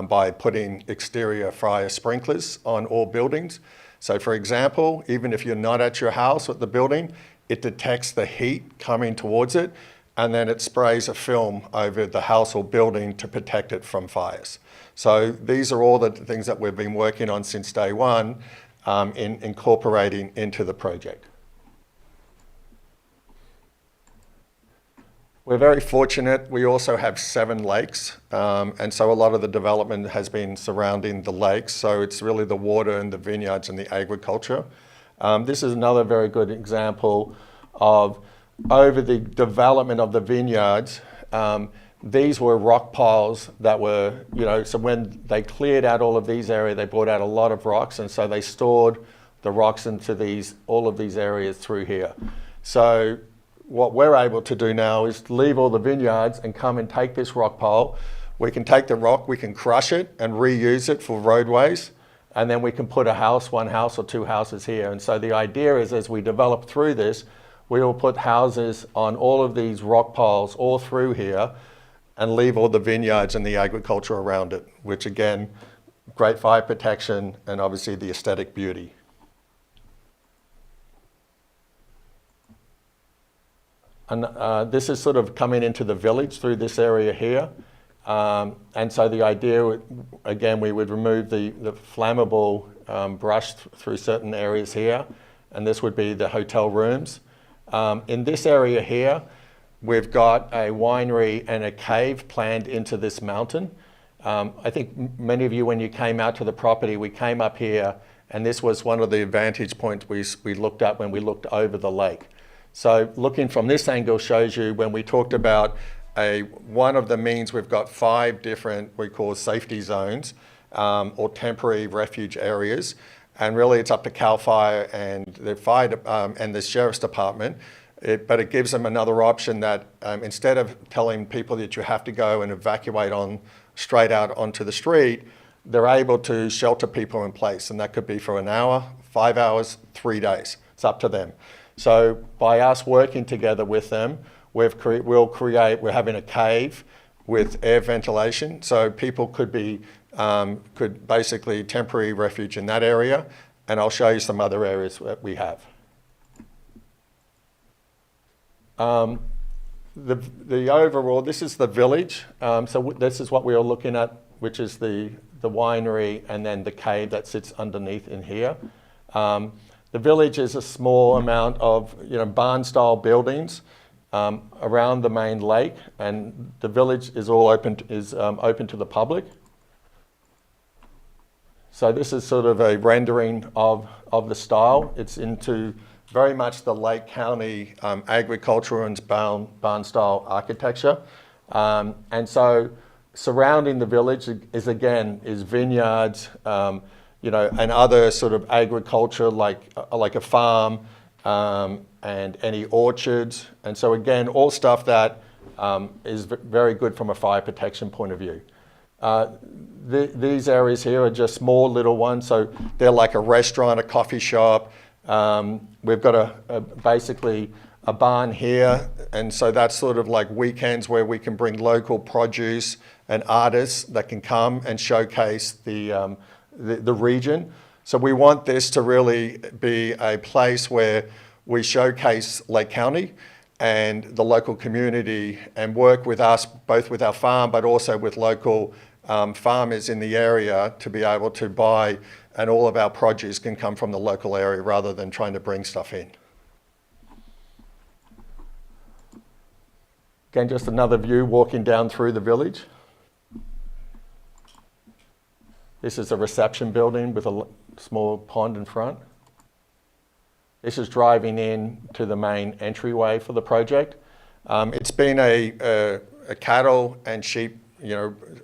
by putting exterior fire sprinklers on all buildings. So for example, even if you're not at your house or at the building, it detects the heat coming towards it, and then it sprays a film over the house or building to protect it from fires. So these are all the things that we've been working on since day one in incorporating into the project. We're very fortunate. We also have 7 lakes, and so a lot of the development has been surrounding the lakes. So it's really the water and the vineyards and the agriculture. This is another very good example of over the development of the vineyards. These were rock piles that were, so when they cleared out all of these areas, they brought out a lot of rocks, and so they stored the rocks into all of these areas through here. So what we're able to do now is leave all the vineyards and come and take this rock pile. We can take the rock, we can crush it and reuse it for roadways, and then we can put a house, 1 house or 2 houses here. And so the idea is as we develop through this, we will put houses on all of these rock piles all through here and leave all the vineyards and the agriculture around it, which again, great fire protection and obviously the aesthetic beauty. And this is sort of coming into the village through this area here. And so the idea, again, we would remove the flammable brush through certain areas here, and this would be the hotel rooms. In this area here, we've got a winery and a cave planned into this mountain. I think many of you, when you came out to the property, we came up here, and this was one of the vantage points we looked at when we looked over the lake. So looking from this angle shows you when we talked about one of the means, we've got 5 different, we call safety zones or temporary refuge areas. And really, it's up to CAL FIRE and the and the Sheriff's Department. But it gives them another option that instead of telling people that you have to go and evacuate straight out onto the street, they're able to shelter people in place. And that could be for an hour, 5 hours, 3 days. It's up to them. So by us working together with them, we're having a cave with air ventilation. So people could basically temporary refuge in that area. And I'll show you some other areas that we have. The overall, this is the village. So this is what we are looking at, which is the winery and then the cave that sits underneath in here. The village is a small amount of barn-style buildings around the main lake, and the village is all open to the public. So this is sort of a rendering of the style. It's into very much the Lake County agriculture and barn-style architecture. And so surrounding the village is vineyards, and other sort of agriculture like a farm and any orchards. And so again, all stuff that is very good from a fire protection point of view. These areas here are just small little ones. So they're like a restaurant, a coffee shop. We've got basically a barn here, and so that's sort of like weekends where we can bring local produce and artists that can come and showcase the region. So we want this to really be a place where we showcase Lake County and the local community and work with us, both with our farm, but also with local farmers in the area to be able to buy, and all of our produce can come from the local area rather than trying to bring stuff in. Again, just another view walking down through the village. This is a reception building with a small pond in front. This is driving in to the main entryway for the project. It's been a cattle and sheep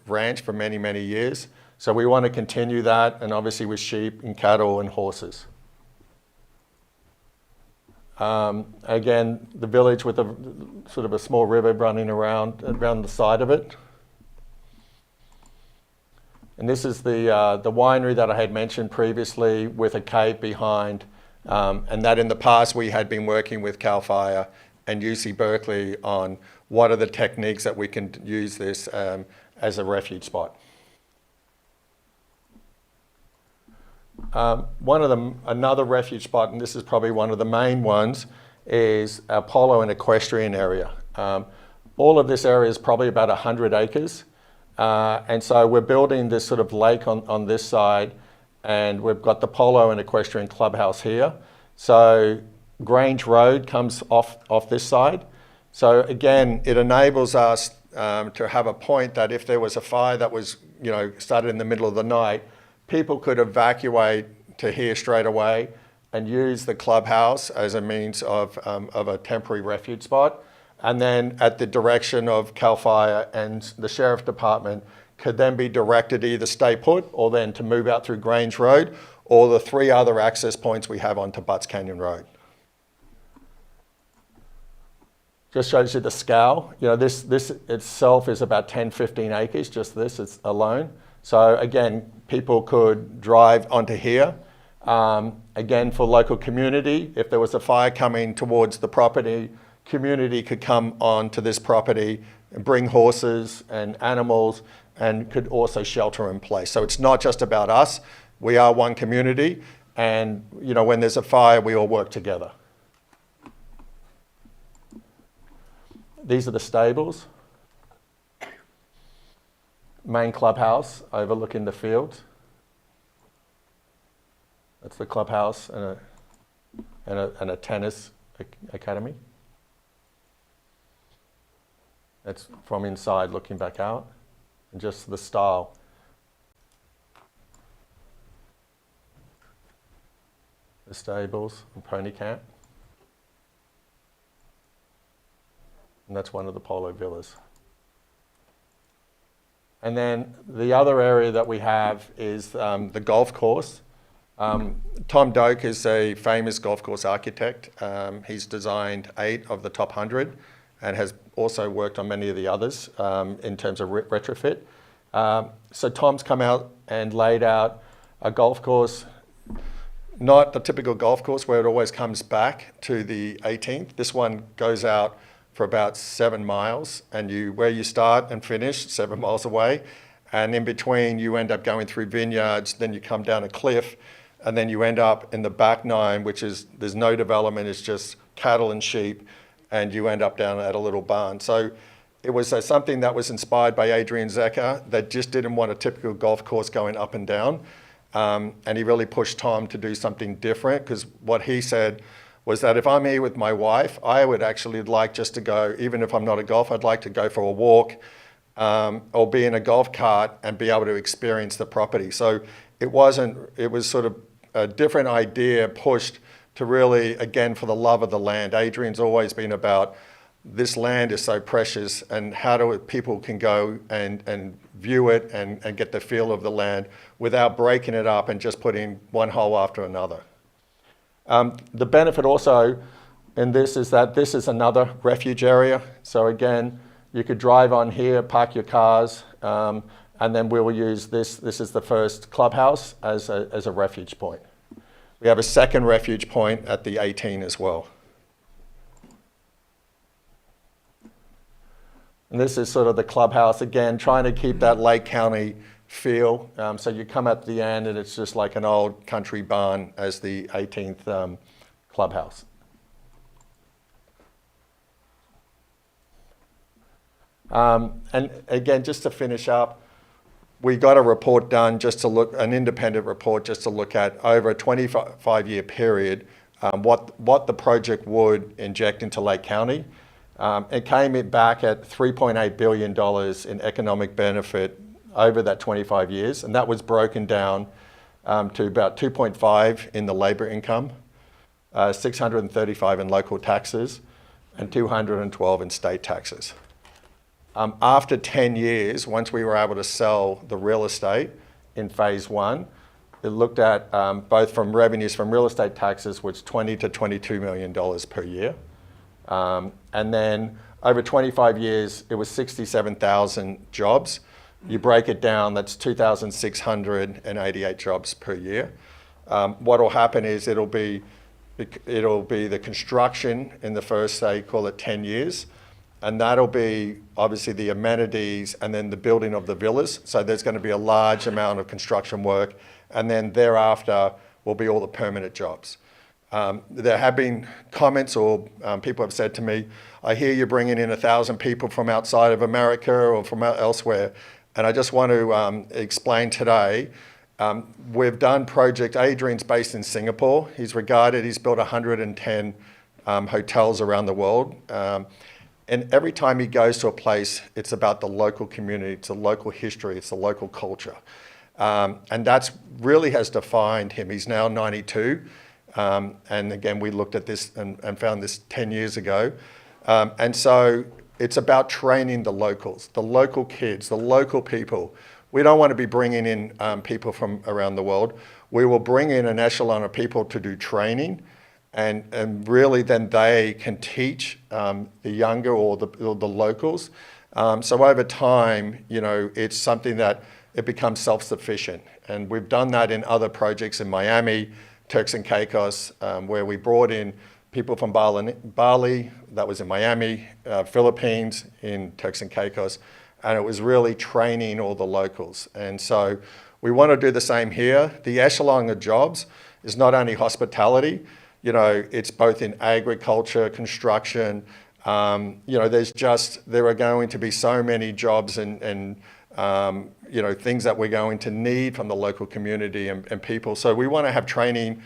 ranch for many, many years. So we want to continue that, and obviously with sheep and cattle and horses. Again, the village with a sort of a small river running around the side of it. And this is the winery that I had mentioned previously with a cave behind, and that in the past we had been working with CAL FIRE and UC Berkeley on what are the techniques that we can use this as a refuge spot. Another refuge spot, and this is probably one of the main ones, is our polo and equestrian area. All of this area is probably about 100 acres. And so we're building this sort of lake on this side, and we've got the polo and equestrian clubhouse here. So Grange Road comes off this side. So again, it enables us to have a point that if there was a fire that was, started in the middle of the night, people could evacuate to here straight away and use the clubhouse as a means of a temporary refuge spot. And then at the direction of CAL FIRE and the Sheriff Department could then be directed to either stay put or then to move out through Grange Road or the 3 other access points we have onto Butts Canyon Road. Just shows you the scale. This itself is about 10, 15 acres, just this it's alone. So again, people could drive onto here. Again, for local community, if there was a fire coming towards the property, community could come onto this property and bring horses and animals and could also shelter in place. So it's not just about us. We are one community, and when there's a fire, we all work together. These are the stables. Main clubhouse overlooking the fields. That's the clubhouse and a tennis academy. That's from inside looking back out, and just the style. The stables and pony camp. And that's one of the polo villas. And then the other area that we have is the golf course. Tom Doak is a famous golf course architect. He's designed 8 of the top 100 and has also worked on many of the others in terms of retrofit. So Tom's come out and laid out a golf course, not the typical golf course where it always comes back to the 18th. This one goes out for about 7 miles, and where you start and finish, 7 miles away. And in between, you end up going through vineyards, then you come down a cliff, and then you end up in the back 9, which is, there's no development, it's just cattle and sheep, and you end up down at a little barn. So it was something that was inspired by Adrian Zecker that just didn't want a typical golf course going up and down. And he really pushed Tom to do something different, because what he said was that if I'm here with my wife, I would actually like just to go, even if I'm not a golfer, I'd like to go for a walk or be in a golf cart and be able to experience the property. So it was sort of a different idea pushed to really, again, for the love of the land. Adrian's always been about this land is so precious, and how do people can go and view it and get the feel of the land without breaking it up and just putting one hole after another. The benefit also in this is that this is another refuge area. So again, you could drive on here, park your cars, and then we will use this. This is the first clubhouse as a refuge point. We have a second refuge point at the 18 as well. And this is sort of the clubhouse, again, trying to keep that Lake County feel. So you come at the end and it's just like an old country barn as the 18th clubhouse. And again, just to finish up, we got a report done just to look, an independent report just to look at over a 25-year period, what the project would inject into Lake County. It came back at $3.8 billion in economic benefit over that 25 years, and that was broken down to about 2.5 in the labor income, 635 in local taxes, and 212 in state taxes. After 10 years, once we were able to sell the real estate in phase 1, it looked at both from revenues from real estate taxes, which $20 to $22 million per year. And then over 25 years, it was 67,000 jobs. You break it down, that's 2,688 jobs per year. What will happen is it'll be the construction in the first, say, call it 10 years. And that'll be obviously the amenities and then the building of the villas. So there's going to be a large amount of construction work. And then thereafter will be all the permanent jobs. There have been comments or people have said to me, I hear you're bringing in 1,000 people from outside of America or from elsewhere. And I just want to explain today, we've done project, Adrian's based in Singapore. He's built 110 hotels around the world. And every time he goes to a place, it's about the local community, it's the local history, it's the local culture. And that's really has defined him. He's now 92. And again, we looked at this and found this 10 years ago. And so it's about training the locals, the local kids, the local people. We don't want to be bringing in people from around the world. We will bring in an echelon of people to do training, and really then they can teach the younger or the locals. So over time, it's something that it becomes self-sufficient. And we've done that in other projects in Miami, Turks and Caicos, where we brought in people from Bali, that was in Miami, Philippines, in Turks and Caicos, and it was really training all the locals. And so we want to do the same here. The echelon of jobs is not only hospitality, it's both in agriculture, construction, there are going to be so many jobs and things that we're going to need from the local community and people. So we want to have training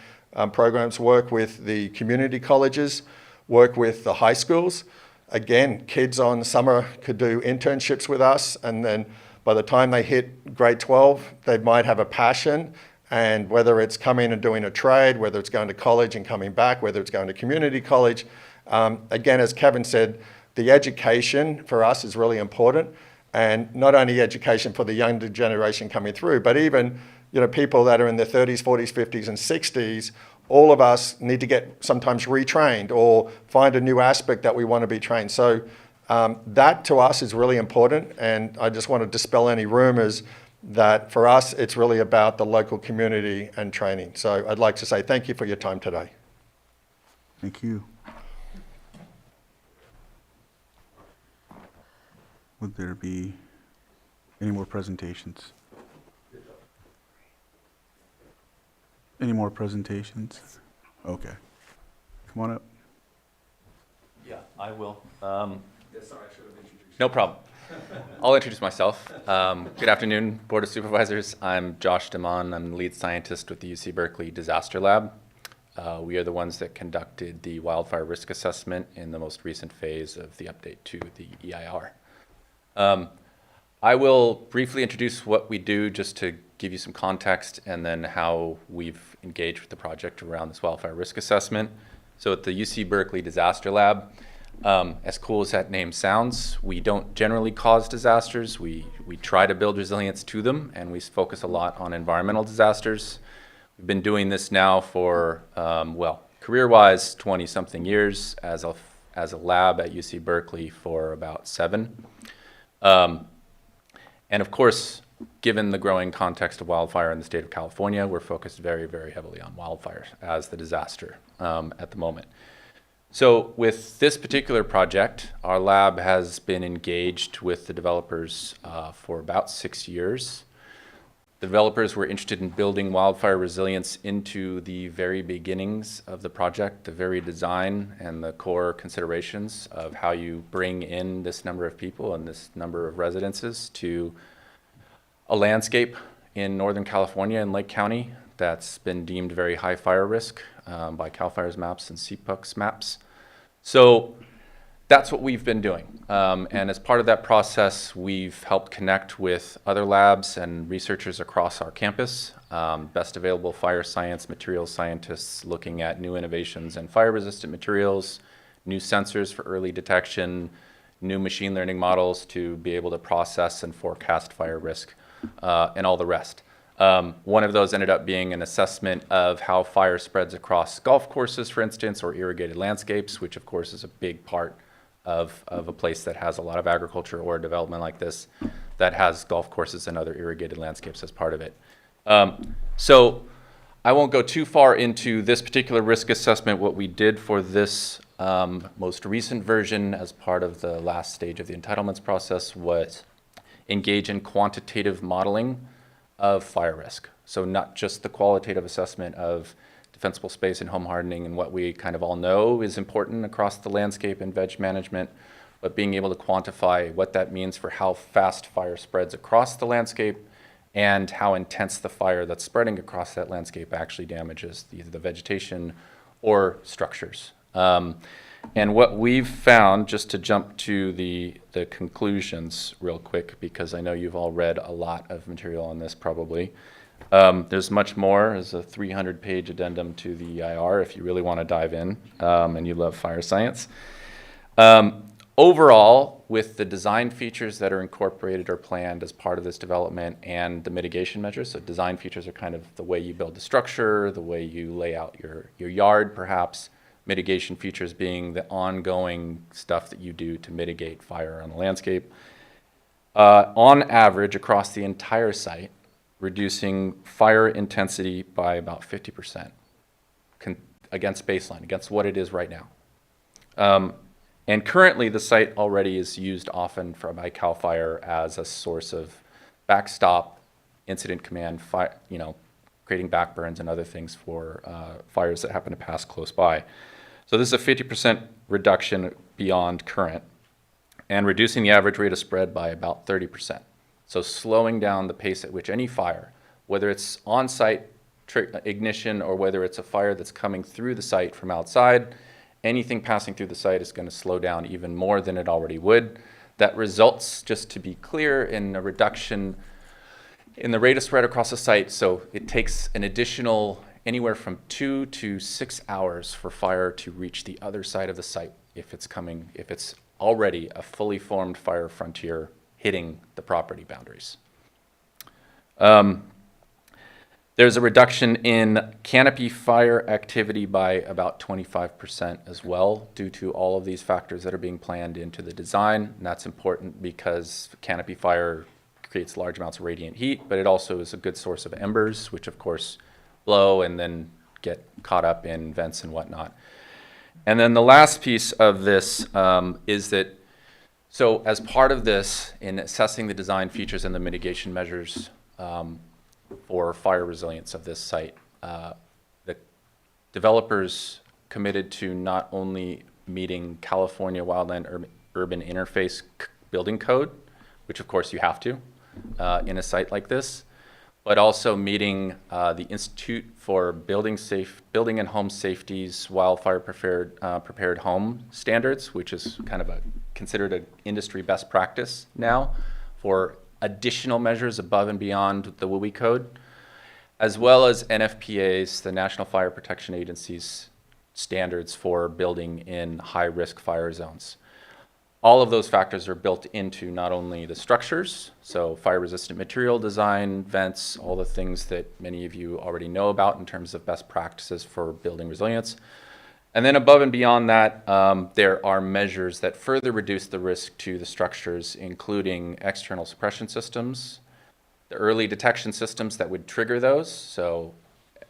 programs, work with the community colleges, work with the high schools. Again, kids on summer could do internships with us, and then by the time they hit grade 12, they might have a passion, and whether it's coming and doing a trade, whether it's going to college and coming back, whether it's going to community college. Again, as Kevin said, the education for us is really important. And not only education for the younger generation coming through, but even people that are in their 30s, 40s, 50s, and 60s, all of us need to get sometimes retrained or find a new aspect that we want to be trained. So that to us is really important, and I just want to dispel any rumors that for us it's really about the local community and training. So I'd like to say thank you for your time today. Thank you. Would there be any more presentations? Any more presentations? Okay. Come on up. Yeah, I will. No problem. I'll introduce myself. Good afternoon, Board of Supervisors. I'm Josh Damon. I'm the lead scientist with the UC Berkeley Disaster Lab. We are the ones that conducted the wildfire risk assessment in the most recent phase of the update to the EIR. I will briefly introduce what we do just to give you some context, and then how we've engaged with the project around this wildfire risk assessment. So at the UC Berkeley Disaster Lab, as cool as that name sounds, we don't generally cause disasters. We try to build resilience to them, and we focus a lot on environmental disasters. We've been doing this now for, career-wise, 20-something years, as a lab at UC Berkeley for about 7. And of course, given the growing context of wildfire in the state of California, we're focused very, very heavily on wildfires as the disaster at the moment. So with this particular project, our lab has been engaged with the developers for about 6 years. The developers were interested in building wildfire resilience into the very beginnings of the project, the very design and the core considerations of how you bring in this number of people and this number of residences to a landscape in Northern California and Lake County that's been deemed very high fire risk by CAL FIRE's maps and CPUC's maps. So that's what we've been doing. And as part of that process, we've helped connect with other labs and researchers across our campus, best available fire science materials scientists looking at new innovations in fire-resistant materials, new sensors for early detection, new machine learning models to be able to process and forecast fire risk, and all the rest. One of those ended up being an assessment of how fire spreads across golf courses, for instance, or irrigated landscapes, which of course is a big part of a place that has a lot of agriculture or development like this, that has golf courses and other irrigated landscapes as part of it. So I won't go too far into this particular risk assessment. What we did for this most recent version as part of the last stage of the entitlements process was engage in quantitative modeling of fire risk. So not just the qualitative assessment of defensible space and home hardening and what we kind of all know is important across the landscape and veg management, but being able to quantify what that means for how fast fire spreads across the landscape and how intense the fire that's spreading across that landscape actually damages either the vegetation or structures. And what we've found, just to jump to the conclusions real quick, because I know you've all read a lot of material on this probably. There's much more. There's a 300-page addendum to the EIR if you really want to dive in and you love fire science. Overall, with the design features that are incorporated or planned as part of this development and the mitigation measures, so design features are kind of the way you build the structure, the way you lay out your yard perhaps, mitigation features being the ongoing stuff that you do to mitigate fire on the landscape. On average, across the entire site, reducing fire intensity by about 50% against baseline, against what it is right now. And currently, the site already is used often by CAL FIRE as a source of backstop, incident command, creating backburns and other things for fires that happen to pass close by. So this is a 50% reduction beyond current, and reducing the average rate of spread by about 30%. So slowing down the pace at which any fire, whether it's on-site ignition or whether it's a fire that's coming through the site from outside, anything passing through the site is going to slow down even more than it already would. That results, just to be clear, in a reduction in the rate of spread across the site. So it takes an additional anywhere from 2 to 6 hours for fire to reach the other side of the site if it's already a fully formed fire frontier hitting the property boundaries. There's a reduction in canopy fire activity by about 25% as well, due to all of these factors that are being planned into the design. And that's important because canopy fire creates large amounts of radiant heat, but it also is a good source of embers, which of course blow and then get caught up in vents and whatnot. And then the last piece of this is that, so as part of this, in assessing the design features and the mitigation measures for fire resilience of this site, the developers committed to not only meeting California Wildland Urban Interface Building Code, which of course you have to in a site like this, but also meeting the Institute for Building and Home Safety's wildfire prepared home standards, which is kind of considered an industry best practice now for additional measures above and beyond the WUI code, as well as NFPA's, the National Fire Protection Agency's standards for building in high-risk fire zones. All of those factors are built into not only the structures, so fire-resistant material design, vents, all the things that many of you already know about in terms of best practices for building resilience. And then above and beyond that, there are measures that further reduce the risk to the structures, including external suppression systems, the early detection systems that would trigger those, so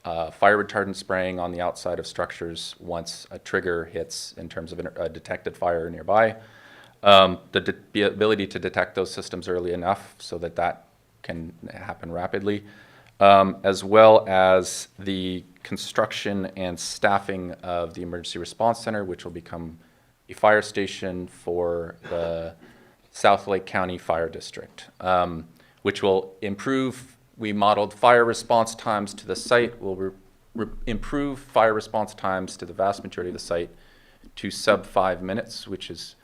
fire retardant spraying on the outside of structures once a trigger hits in terms of a detected fire nearby. The ability to detect those systems early enough so that that can happen rapidly, as well as the construction and staffing of the Emergency Response Center, which will become a fire station for the South Lake County Fire District, which will improve. We modeled fire response times to the site, will improve fire response times to the vast majority of the site to sub 5 minutes, which is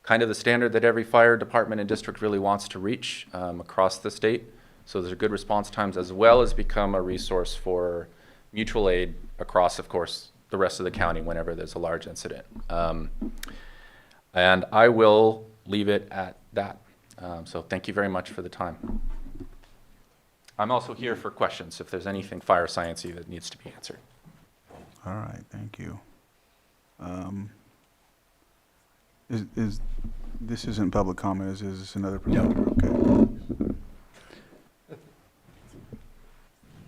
kind of the standard that every fire department and district really wants to reach across the state. So there's good response times, as well as become a resource for mutual aid across, of course, the rest of the county whenever there's a large incident. And I will leave it at that. So thank you very much for the time. I'm also here for questions if there's anything fire science-y that needs to be answered. All right, thank you. This isn't public comment, is this another presenter? Okay.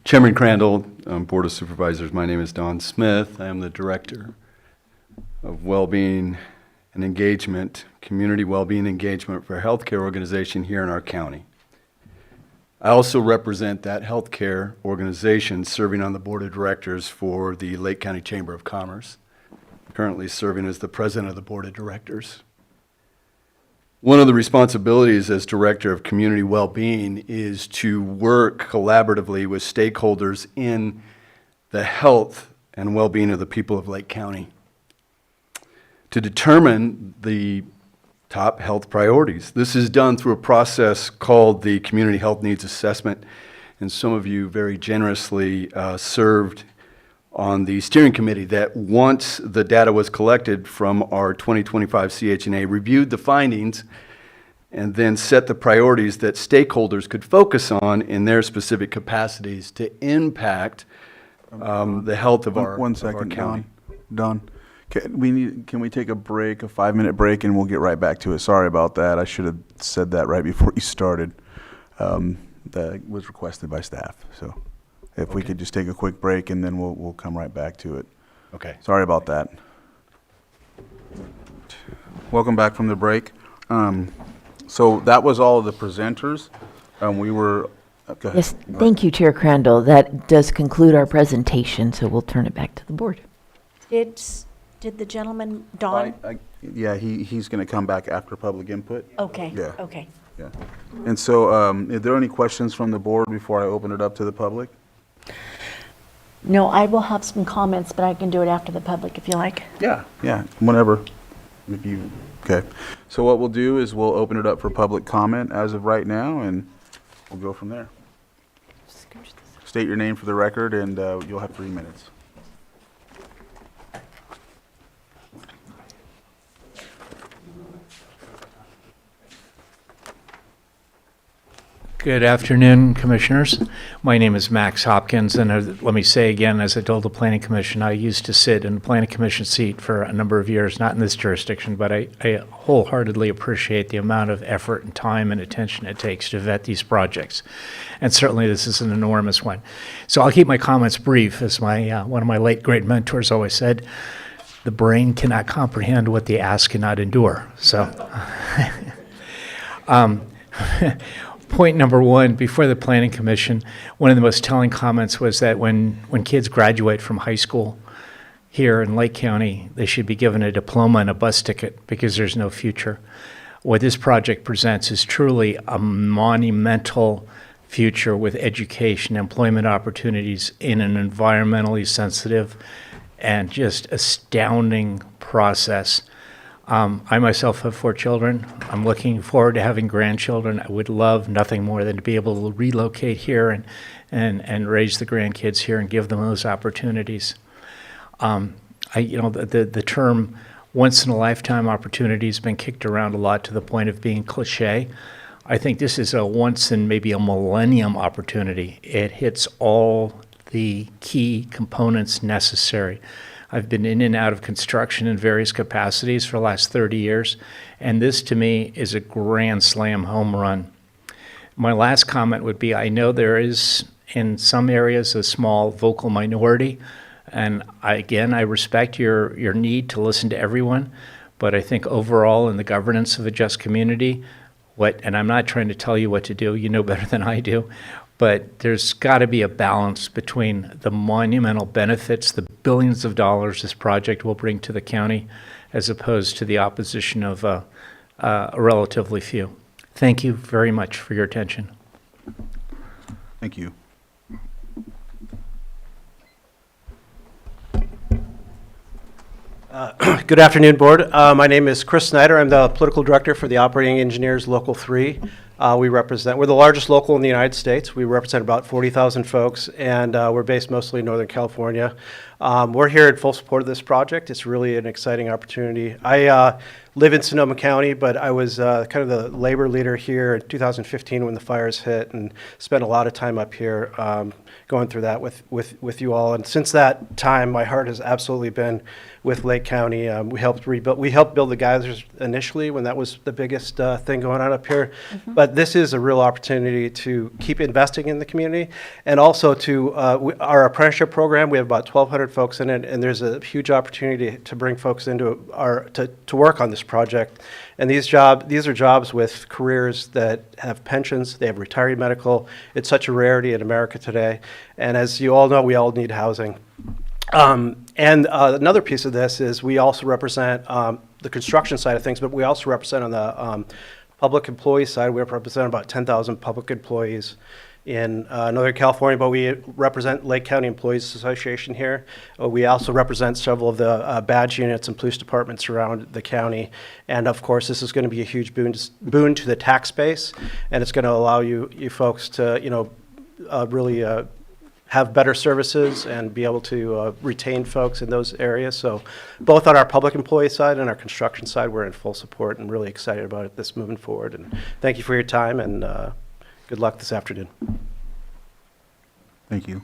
Chairman Crandall, Board of Supervisors, my name is Don Smith. I am the Director of Wellbeing and Engagement, Community Wellbeing Engagement for a healthcare organization here in our county. I also represent that healthcare organization serving on the Board of Directors for the Lake County Chamber of Commerce, currently serving as the President of the Board of Directors. One of the responsibilities as Director of Community Wellbeing is to work collaboratively with stakeholders in the health and well-being of the people of Lake County to determine the top health priorities. This is done through a process called the Community Health Needs Assessment, and some of you very generously served on the steering committee that, once the data was collected from our 2025 CHNA, reviewed the findings and then set the priorities that stakeholders could focus on in their specific capacities to impact the health of our county. Don, can we take a break, a 5-minute break, and we'll get right back to it. Sorry about that. I should have said that right before you started. That was requested by staff, so. If we could just take a quick break, and then we'll come right back to it. Okay. Sorry about that. Welcome back from the break. So that was all of the presenters. We were, go ahead. Yes, thank you, Chair Crandall. That does conclude our presentation, so we'll turn it back to the board. Did the gentleman, Don? Yeah, he's going to come back after public input. Okay, Yeah. okay. Yeah. And so, are there any questions from the board before I open it up to the public? No, I will have some comments, but I can do it after the public if you like. Yeah, whenever. Okay. So what we'll do is we'll open it up for public comment as of right now, and we'll go from there. State your name for the record, and you'll have 3 minutes. Good afternoon, Commissioners. My name is Max Hopkins, and let me say again, as I told the Planning Commission, I used to sit in the Planning Commission seat for a number of years, not in this jurisdiction, but I wholeheartedly appreciate the amount of effort and time and attention it takes to vet these projects. And certainly this is an enormous one. So I'll keep my comments brief, as one of my late great mentors always said, the brain cannot comprehend what the ass cannot endure. So point number one, before the Planning Commission, one of the most telling comments was that when kids graduate from high school here in Lake County, they should be given a diploma and a bus ticket because there's no future. What this project presents is truly a monumental future with education, employment opportunities in an environmentally sensitive and just astounding process. I myself have 4 children. I'm looking forward to having grandchildren. I would love nothing more than to be able to relocate here and raise the grandkids here and give them those opportunities. The term once in a lifetime opportunity has been kicked around a lot to the point of being cliche. I think this is a once in maybe a millennium opportunity. It hits all the key components necessary. I've been in and out of construction in various capacities for the last 30 years, and this to me is a grand slam home run. My last comment would be, I know there is in some areas a small vocal minority, and I respect your need to listen to everyone, but I think overall in the governance of a just community, and I'm not trying to tell you what to do, you know better than I do, but there's got to be a balance between the monumental benefits, the billions of dollars this project will bring to the county, as opposed to the opposition of a relatively few. Thank you very much for your attention. Thank you. Good afternoon, Board. My name is Chris Snyder. I'm the Political Director for the Operating Engineers Local 3. We're the largest local in the United States. We represent about 40,000 folks, and we're based mostly in Northern California. We're here in full support of this project. It's really an exciting opportunity. I live in Sonoma County, but I was kind of the labor leader here in 2015 when the fires hit, and spent a lot of time up here going through that with you all. And since that time, my heart has absolutely been with Lake County. We helped build the geysers initially when that was the biggest thing going on up here. Mm-hmm. But this is a real opportunity to keep investing in the community, and also to our apprenticeship program. We have about 1,200 folks in it, and there's a huge opportunity to bring folks into to work on this project. And these are jobs with careers that have pensions, they have retiree medical. It's such a rarity in America today. And as you all know, we all need housing. Another piece of this is we also represent the construction side of things, but we also represent on the public employee side. We represent about 10,000 public employees in Northern California, but we represent Lake County Employees Association here. We also represent several of the badge units and police departments around the county. And of course, this is going to be a huge boon to the tax base, and it's going to allow you folks to, really have better services and be able to retain folks in those areas. So both on our public employee side and our construction side, we're in full support and really excited about this moving forward. And thank you for your time, and good luck this afternoon. Thank you.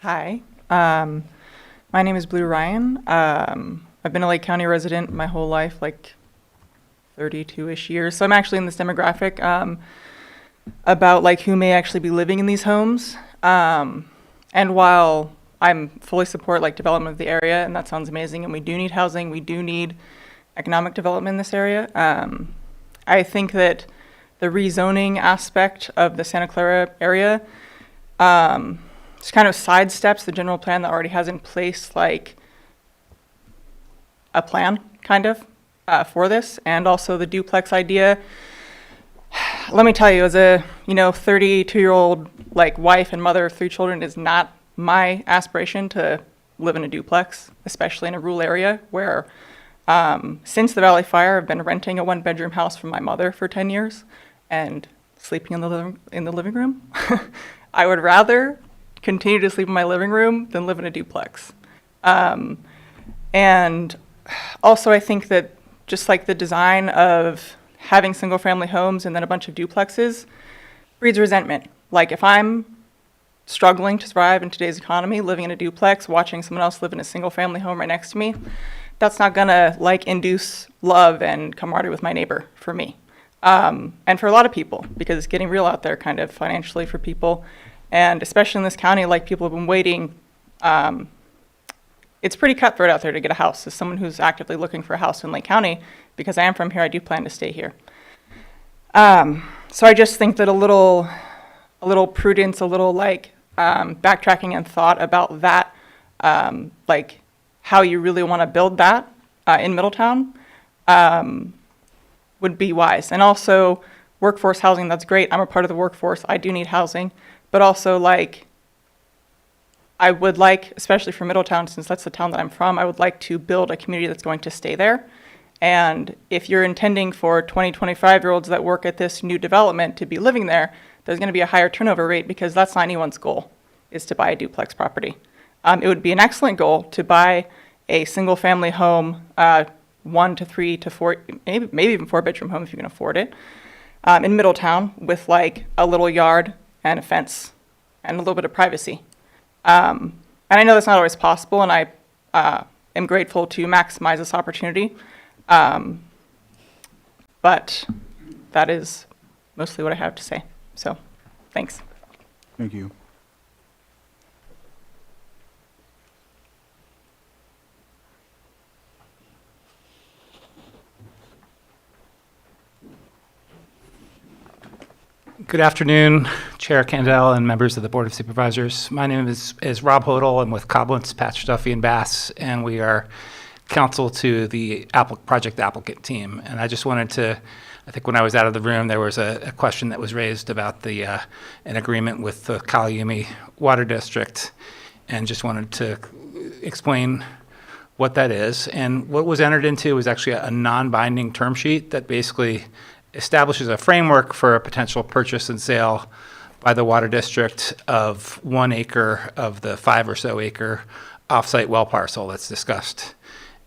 Hi, my name is Blue Ryan. I've been a Lake County resident my whole life, like 32-ish years. So I'm actually in this demographic about like who may actually be living in these homes. And while I'm fully support like development of the area, and that sounds amazing, and we do need housing, we do need economic development in this area. I think that the rezoning aspect of the Santa Clara area just kind of sidesteps the general plan that already has in place, like a plan kind of for this, and also the duplex idea. Let me tell you, as a 32-year-old like wife and mother of 3 children, is not my aspiration to live in a duplex, especially in a rural area where since the Valley Fire, I've been renting a 1-bedroom house from my mother for 10 years and sleeping in the living room. I would rather continue to sleep in my living room than live in a duplex. And also I think that just like the design of having single-family homes and then a bunch of duplexes breeds resentment. Like if I'm struggling to survive in today's economy, living in a duplex, watching someone else live in a single-family home right next to me, that's not gonna like induce love and camaraderie with my neighbor for me. And for a lot of people, because it's getting real out there kind of financially for people. And especially in this county, like people have been waiting. It's pretty cutthroat out there to get a house. As someone who's actively looking for a house in Lake County, because I am from here, I do plan to stay here. So I just think that a little prudence, a little like backtracking and thought about that, like how you really want to build that in Middletown would be wise. And also workforce housing, that's great. I'm a part of the workforce. I do need housing. But also like, I would like, especially for Middletown, since that's the town that I'm from, I would like to build a community that's going to stay there. And if you're intending for 20, 25-year-olds that work at this new development to be living there, there's going to be a higher turnover rate because that's not anyone's goal, is to buy a duplex property. It would be an excellent goal to buy a single-family home, 1 to 3 to 4, maybe even 4-bedroom home if you can afford it, in Middletown with like a little yard and a fence and a little bit of privacy. And I know that's not always possible, and I am grateful to maximize this opportunity. But that is mostly what I have to say. So, thanks. Thank you. Good afternoon, Chair Candell and members of the Board of Supervisors. My name is Rob Hodel. I'm with Cobblentz, Patch, Duffy, and Bass, and we are counsel to the project applicant team. And I just wanted to, I think when I was out of the room, there was a question that was raised about the an agreement with the Kalayumi Water District, and just wanted to explain what that is. And what was entered into was actually a non-binding term sheet that basically establishes a framework for a potential purchase and sale by the water district of 1 acre of the 5 or so acre offsite well parcel that's discussed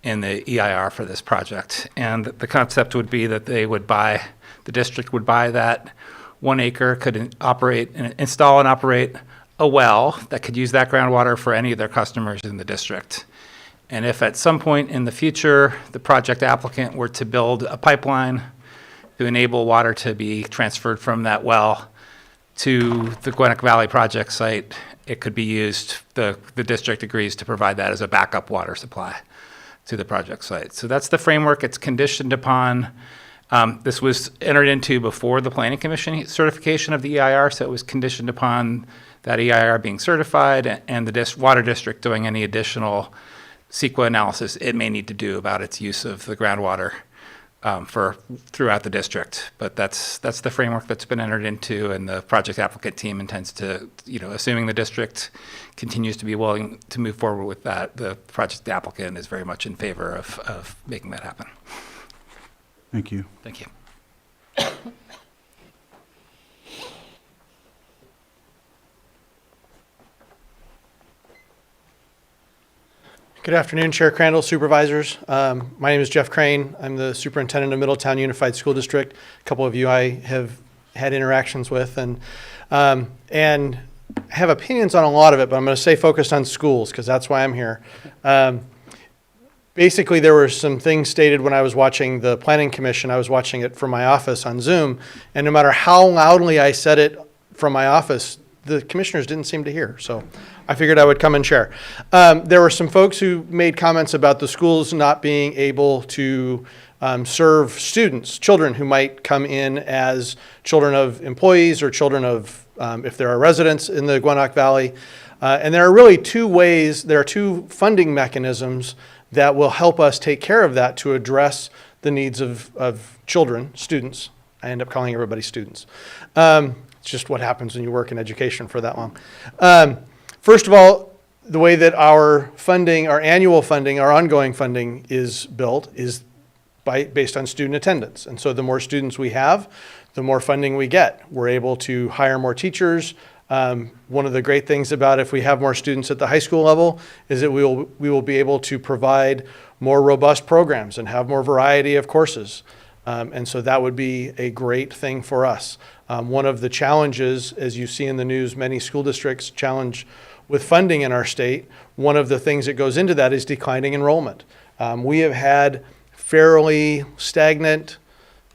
in the EIR for this project. And the concept would be that the district would buy that 1 acre, could install and operate a well that could use that groundwater for any of their customers in the district. And if at some point in the future, the project applicant were to build a pipeline to enable water to be transferred from that well to the Gwinnett Valley project site, it could be used, the district agrees to provide that as a backup water supply to the project site. So that's the framework. It's conditioned upon, this was entered into before the Planning Commission certification of the EIR, so it was conditioned upon that EIR being certified and the water district doing any additional CEQA analysis it may need to do about its use of the groundwater throughout the district. But that's the framework that's been entered into, and the project applicant team intends to, assuming the district continues to be willing to move forward with that, the project applicant is very much in favor of making that happen. Thank you. Thank you. Good afternoon, Chair Crandall, Supervisors. My name is Jeff Crane. I'm the Superintendent of Middletown Unified School District. A couple of you I have had interactions with, and have opinions on a lot of it, but I'm going to stay focused on schools because that's why I'm here. Basically, there were some things stated when I was watching the Planning Commission. I was watching it from my office on Zoom, and no matter how loudly I said it from my office, the commissioners didn't seem to hear. So I figured I would come and share. There were some folks who made comments about the schools not being able to serve students, children who might come in as children of employees or children of, if there are residents in the Gwinnett Valley. And there are really two funding mechanisms that will help us take care of that to address the needs of children, students. I end up calling everybody students. It's just what happens when you work in education for that long. First of all, the way that our funding, our annual funding, our ongoing funding is built is based on student attendance. And so the more students we have, the more funding we get. We're able to hire more teachers, One of the great things about if we have more students at the high school level is that we will be able to provide more robust programs and have more variety of courses. And so that would be a great thing for us. One of the challenges, as you see in the news, many school districts challenge with funding in our state. One of the things that goes into that is declining enrollment. We have had fairly stagnant,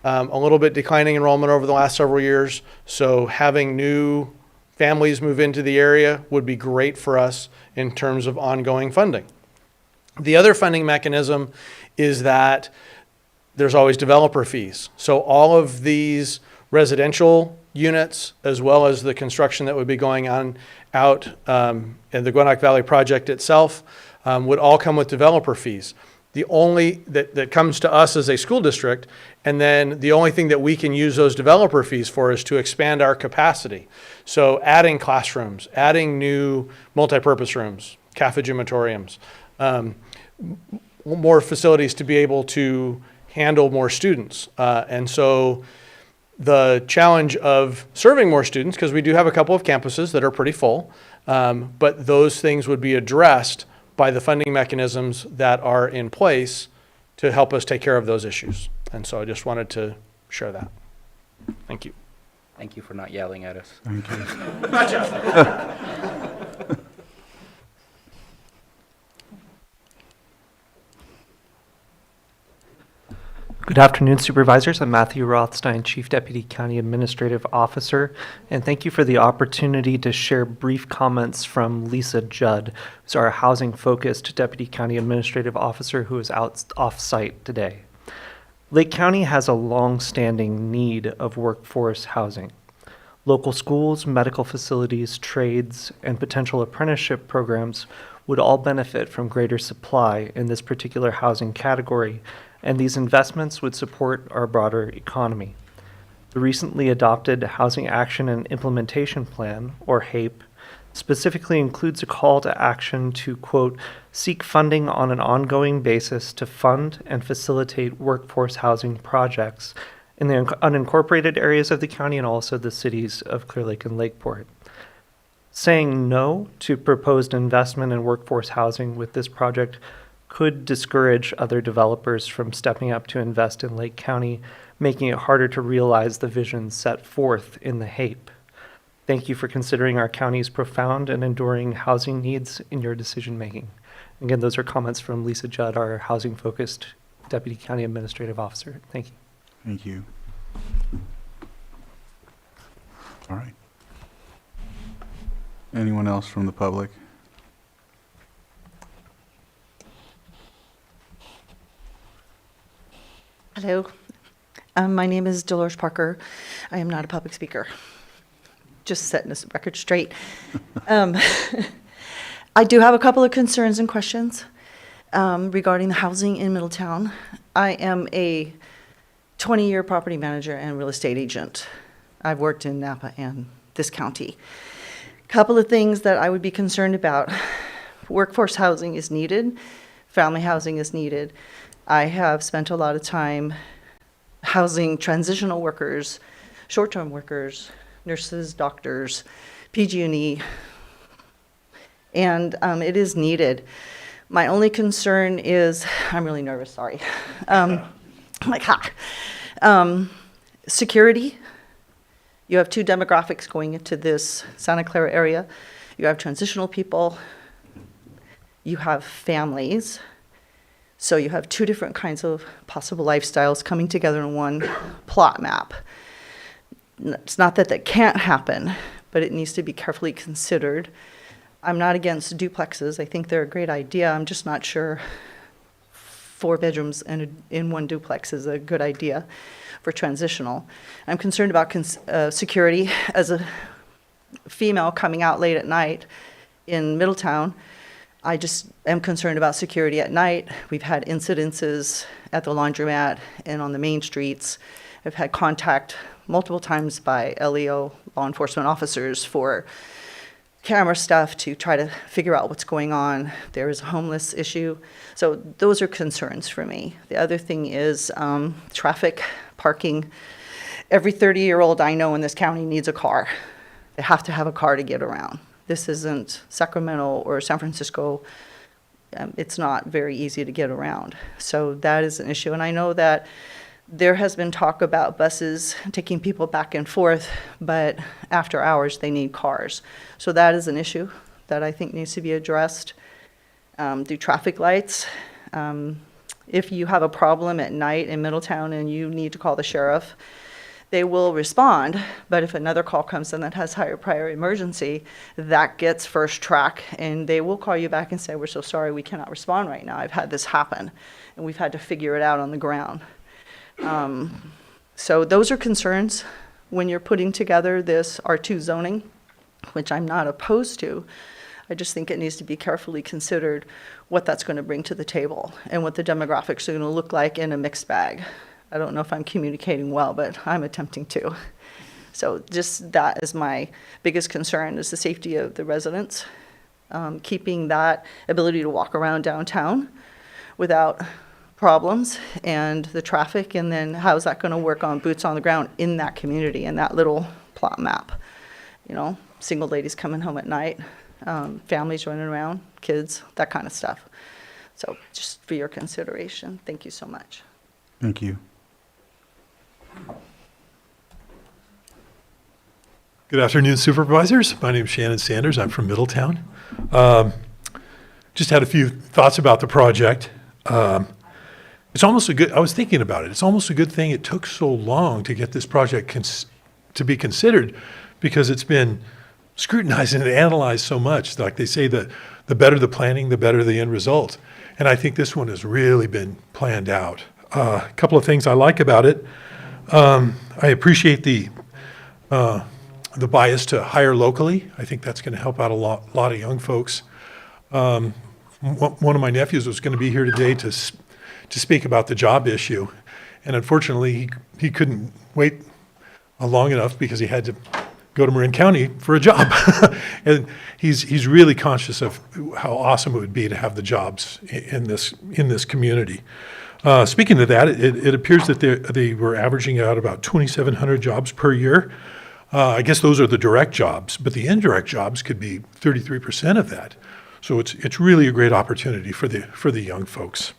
a little bit declining enrollment over the last several years. So having new families move into the area would be great for us in terms of ongoing funding. The other funding mechanism is that there's always developer fees. So all of these residential units, as well as the construction that would be going on out in the Gwinnett Valley project itself, would all come with developer fees. The only that comes to us as a school district, and then the only thing that we can use those developer fees for is to expand our capacity. So adding classrooms, adding new multipurpose rooms, cafe gymatoriums, more facilities to be able to handle more students. And so the challenge of serving more students, because we do have a couple of campuses that are pretty full, but those things would be addressed by the funding mechanisms that are in place to help us take care of those issues. And so I just wanted to share that. Thank you. Thank you for not yelling at us. Thank you. Good afternoon, Supervisors. I'm Matthew Rothstein, Chief Deputy County Administrative Officer, and thank you for the opportunity to share brief comments from Lisa Judd, who's our housing-focused Deputy County Administrative Officer who is out off-site today. Lake County has a long-standing need of workforce housing. Local schools, medical facilities, trades, and potential apprenticeship programs would all benefit from greater supply in this particular housing category, and these investments would support our broader economy. The recently adopted Housing Action and Implementation Plan, or HAPE, specifically includes a call to action to, quote, seek funding on an ongoing basis to fund and facilitate workforce housing projects in the unincorporated areas of the county and also the cities of Clear Lake and Lakeport. Saying no to proposed investment in workforce housing with this project could discourage other developers from stepping up to invest in Lake County, making it harder to realize the vision set forth in the HAPE. Thank you for considering our county's profound and enduring housing needs in your decision-making. Again, those are comments from Lisa Judd, our housing-focused Deputy County Administrative Officer. Thank you. Thank you. All right. Anyone else from the public? Hello, my name is Dolores Parker. I am not a public speaker. Just setting this record straight. I do have a couple of concerns and questions regarding the housing in Middletown. I am a 20-year property manager and real estate agent. I've worked in Napa and this county. Couple of things that I would be concerned about. Workforce housing is needed. Family housing is needed. I have spent a lot of time housing transitional workers, short-term workers, nurses, doctors, PG&E, and it is needed. My only concern is, I'm really nervous, sorry. Security. You have two demographics going into this Santa Clara area. You have transitional people, you have families. So you have two different kinds of possible lifestyles coming together in one plot map. It's not that that can't happen, but it needs to be carefully considered. I'm not against duplexes. I think they're a great idea. I'm just not sure 4 bedrooms in one duplex is a good idea for transitional. I'm concerned about security. As a female coming out late at night in Middletown, I just am concerned about security at night. We've had incidences at the laundromat and on the main streets. I've had contact multiple times by LEO, law enforcement officers, for camera stuff to try to figure out what's going on. There is a homeless issue. So those are concerns for me. The other thing is traffic, parking. Every 30-year-old I know in this county needs a car. They have to have a car to get around. This isn't Sacramento or San Francisco. It's not very easy to get around. So that is an issue. And I know that there has been talk about buses taking people back and forth, but after hours, they need cars. So that is an issue that I think needs to be addressed. Do traffic lights. If you have a problem at night in Middletown and you need to call the sheriff, they will respond, but if another call comes in that has higher prior emergency, that gets first track, and they will call you back and say, we're so sorry, we cannot respond right now. I've had this happen, and we've had to figure it out on the ground. So those are concerns when you're putting together this R2 zoning, which I'm not opposed to. I just think it needs to be carefully considered what that's going to bring to the table and what the demographics are going to look like in a mixed bag. I don't know if I'm communicating well, but I'm attempting to. So just that is my biggest concern, is the safety of the residents, keeping that ability to walk around downtown without problems, and the traffic, and then how's that going to work on boots on the ground in that community and that little plot map. You know, single ladies coming home at night, families running around, kids, that kind of stuff. So just for your consideration, thank you so much. Thank you. Good afternoon, supervisors. My name is Shannon Sanders. I'm from Middletown. Just had a few thoughts about the project. It's almost I was thinking about it. It's almost a good thing it took so long to get this project to be considered, because it's been scrutinized and analyzed so much. Like they say, the better the planning, the better the end result. And I think this one has really been planned out. A couple of things I like about it. I appreciate the bias to hire locally. I think that's going to help out a lot of young folks. One of my nephews was going to be here today to speak about the job issue, and unfortunately he couldn't wait long enough because he had to go to Marin County for a job. And he's really conscious of how awesome it would be to have the jobs in this community. Speaking of that, it appears that they were averaging out about 2,700 jobs per year. I guess those are the direct jobs, but the indirect jobs could be 33% of that. So it's really a great opportunity for the young folks.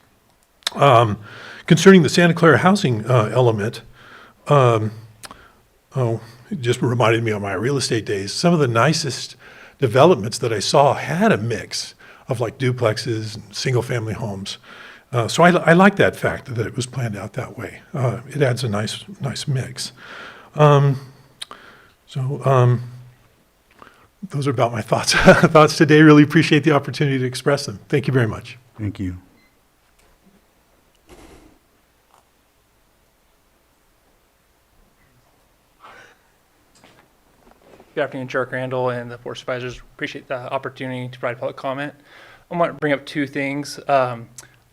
Concerning the Santa Clara housing element, it just reminded me of my real estate days. Some of the nicest developments that I saw had a mix of like duplexes and single-family homes. So I like that fact that it was planned out that way. It adds a nice mix. Those are about my thoughts today. Really appreciate the opportunity to express them. Thank you very much. Thank you. Good afternoon, Chair Crandall and the Board of Supervisors. Appreciate the opportunity to provide public comment. I want to bring up two things. I'm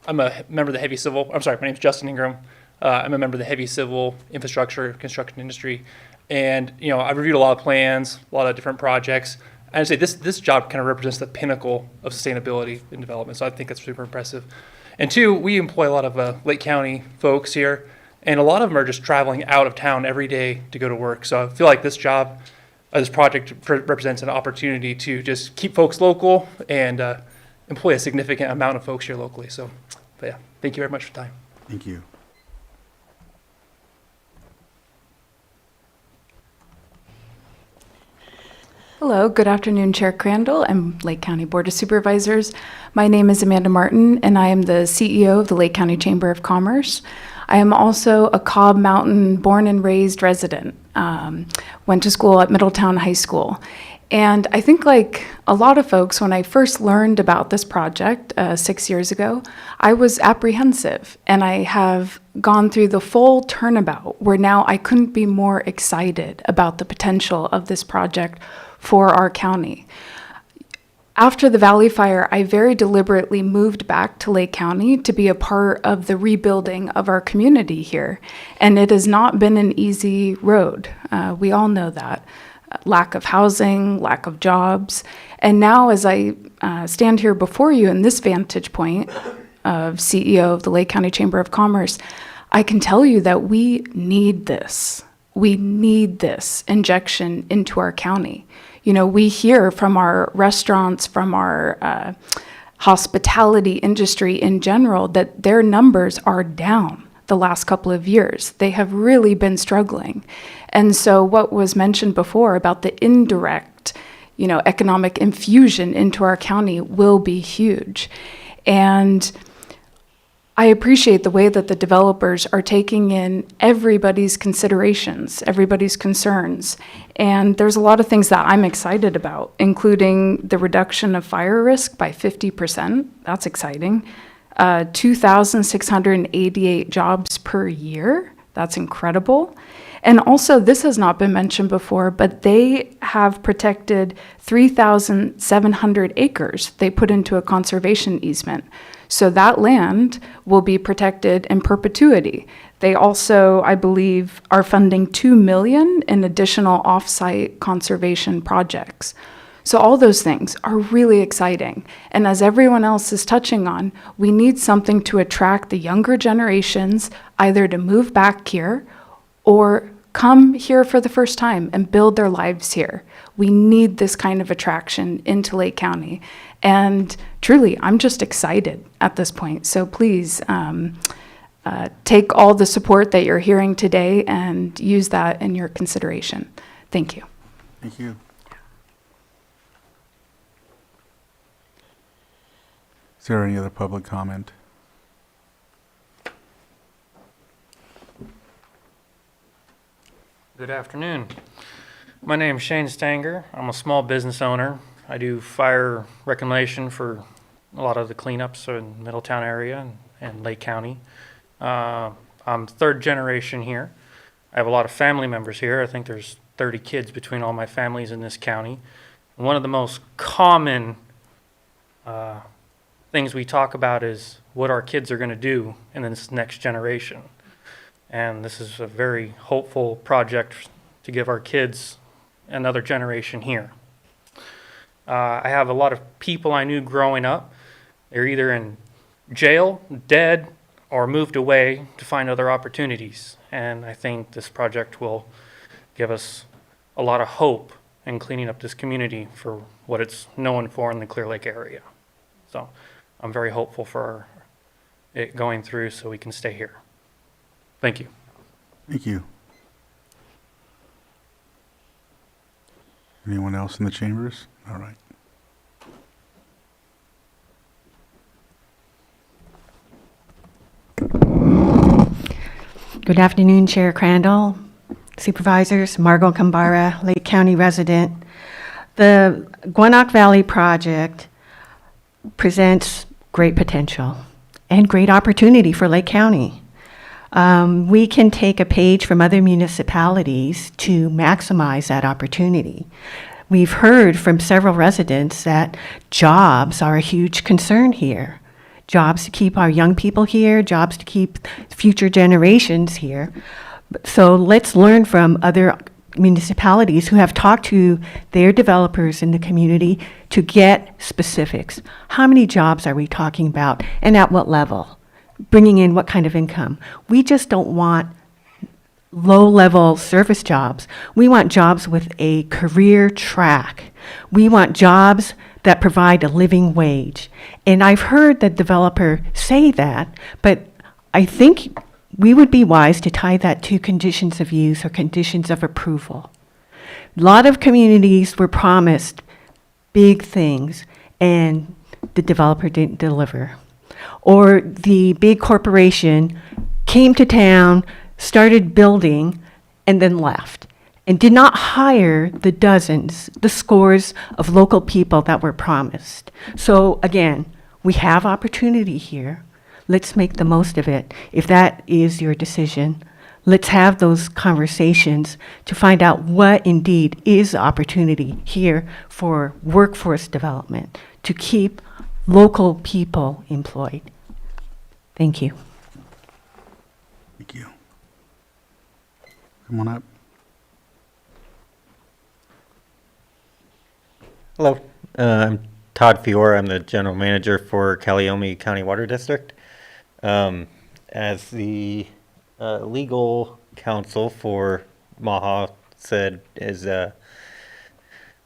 a member of the heavy civil, my name is Justin Ingram. I'm a member of the heavy civil infrastructure construction industry. And, I've reviewed a lot of plans, a lot of different projects. And I'd say this job kind of represents the pinnacle of sustainability and development. So I think that's super impressive. And two, we employ a lot of Lake County folks here, and a lot of them are just traveling out of town every day to go to work. So I feel like this project represents an opportunity to just keep folks local and employ a significant amount of folks here locally. So, but yeah, thank you very much for your time. Thank you. Hello, good afternoon, Chair Crandall and Lake County Board of Supervisors. My name is Amanda Martin, and I am the CEO of the Lake County Chamber of Commerce. I am also a Cobb Mountain born and raised resident. Went to school at Middletown High School. And I think like a lot of folks, when I first learned about this project 6 years ago, I was apprehensive, and I have gone through the full turnabout where now I couldn't be more excited about the potential of this project for our county. After the Valley Fire, I very deliberately moved back to Lake County to be a part of the rebuilding of our community here. And it has not been an easy road. We all know that. Lack of housing, lack of jobs. And now as I stand here before you in this vantage point of CEO of the Lake County Chamber of Commerce, I can tell you that we need this. we need this injection into our county. You know, we hear from our restaurants, from our hospitality industry in general, that their numbers are down the last couple of years. They have really been struggling. And so what was mentioned before about the indirect, you know, economic infusion into our county will be huge. And I appreciate the way that the developers are taking in everybody's considerations, everybody's concerns. And there's a lot of things that I'm excited about, including the reduction of fire risk by 50%. That's exciting. 2,688 jobs per year. That's incredible. And also, this has not been mentioned before, but they have protected 3,700 acres they put into a conservation easement. So that land will be protected in perpetuity. They also, I believe, are funding $2 million in additional off-site conservation projects. So all those things are really exciting. And as everyone else is touching on, we need something to attract the younger generations either to move back here or come here for the first time and build their lives here. We need this kind of attraction into Lake County. And truly, I'm just excited at this point. So please take all the support that you're hearing today and use that in your consideration. Thank you. Thank you. Is there any other public comment? Good afternoon. My name is Shane Stanger. I'm a small business owner. I do fire reclamation for a lot of the cleanups in Middletown area and Lake County. I'm third generation here. I have a lot of family members here. I think there's 30 kids between all my families in this county. And one of the most common things we talk about is what our kids are going to do in this next generation. And this is a very hopeful project to give our kids another generation here. I have a lot of people I knew growing up. They're either in jail, dead, or moved away to find other opportunities. And I think this project will give us a lot of hope in cleaning up this community for what it's known for in the Clear Lake area. So I'm very hopeful for it going through so we can stay here. Thank you. Thank you. Anyone else in the chambers? All right. Good afternoon, Chair Crandall, Supervisors, Margot Kambara, Lake County resident. The Guanac Valley project presents great potential and great opportunity for Lake County. We can take a page from other municipalities to maximize that opportunity. We've heard from several residents that jobs are a huge concern here. Jobs to keep our young people here, jobs to keep future generations here. So let's learn from other municipalities who have talked to their developers in the community to get specifics. How many jobs are we talking about and at what level? Bringing in what kind of income? We just don't want low-level service jobs. We want jobs with a career track. We want jobs that provide a living wage. And I've heard the developer say that, but I think we would be wise to tie that to conditions of use or conditions of approval. A lot of communities were promised big things and the developer didn't deliver. Or the big corporation came to town, started building, and then left, and did not hire the dozens, the scores of local people that were promised. So again, we have opportunity here. Let's make the most of it. If that is your decision, let's have those conversations to find out what indeed is opportunity here for workforce development, to keep local people employed. Thank you. Thank you. Come on up. Hello, I'm Todd Fiore. I'm the general manager for Calliope County Water District. As the legal counsel for Maha said, is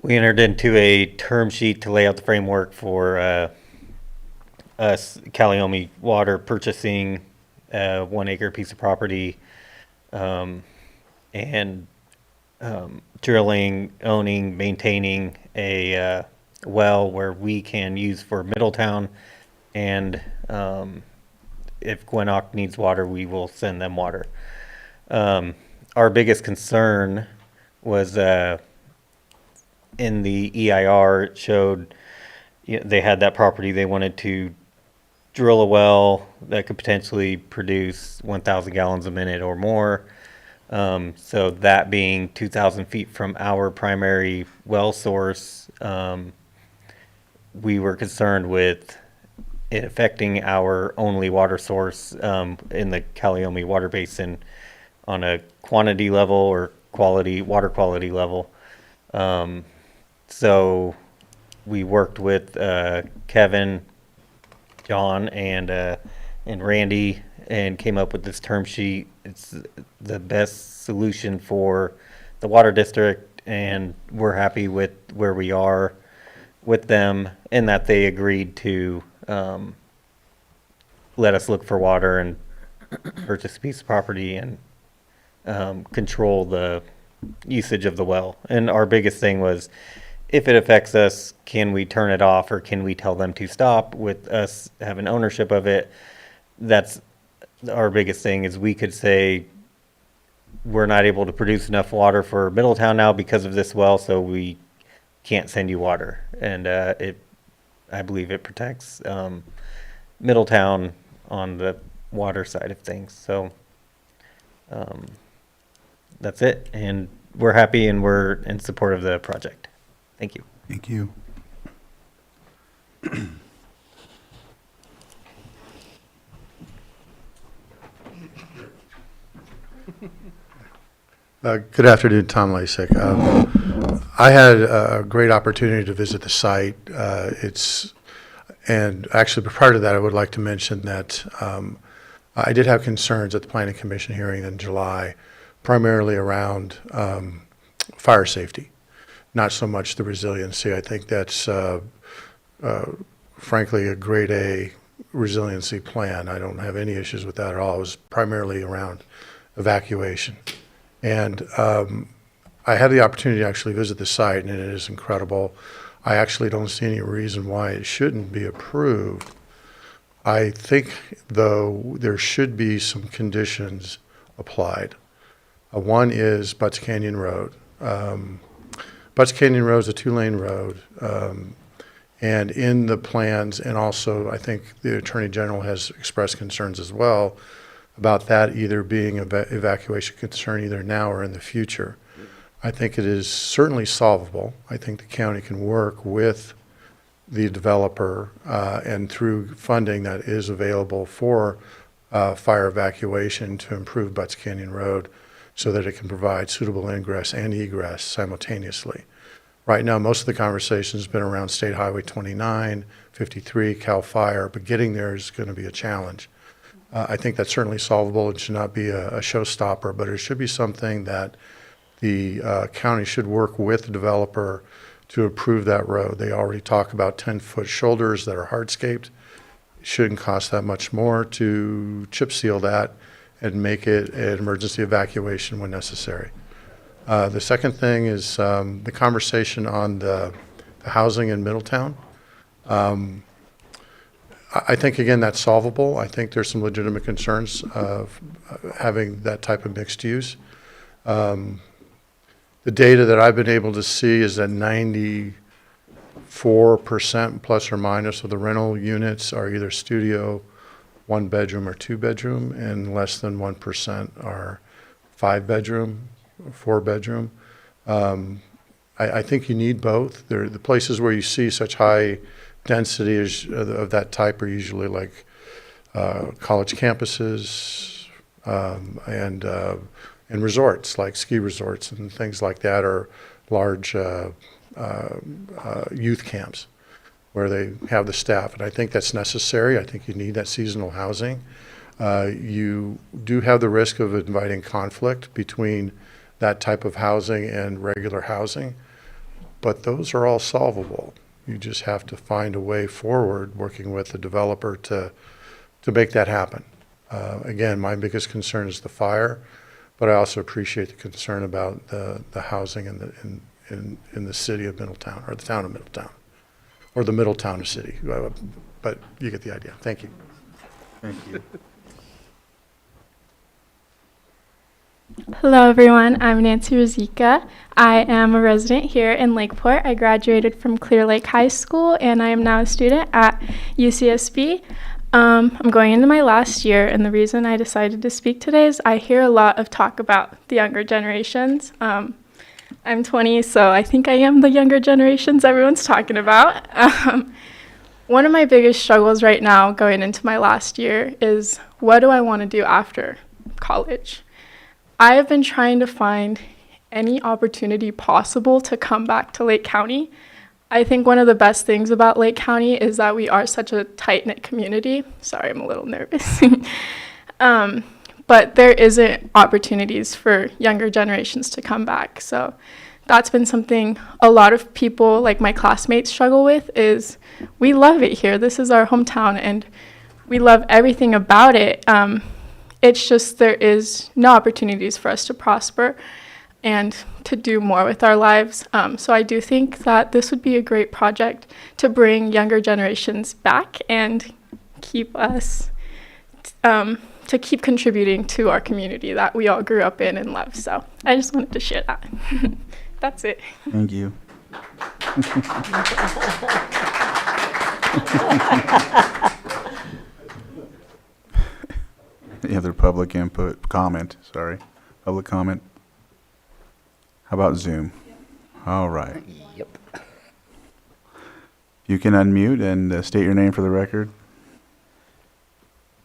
we entered into a term sheet to lay out the framework for us, Calliope Water, purchasing a 1 acre piece of property and drilling, owning, maintaining a well where we can use for Middletown, and if Gwinnett needs water, we will send them water. Our biggest concern was in the EIR, it showed they had that property. They wanted to drill a well that could potentially produce 1,000 gallons a minute or more. So that being 2,000 feet from our primary well source, we were concerned with it affecting our only water source in the Calliope water basin on a quantity level or water quality level. So we worked with Kevin, John, and Randy, and came up with this term sheet. It's the best solution for the water district, and we're happy with where we are with them, and that they agreed to let us look for water and purchase a piece of property and control the usage of the well. And our biggest thing was, if it affects us, can we turn it off, or can we tell them to stop with us having ownership of it? That's our biggest thing, is we could say, we're not able to produce enough water for Middletown now because of this well, so we can't send you water. And I believe it protects Middletown on the water side of things. So that's it, and we're happy and we're in support of the project. Thank you. Thank you. Good afternoon, Tom Lasik. I had a great opportunity to visit the site. And actually, prior to that, I would like to mention that I did have concerns at the Planning Commission hearing in July, primarily around fire safety, not so much the resiliency. I think that's, frankly, a grade A resiliency plan. I don't have any issues with that at all. It was primarily around evacuation. And I had the opportunity to actually visit the site, and it is incredible. I actually don't see any reason why it shouldn't be approved. I think, though, there should be some conditions applied. One is Butts Canyon Road. Butts Canyon Road is a 2-lane road. And in the plans, and also I think the Attorney General has expressed concerns as well about that either being an evacuation concern either now or in the future. I think it is certainly solvable. I think the county can work with the developer and through funding that is available for fire evacuation to improve Butts Canyon Road so that it can provide suitable ingress and egress simultaneously. Right now, most of the conversation has been around State Highway 29, 53, CAL FIRE, but getting there is going to be a challenge. I think that's certainly solvable. It should not be a showstopper, but it should be something that the county should work with the developer to improve that road. They already talk about 10-foot shoulders that are hardscaped. It shouldn't cost that much more to chip seal that and make it an emergency evacuation when necessary. The second thing is the conversation on the housing in Middletown. I think, again, that's solvable. I think there's some legitimate concerns of having that type of mixed use. The data that I've been able to see is that 94% plus or minus of the rental units are either studio, 1-bedroom, or 2-bedroom, and less than 1% are 5-bedroom, 4-bedroom. I think you need both. The places where you see such high density of that type are usually like college campuses and resorts, like ski resorts and things like that, or large youth camps where they have the staff. And I think that's necessary. I think you need that seasonal housing. You do have the risk of inviting conflict between that type of housing and regular housing. But those are all solvable. You just have to find a way forward, working with the developer to make that happen. Again, my biggest concern is the fire, but I also appreciate the concern about the housing in the city of Middletown, or the town of Middletown, or the Middletown city. But you get the idea. Thank you. Thank you. Hello, everyone. I'm Nancy Rosika. I am a resident here in Lakeport. I graduated from Clear Lake High School, and I am now a student at UCSB. I'm going into my last year, and the reason I decided to speak today is I hear a lot of talk about the younger generations. I'm 20, so I think I am the younger generations everyone's talking about. One of my biggest struggles right now going into my last year is, what do I want to do after college? I have been trying to find any opportunity possible to come back to Lake County. I think one of the best things about Lake County is that we are such a tight-knit community. Sorry, I'm a little nervous. But there isn't opportunities for younger generations to come back. So that's been something a lot of people, like my classmates, struggle with, is we love it here. This is our hometown, and we love everything about it. It's just there is no opportunities for us to prosper and to do more with our lives. So I do think that this would be a great project to bring younger generations back and keep us, to keep contributing to our community that we all grew up in and love. So I just wanted to share that. That's it. Thank you. Any other public public comment? How about Zoom? All right. Yep. You can unmute and state your name for the record.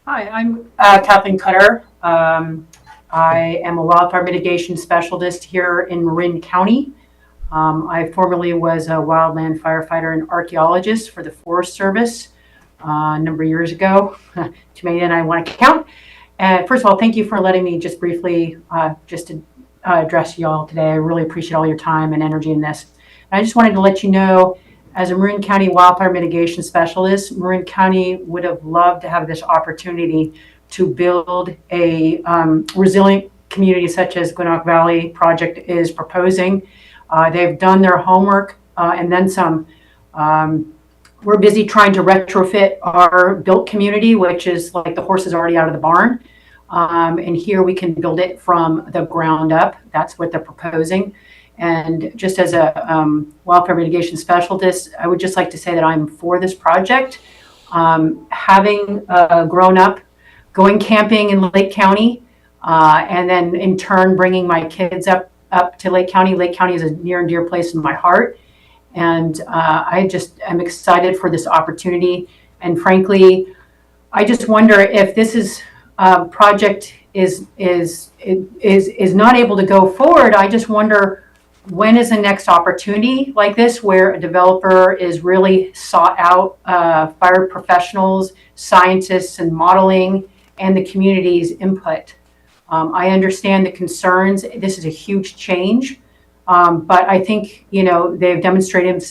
Hi, I'm Kathleen Cutter. I am a wildfire mitigation specialist here in Marin County. I formerly was a wildland firefighter and archaeologist for the Forest Service a number of years ago. Too many than I want to count. First of all, thank you for letting me just briefly address you all today. I really appreciate all your time and energy in this. And I just wanted to let you know, as a Marin County wildfire mitigation specialist, Marin County would have loved to have this opportunity to build a resilient community such as Gwinnett Valley Project is proposing. They've done their homework and then some. We're busy trying to retrofit our built community, which is like the horse is already out of the barn. And here we can build it from the ground up. That's what they're proposing. And just as a wildfire mitigation specialist, I would just like to say that I'm for this project. Having grown up, going camping in Lake County, and then in turn bringing my kids up to Lake County. Lake County is a near and dear place in my heart. And I just am excited for this opportunity. And frankly, I just wonder if this project is not able to go forward. I just wonder, when is the next opportunity like this where a developer is really sought out fire professionals, scientists, and modeling, and the community's input? I understand the concerns. This is a huge change. But I think, they've demonstrated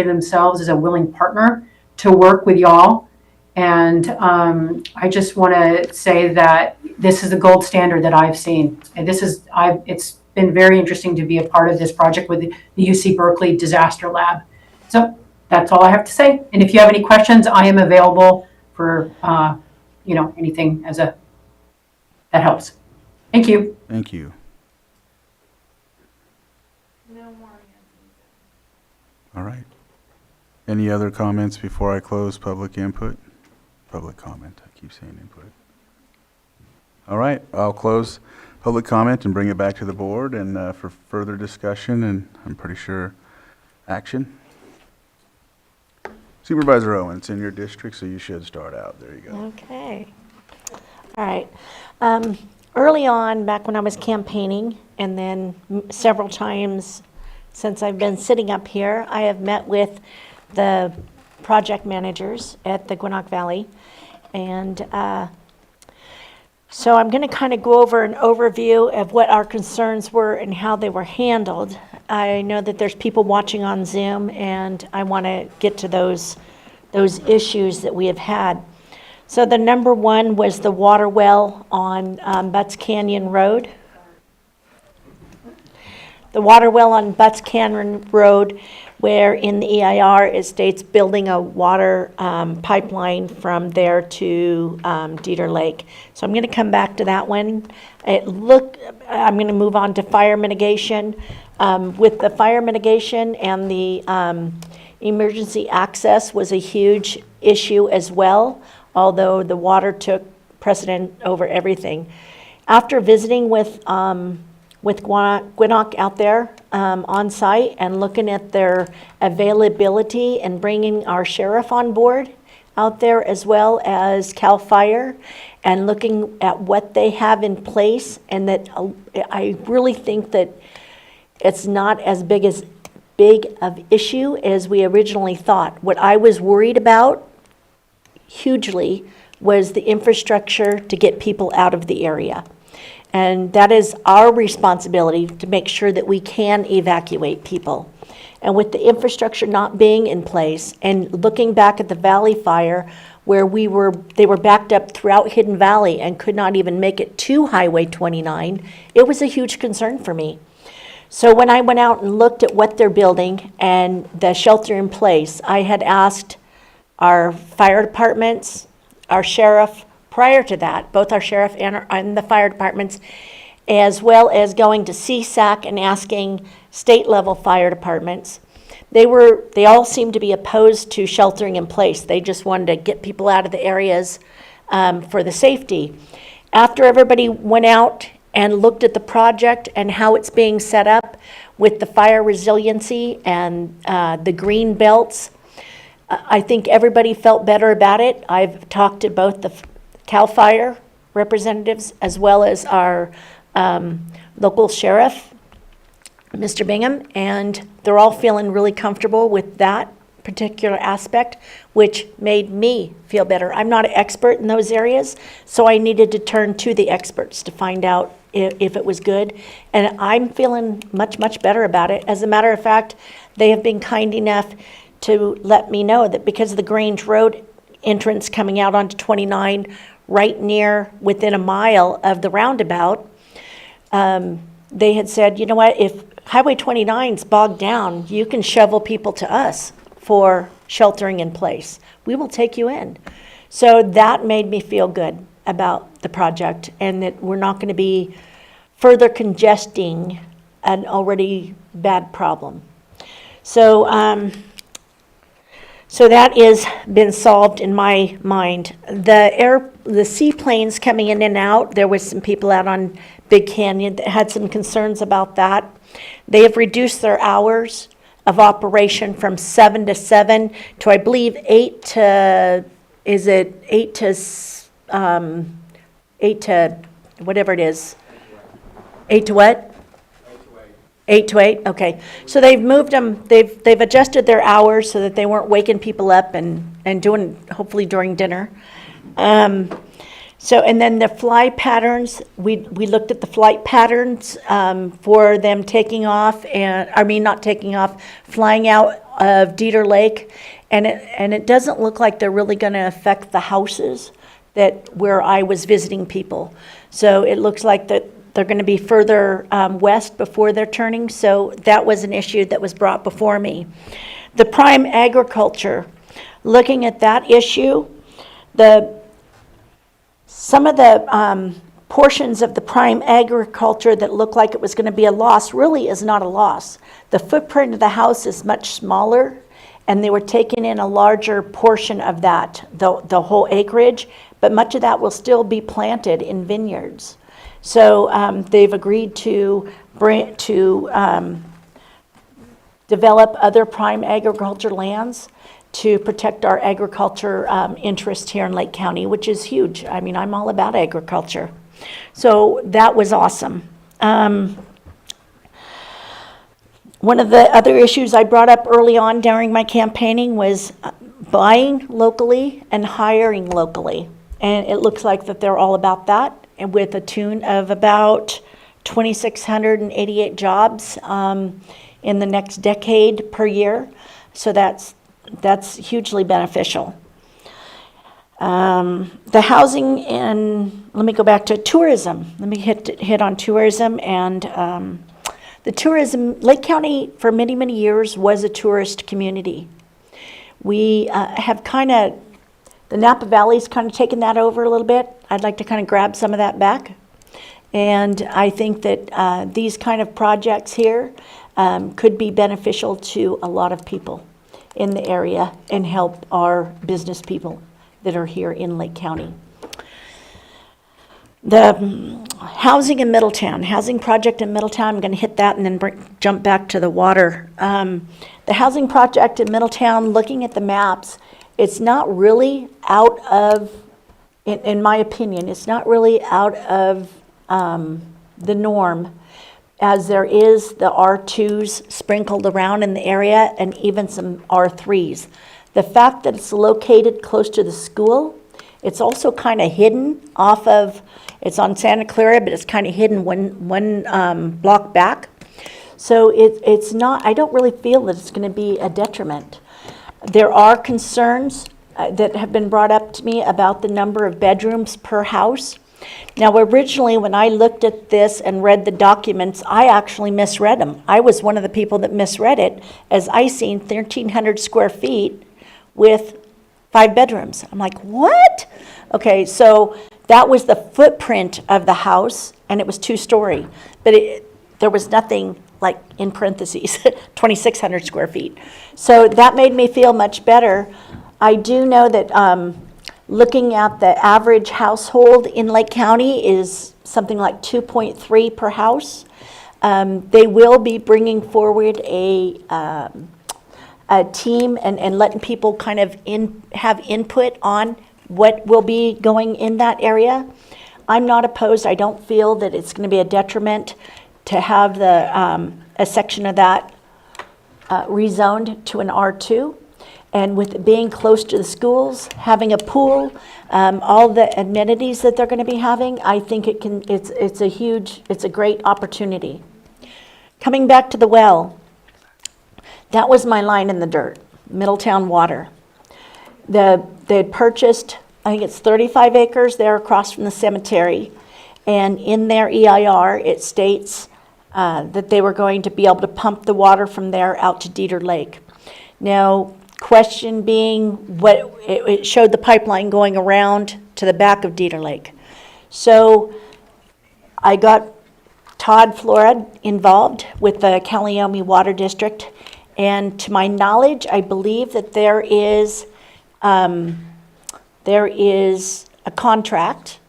themselves as a willing partner to work with y'all. And I just want to say that this is the gold standard that I've seen. And it's been very interesting to be a part of this project with the UC Berkeley Disaster Lab. So that's all I have to say. And if you have any questions, I am available for, anything that helps. Thank you. Thank you. All right. Any other comments before I close public input? Public comment. I keep saying input. All right. I'll close public comment and bring it back to the board and for further discussion, and I'm pretty sure action. Supervisor Owen, it's in your district, so you should start out. There you go. Okay. All right. Early on, back when I was campaigning, and then several times since I've been sitting up here, I have met with the project managers at the Gwinnett Valley. And So I'm going to kind of go over an overview of what our concerns were and how they were handled. I know that there's people watching on Zoom, and I want to get to those issues that we have had. So the number one was the water well on Butts Canyon Road. The water well on Butts Canyon Road, where in the EIR it states building a water pipeline from there to Dieter Lake. So I'm going to come back to that one. I'm going to move on to fire mitigation. With the fire mitigation and the emergency access was a huge issue as well, although the water took precedent over everything. After visiting with Gwinnett out there on site and looking at their availability and bringing our sheriff on board out there as well as CAL FIRE and looking at what they have in place, and that I really think that it's not as big of issue as we originally thought. What I was worried about hugely was the infrastructure to get people out of the area. And that is our responsibility to make sure that we can evacuate people. And with the infrastructure not being in place, and looking back at the Valley Fire, where they were backed up throughout Hidden Valley and could not even make it to Highway 29, it was a huge concern for me. So when I went out and looked at what they're building and the shelter in place, I had asked our fire departments, our sheriff, prior to that, both our sheriff and the fire departments, as well as going to CSAC and asking state-level fire departments. They all seemed to be opposed to sheltering in place. They just wanted to get people out of the areas for the safety. After everybody went out and looked at the project and how it's being set up with the fire resiliency and the green belts, I think everybody felt better about it. I've talked to both the CAL FIRE representatives as well as our local sheriff, Mr. Bingham, and they're all feeling really comfortable with that particular aspect, which made me feel better. I'm not an expert in those areas, so I needed to turn to the experts to find out if it was good, and I'm feeling much, much better about it. As a matter of fact, they have been kind enough to let me know that because of the Grange Road entrance coming out onto 29, right near within a mile of the roundabout, they had said, you know what, if Highway 29's bogged down, you can shovel people to us for sheltering in place. We will take you in. So that made me feel good about the project, and that we're not going to be further congesting an already bad problem. So that has been solved in my mind. The seaplanes coming in and out, there was some people out on Big Canyon that had some concerns about that. They have reduced their hours of operation from 7 to 7 to, I believe, 8 to whatever it is. 8 to what? 8 to 8, okay. So they've moved them, they've adjusted their hours so that they weren't waking people up and doing, hopefully during dinner. And then the fly patterns, we looked at the flight patterns for them taking off, flying out of Dieter Lake. And it doesn't look like they're really going to affect the houses where I was visiting people. So it looks like that they're going to be further west before they're turning, so that was an issue that was brought before me. The prime agriculture, looking at that issue, some of the portions of the prime agriculture that looked like it was going to be a loss really is not a loss. The footprint of the house is much smaller, and they were taking in a larger portion of that, the whole acreage, but much of that will still be planted in vineyards. So they've agreed to develop other prime agriculture lands to protect our agriculture interest here in Lake County, which is huge. I mean, I'm all about agriculture. So that was awesome. One of the other issues I brought up early on during my campaigning was buying locally and hiring locally. And it looks like that they're all about that. and with a tune of about 2,688 jobs in the next decade per year. So that's hugely beneficial. The housing and, let me go back to tourism. Let me hit on tourism and the tourism. Lake County for many, many years was a tourist community. We have the Napa Valley's kind of taken that over a little bit. I'd like to kind of grab some of that back. And I think that these kind of projects here could be beneficial to a lot of people in the area and help our business people that are here in Lake County. The housing in Middletown, housing project in Middletown, I'm going to hit that and then jump back to the water. The housing project in Middletown, looking at the maps, it's not really out of, in my opinion, it's not really out of the norm, as there is the R2s sprinkled around in the area and even some R3s. The fact that it's located close to the school, it's also kind of hidden off of, it's on Santa Clara, but it's kind of hidden one block back. So it's not, I don't really feel that it's going to be a detriment. There are concerns that have been brought up to me about the number of bedrooms per house. Now, originally, when I looked at this and read the documents, I actually misread them. I was one of the people that misread it, as I seen 1,300 square feet with 5 bedrooms. I'm like, what? Okay, so that was the footprint of the house, and it was 2-story. But there was nothing like, in parentheses, 2,600 square feet. So that made me feel much better. I do know that looking at the average household in Lake County is something like 2.3 per house. They will be bringing forward a team and letting people kind of have input on what will be going in that area. I'm not opposed. I don't feel that it's going to be a detriment to have a section of that rezoned to an R2. And with it being close to the schools, having a pool, all the amenities that they're going to be having, I think it's a great opportunity. Coming back to the well, that was my line in the dirt, Middletown Water. They had purchased, I think it's 35 acres there across from the cemetery, and in their EIR, it states that they were going to be able to pump the water from there out to Dieter Lake. Now, question being, it showed the pipeline going around to the back of Dieter Lake. So I got Todd Flora involved with the Calliope Water District, and to my knowledge, I believe that there is a contract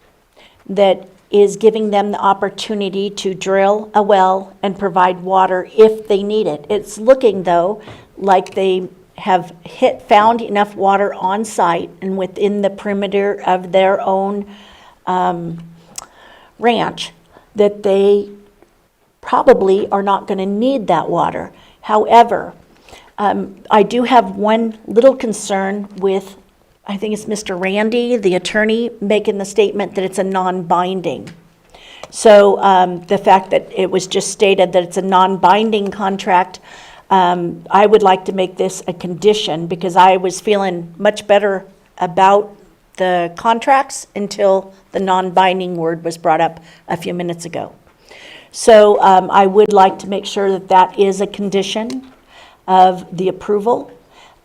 that is giving them the opportunity to drill a well and provide water if they need it. It's looking, though, like they have found enough water on site and within the perimeter of their own ranch that they probably are not going to need that water. However, I do have one little concern with, I think it's Mr. Randy, the attorney, making the statement that it's a non-binding. So the fact that it was just stated that it's a non-binding contract, I would like to make this a condition, because I was feeling much better about the contracts until the non-binding word was brought up a few minutes ago. So I would like to make sure that that is a condition of the approval.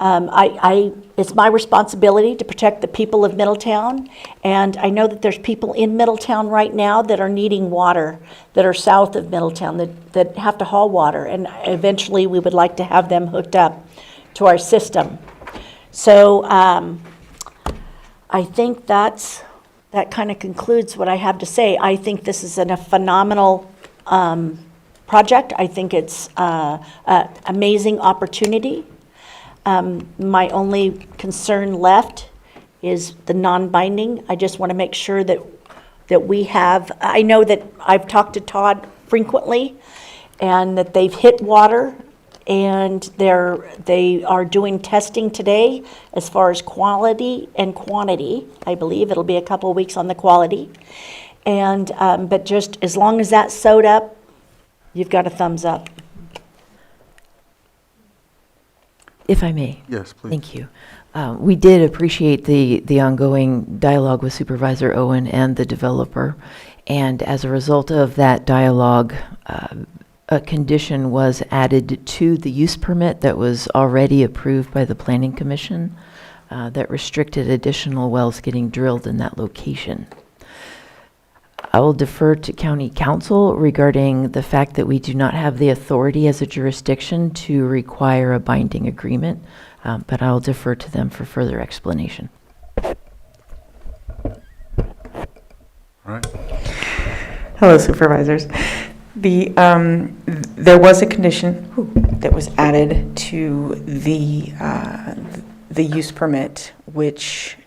It's my responsibility to protect the people of Middletown, and I know that there's people in Middletown right now that are needing water, that are south of Middletown, that have to haul water, and eventually we would like to have them hooked up to our system. So I think that kind of concludes what I have to say. I think this is a phenomenal project. I think it's an amazing opportunity. My only concern left is the non-binding. I just want to make sure that we have, I know that I've talked to Todd frequently, and that they've hit water, and they are doing testing today as far as quality and quantity. I believe it'll be a couple of weeks on the quality. And, but just as long as that's sewed up, you've got a thumbs up. If I may. Yes, please. Thank you. We did appreciate the ongoing dialogue with Supervisor Owen and the developer. And as a result of that dialogue, a condition was added to the use permit that was already approved by the Planning Commission that restricted additional wells getting drilled in that location. I will defer to County Council regarding the fact that we do not have the authority as a jurisdiction to require a binding agreement, but I'll defer to them for further explanation. All right. Hello, supervisors. There was a condition that was added to the use permit, which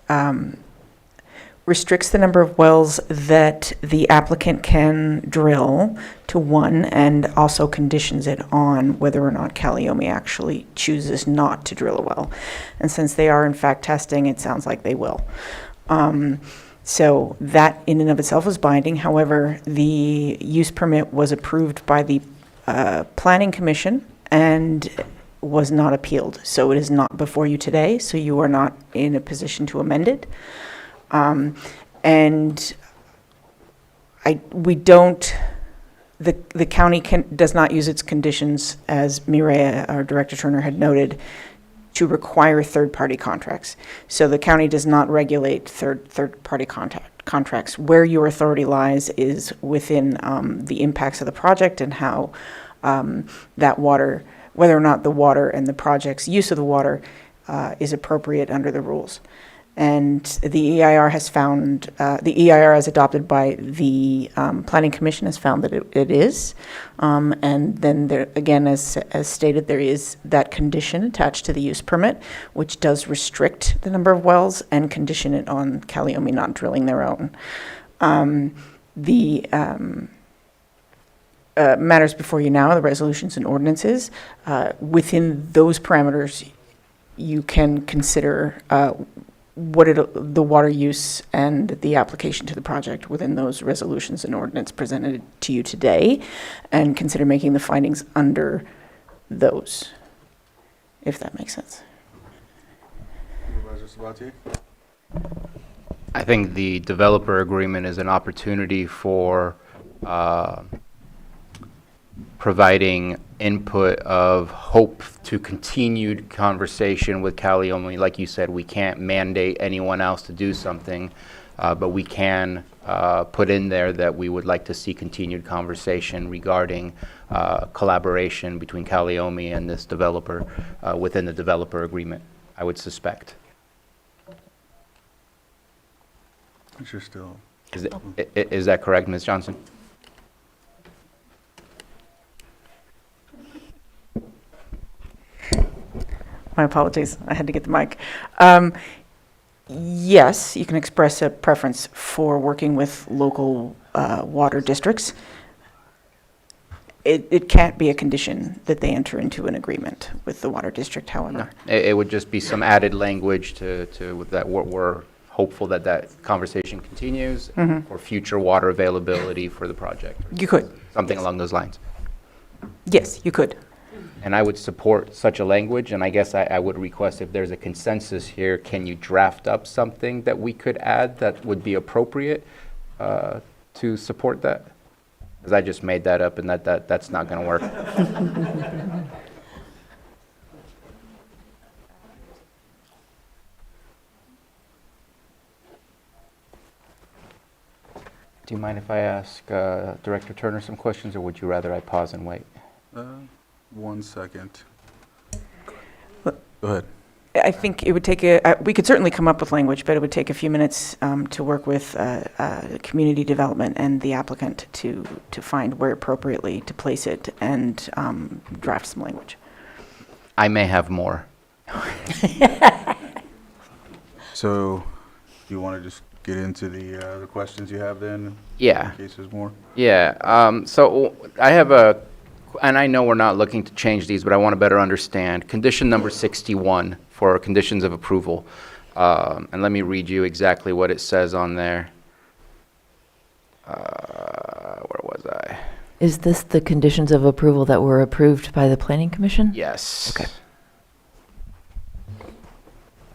restricts the number of wells that the applicant can drill to 1, and also conditions it on whether or not Calliope actually chooses not to drill a well. And since they are in fact testing, it sounds like they will. So that in and of itself is binding. However, the use permit was approved by the Planning Commission and was not appealed. So it is not before you today, so you are not in a position to amend it. And we don't, the county does not use its conditions, as Mireya, our Director Turner, had noted, to require third-party contracts. So the county does not regulate third-party contracts. Where your authority lies is within the impacts of the project and how that water, whether or not the water and the project's use of the water is appropriate under the rules. And the EIR has found, the EIR as adopted by the Planning Commission has found that it is. And then there, again, as stated, there is that condition attached to the use permit, which does restrict the number of wells and condition it on Calliope not drilling their own. The matters before you now, the resolutions and ordinances, within those parameters, you can consider the water use and the application to the project within those resolutions and ordinance presented to you today, and consider making the findings under those, if that makes sense. Supervisor Sabatier? I think the developer agreement is an opportunity for providing input of hope to continued conversation with Calliope. Like you said, we can't mandate anyone else to do something, but we can put in there that we would like to see continued conversation regarding collaboration between Calliope and this developer within the developer agreement, I would suspect. You're still. Is that correct, Ms. Johnson? My apologies, I had to get the mic. Yes, you can express a preference for working with local water districts. It can't be a condition that they enter into an agreement with the water district, however. No, it would just be some added language to that we're hopeful that that conversation continues for future water availability for the project. You could. Something along those lines. Yes, you could. And I would support such a language, and I guess I would request, if there's a consensus here, can you draft up something that we could add that would be appropriate to support that? Because I just made that up, and that's not going to work. Do you mind if I ask Director Turner some questions, or would you rather I pause and wait? 1 second. Go ahead. I think it would take we could certainly come up with language, but it would take a few minutes to work with community development and the applicant to find where appropriately to place it and draft some language. I may have more. So, do you want to just get into the questions you have then? Yeah. In case there's more? Yeah. So I have and I know we're not looking to change these, but I want to better understand. Condition number 61 for conditions of approval. And let me read you exactly what it says on there. Where was I? Is this the conditions of approval that were approved by the Planning Commission? Yes. Okay.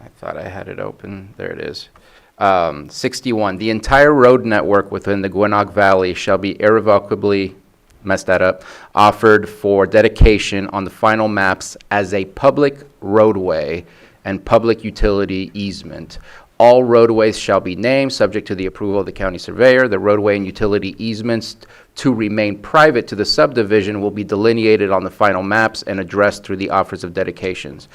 I thought I had it open. There it is. 61, the entire road network within the Gwinnett Valley shall be irrevocably, messed that up, offered for dedication on the final maps as a public roadway and public utility easement. All roadways shall be named, subject to the approval of the county surveyor. The roadway and utility easements to remain private to the subdivision will be delineated on the final maps and addressed through the offers of dedications.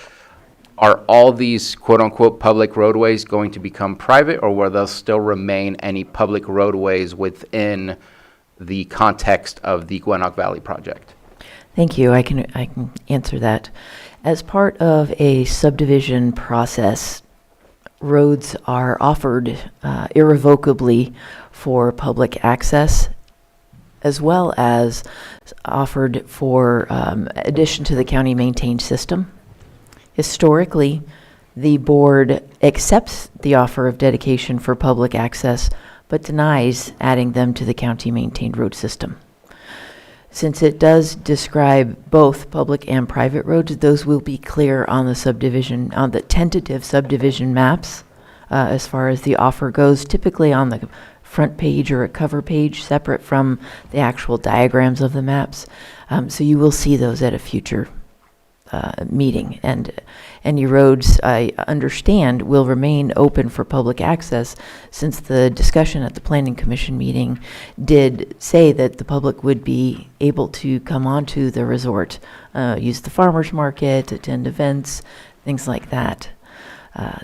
Are all these quote-unquote public roadways going to become private, or will there still remain any public roadways within the context of the Gwinnett Valley project? Thank you. I can answer that. As part of a subdivision process, roads are offered irrevocably for public access, as well as offered for addition to the county maintained system. Historically, the board accepts the offer of dedication for public access, but denies adding them to the county maintained road system. Since it does describe both public and private roads, those will be clear on the subdivision, on the tentative subdivision maps, as far as the offer goes, typically on the front page or a cover page, separate from the actual diagrams of the maps. So you will see those at a future meeting, and any roads, I understand, will remain open for public access, since the discussion at the Planning Commission meeting did say that the public would be able to come onto the resort, use the farmers market, attend events, things like that.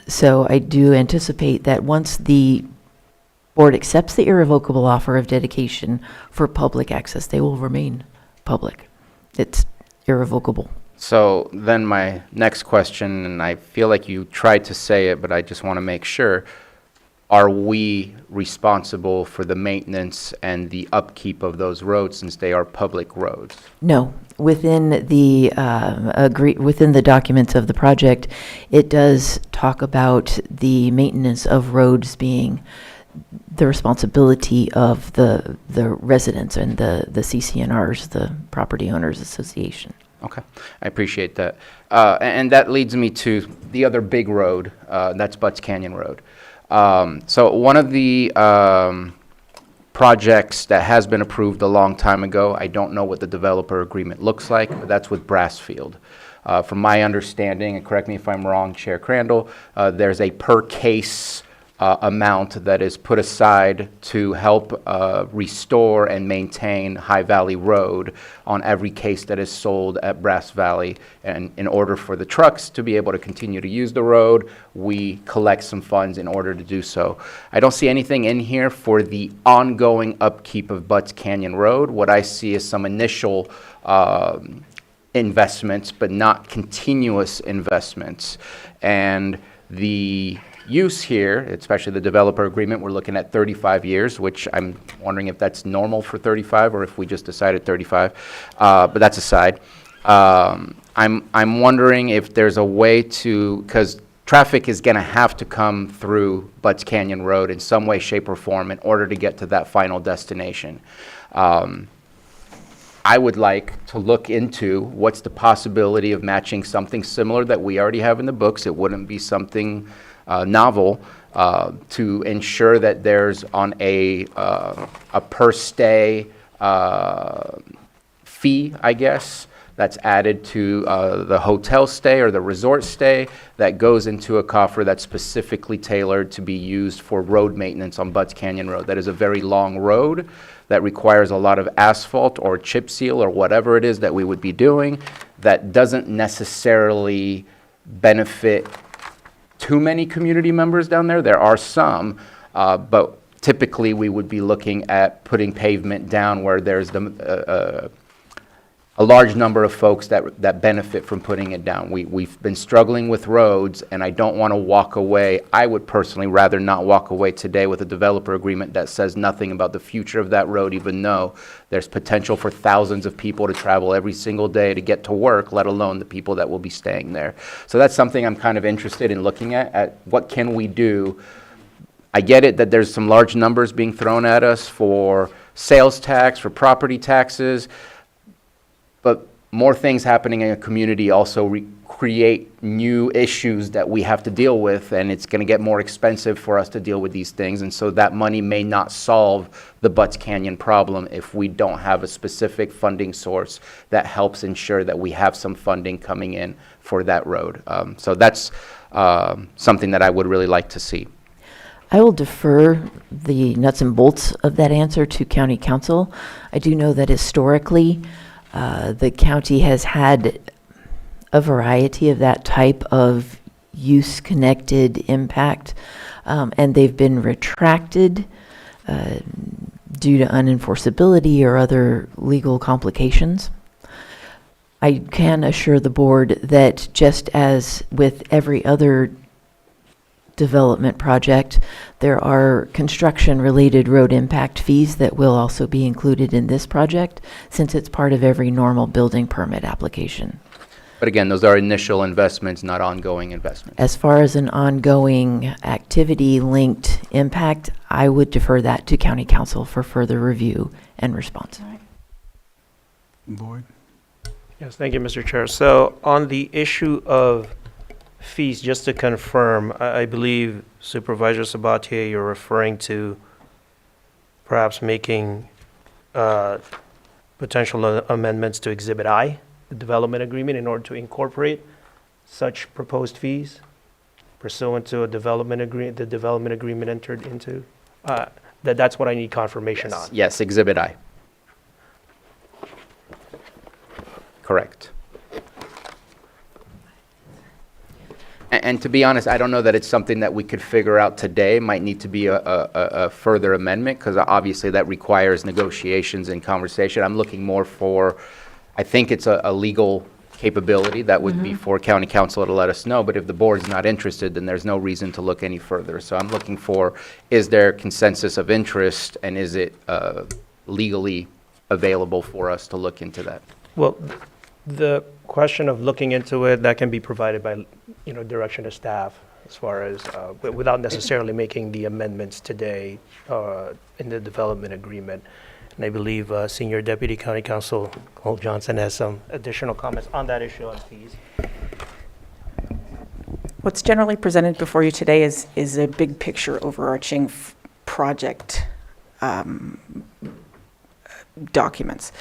So I do anticipate that once the board accepts the irrevocable offer of dedication for public access, they will remain public. It's irrevocable. So then my next question, and I feel like you tried to say it, but I just want to make sure, are we responsible for the maintenance and the upkeep of those roads since they are public roads? No. Within the within the documents of the project, it does talk about the maintenance of roads being the responsibility of the residents and the CCNRs, the Property Owners Association. Okay, I appreciate that. And that leads me to the other big road, that's Butts Canyon Road. So one of the projects that has been approved a long time ago, I don't know what the developer agreement looks like, but that's with Brassfield. From my understanding, and correct me if I'm wrong, Chair Crandall, there's a per case amount that is put aside to help restore and maintain High Valley Road on every case that is sold at Brass Valley. And in order for the trucks to be able to continue to use the road, we collect some funds in order to do so. I don't see anything in here for the ongoing upkeep of Butts Canyon Road. What I see is some initial investments, but not continuous investments. And the use here, especially the developer agreement, we're looking at 35 years, which I'm wondering if that's normal for 35 or if we just decided 35, but that's aside. I'm wondering if there's a way to, because traffic is going to have to come through Butts Canyon Road in some way, shape, or form in order to get to that final destination. I would like to look into what's the possibility of matching something similar that we already have in the books. It wouldn't be something novel, to ensure that there's on a per stay fee, I guess, that's added to the hotel stay or the resort stay that goes into a coffer that's specifically tailored to be used for road maintenance on Butts Canyon Road. That is a very long road that requires a lot of asphalt or chip seal or whatever it is that we would be doing, that doesn't necessarily benefit too many community members down there. There are some, but typically we would be looking at putting pavement down where there's a large number of folks that benefit from putting it down. We've been struggling with roads, and I don't want to walk away. I would personally rather not walk away today with a developer agreement that says nothing about the future of that road, even though there's potential for thousands of people to travel every single day to get to work, let alone the people that will be staying there. So that's something I'm kind of interested in looking at what can we do I get it that there's some large numbers being thrown at us for sales tax, for property taxes, but more things happening in a community also create new issues that we have to deal with, and it's going to get more expensive for us to deal with these things. And so that money may not solve the Butts Canyon problem if we don't have a specific funding source that helps ensure that we have some funding coming in for that road. So that's something that I would really like to see. I will defer the nuts and bolts of that answer to County Council. I do know that historically, the county has had a variety of that type of use-connected impact, and they've been retracted due to unenforceability or other legal complications. I can assure the board that just as with every other development project, there are construction-related road impact fees that will also be included in this project, since it's part of every normal building permit application. But again, those are initial investments, not ongoing investments. As far as an ongoing activity-linked impact, I would defer that to County Council for further review and response. Boyd? Yes, thank you, Mr. Chair. So on the issue of fees, just to confirm, I believe Supervisor Sabatier, you're referring to perhaps making potential amendments to Exhibit I, the development agreement, in order to incorporate such proposed fees pursuant to a development agreement, the development agreement entered into. That's what I need confirmation on. Yes, Exhibit I. Correct. And to be honest, I don't know that it's something that we could figure out today. It might need to be a further amendment, because obviously that requires negotiations and conversation. I'm looking more for, I think it's a legal capability that would be for County Council to let us know, but if the board's not interested, then there's no reason to look any further. So I'm looking for, is there consensus of interest, and is it legally available for us to look into that? Well, the question of looking into it, that can be provided by, direction to staff, as far as, without necessarily making the amendments today in the development agreement. And I believe Senior Deputy County Counsel Cole Johnson has some additional comments on that issue on fees. What's generally presented before you today is a big picture overarching project documents.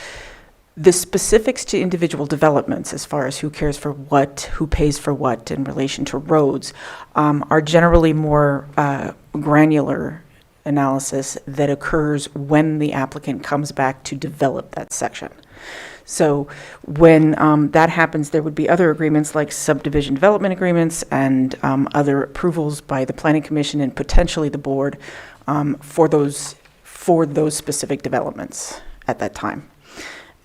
The specifics to individual developments, as far as who cares for what, who pays for what in relation to roads, are generally more granular analysis that occurs when the applicant comes back to develop that section. So when that happens, there would be other agreements like subdivision development agreements and other approvals by the Planning Commission and potentially the board for those specific developments at that time.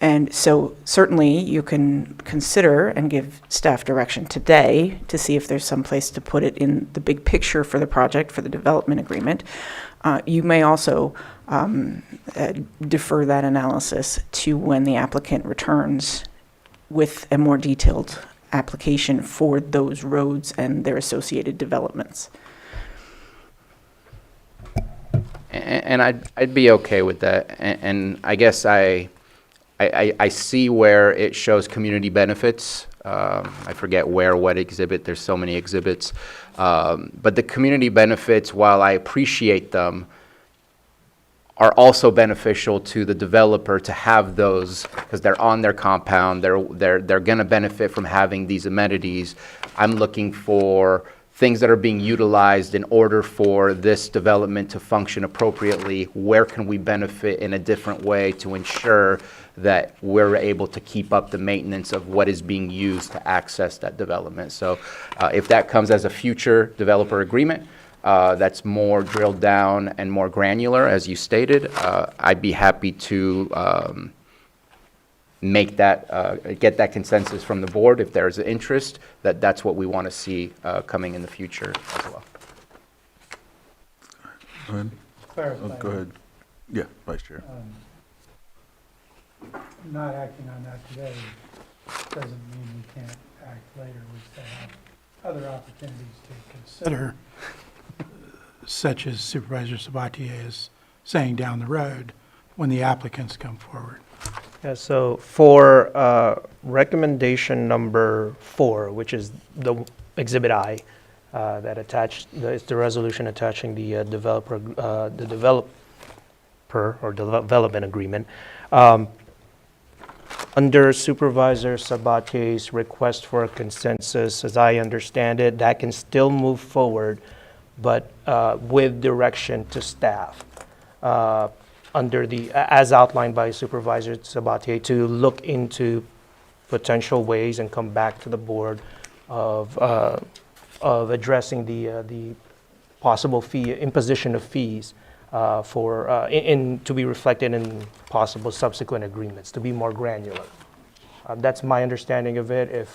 And so certainly you can consider and give staff direction today to see if there's some place to put it in the big picture for the project, for the development agreement. You may also defer that analysis to when the applicant returns with a more detailed application for those roads and their associated developments. And I'd be okay with that. And I guess I see where it shows community benefits. I forget what exhibit, there's so many exhibits. But the community benefits, while I appreciate them, are also beneficial to the developer to have those, because they're on their compound, they're gonna benefit from having these amenities. I'm looking for things that are being utilized in order for this development to function appropriately. Where can we benefit in a different way to ensure that we're able to keep up the maintenance of what is being used to access that development? So if that comes as a future developer agreement, that's more drilled down and more granular, as you stated, I'd be happy to make that, get that consensus from the board if there's an interest, that's what we want to see coming in the future as well. Go ahead. Clarify. Go ahead. Yeah, Vice Chair. Not acting on that today doesn't mean we can't act later. We still have other opportunities to consider such as Supervisor Sabatier is saying down the road when the applicants come forward. Yeah, so for recommendation number 4, which is the Exhibit I, that attached, it's the resolution attaching the developer or development agreement. Under Supervisor Sabatier's request for a consensus, as I understand it, that can still move forward, but with direction to staff, under the, as outlined by Supervisor Sabatier, to look into potential ways and come back to the board of addressing the possible fee, imposition of fees to be reflected in possible subsequent agreements, to be more granular. That's my understanding of it.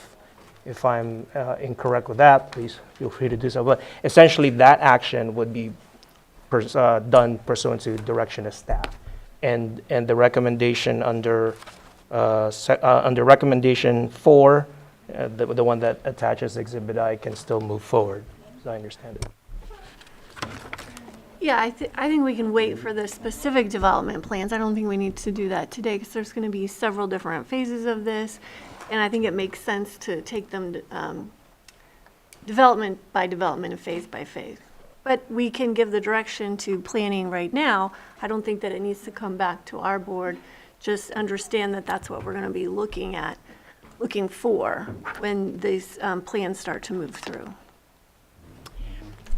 If I'm incorrect with that, please feel free to do so. But essentially, that action would be done pursuant to direction of staff, and the recommendation under recommendation 4, the one that attaches Exhibit I, can still move forward, as I understand it. Yeah, I think we can wait for the specific development plans. I don't think we need to do that today because there's going to be several different phases of this, and I think it makes sense to take them development by development and phase by phase. But we can give the direction to planning right now. I don't think that it needs to come back to our board. Just understand that that's what we're going to be looking for when these plans start to move through.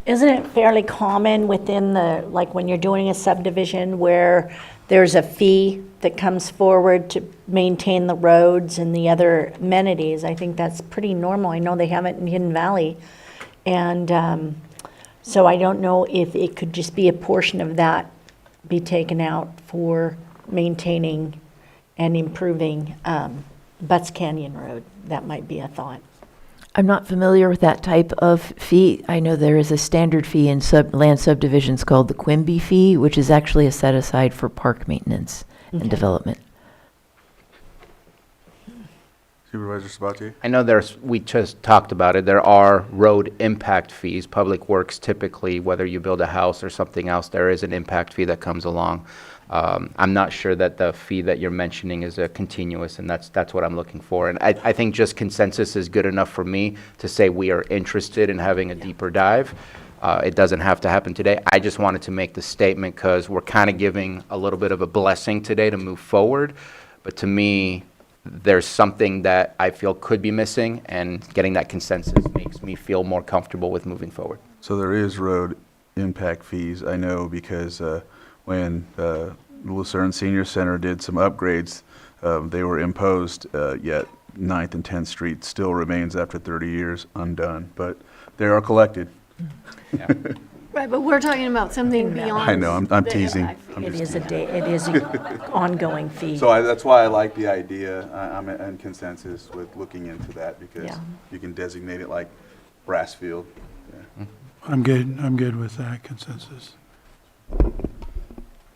Isn't it fairly common within the, like when you're doing a subdivision where there's a fee that comes forward to maintain the roads and the other amenities? I think that's pretty normal. I know they have it in Hidden Valley. And so I don't know if it could just be a portion of that be taken out for maintaining and improving Butts Canyon Road. That might be a thought. I'm not familiar with that type of fee. I know there is a standard fee in land subdivisions called the Quimby fee, which is actually a set aside for park maintenance and development. Supervisor Sabatier? I know we just talked about it, there are road impact fees. Public Works typically, whether you build a house or something else, there is an impact fee that comes along. I'm not sure that the fee that you're mentioning is a continuous, and that's what I'm looking for. And I think just consensus is good enough for me to say we are interested in having a deeper dive. It doesn't have to happen today. I just wanted to make the statement because we're kind of giving a little bit of a blessing today to move forward. But to me, there's something that I feel could be missing, and getting that consensus makes me feel more comfortable with moving forward. So there is road impact fees, I know, because when Lucerne Senior Center did some upgrades, they were imposed, yet 9th and 10th Street still remains after 30 years undone, but they are collected. Yeah. Right, but we're talking about something beyond. I know, I'm teasing. It is an ongoing fee. So that's why I like the idea. I'm in consensus with looking into that because Yeah. you can designate it like Brassfield. Yeah. I'm good with that consensus.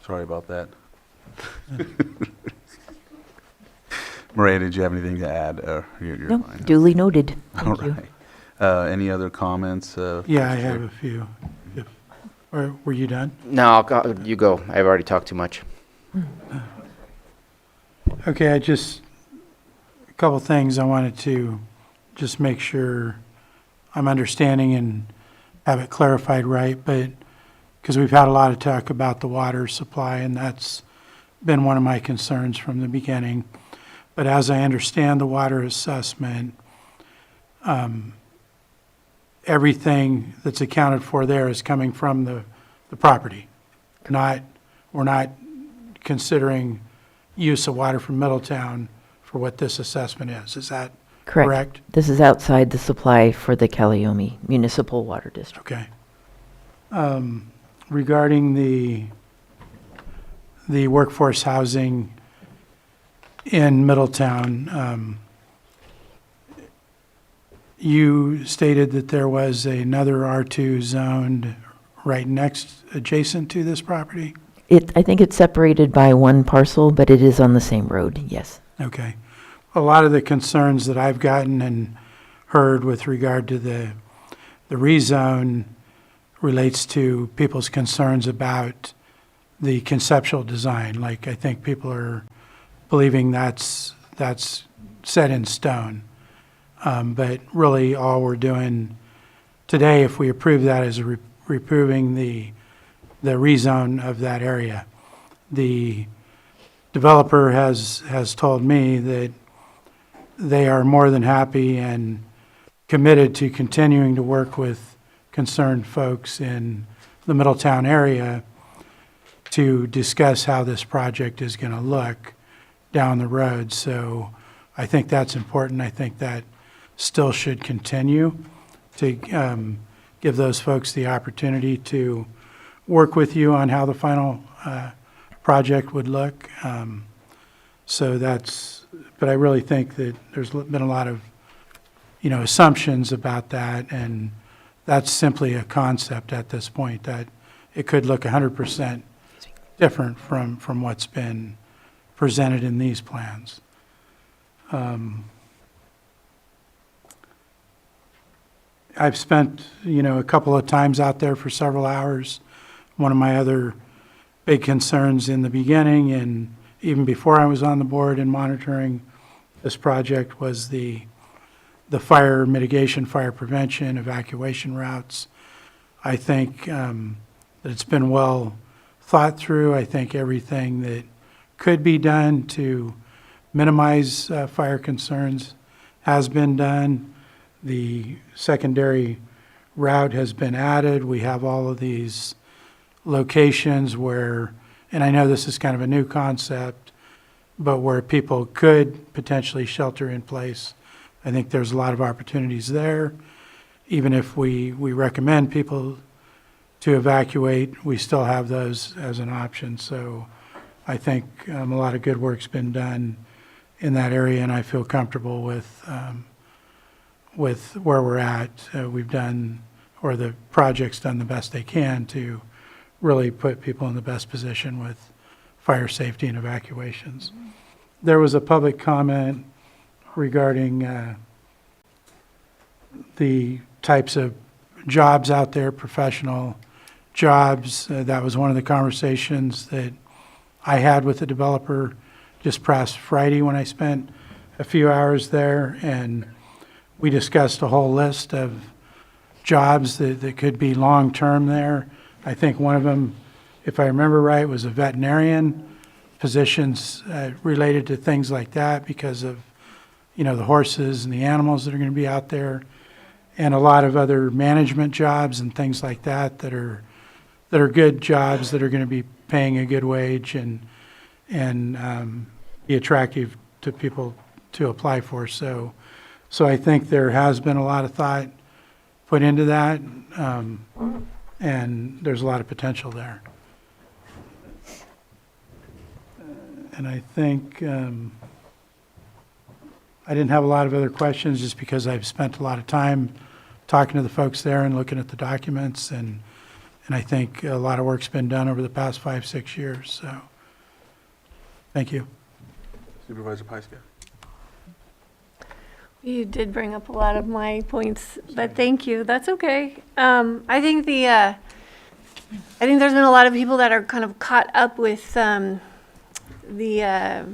Sorry about that. Maria, did you have anything to add? You're No, fine. duly noted. All Thank you. right. Any other comments? Yeah, I have a few. Or were you done? No, you go. I've already talked too much. Okay, a couple things I wanted to just make sure I'm understanding and have it clarified right, but because we've had a lot of talk about the water supply, and that's been one of my concerns from the beginning. But as I understand the water assessment, everything that's accounted for there is coming from the property. We're not considering use of water from Middletown for what this assessment is. Is that correct? This is outside the supply for the Calliope Municipal Water District. Okay. Regarding the workforce housing in Middletown, you stated that there was another R2 zoned right adjacent to this property? I think it's separated by one parcel, but it is on the same road, yes. Okay. A lot of the concerns that I've gotten and heard with regard to the rezone relates to people's concerns about the conceptual design. Like, I think people are believing that's set in stone. But really, all we're doing today, if we approve that, is reproving the rezone of that area. The developer has told me that they are more than happy and committed to continuing to work with concerned folks in the Middletown area to discuss how this project is going to look down the road. So I think that's important. I think that still should continue to give those folks the opportunity to work with you on how the final project would look. So that's, but I really think that there's been a lot of, assumptions about that, and that's simply a concept at this point, that it could look 100% different from what's been presented in these plans. I've spent, a couple of times out there for several hours. One of my other big concerns in the beginning, and even before I was on the board and monitoring this project, was the fire mitigation, fire prevention, evacuation routes. I think that it's been well thought through. I think everything that could be done to minimize fire concerns has been done. The secondary route has been added. We have all of these locations where, and I know this is kind of a new concept, but where people could potentially shelter in place. I think there's a lot of opportunities there. Even if we recommend people to evacuate, we still have those as an option. So I think a lot of good work's been done in that area, and I feel comfortable with where we're at. We've done, or the project's done the best they can to really put people in the best position with fire safety and evacuations. There was a public comment regarding the types of jobs out there, professional jobs. That was one of the conversations that I had with the developer just past Friday when I spent a few hours there, and we discussed a whole list of jobs that could be long-term there. I think one of them, if I remember right, was a veterinarian, positions related to things like that because of, the horses and the animals that are going to be out there, and a lot of other management jobs and things like that that are good jobs that are going to be paying a good wage and be attractive to people to apply for. So I think there has been a lot of thought put into that, and there's a lot of potential there. And I think I didn't have a lot of other questions just because I've spent a lot of time talking to the folks there and looking at the documents, and I think a lot of work's been done over the past 5-6 years. So thank you. Supervisor Pyska. You did bring up a lot of my points, but thank you. That's okay. I think there's been a lot of people that are kind of caught up with the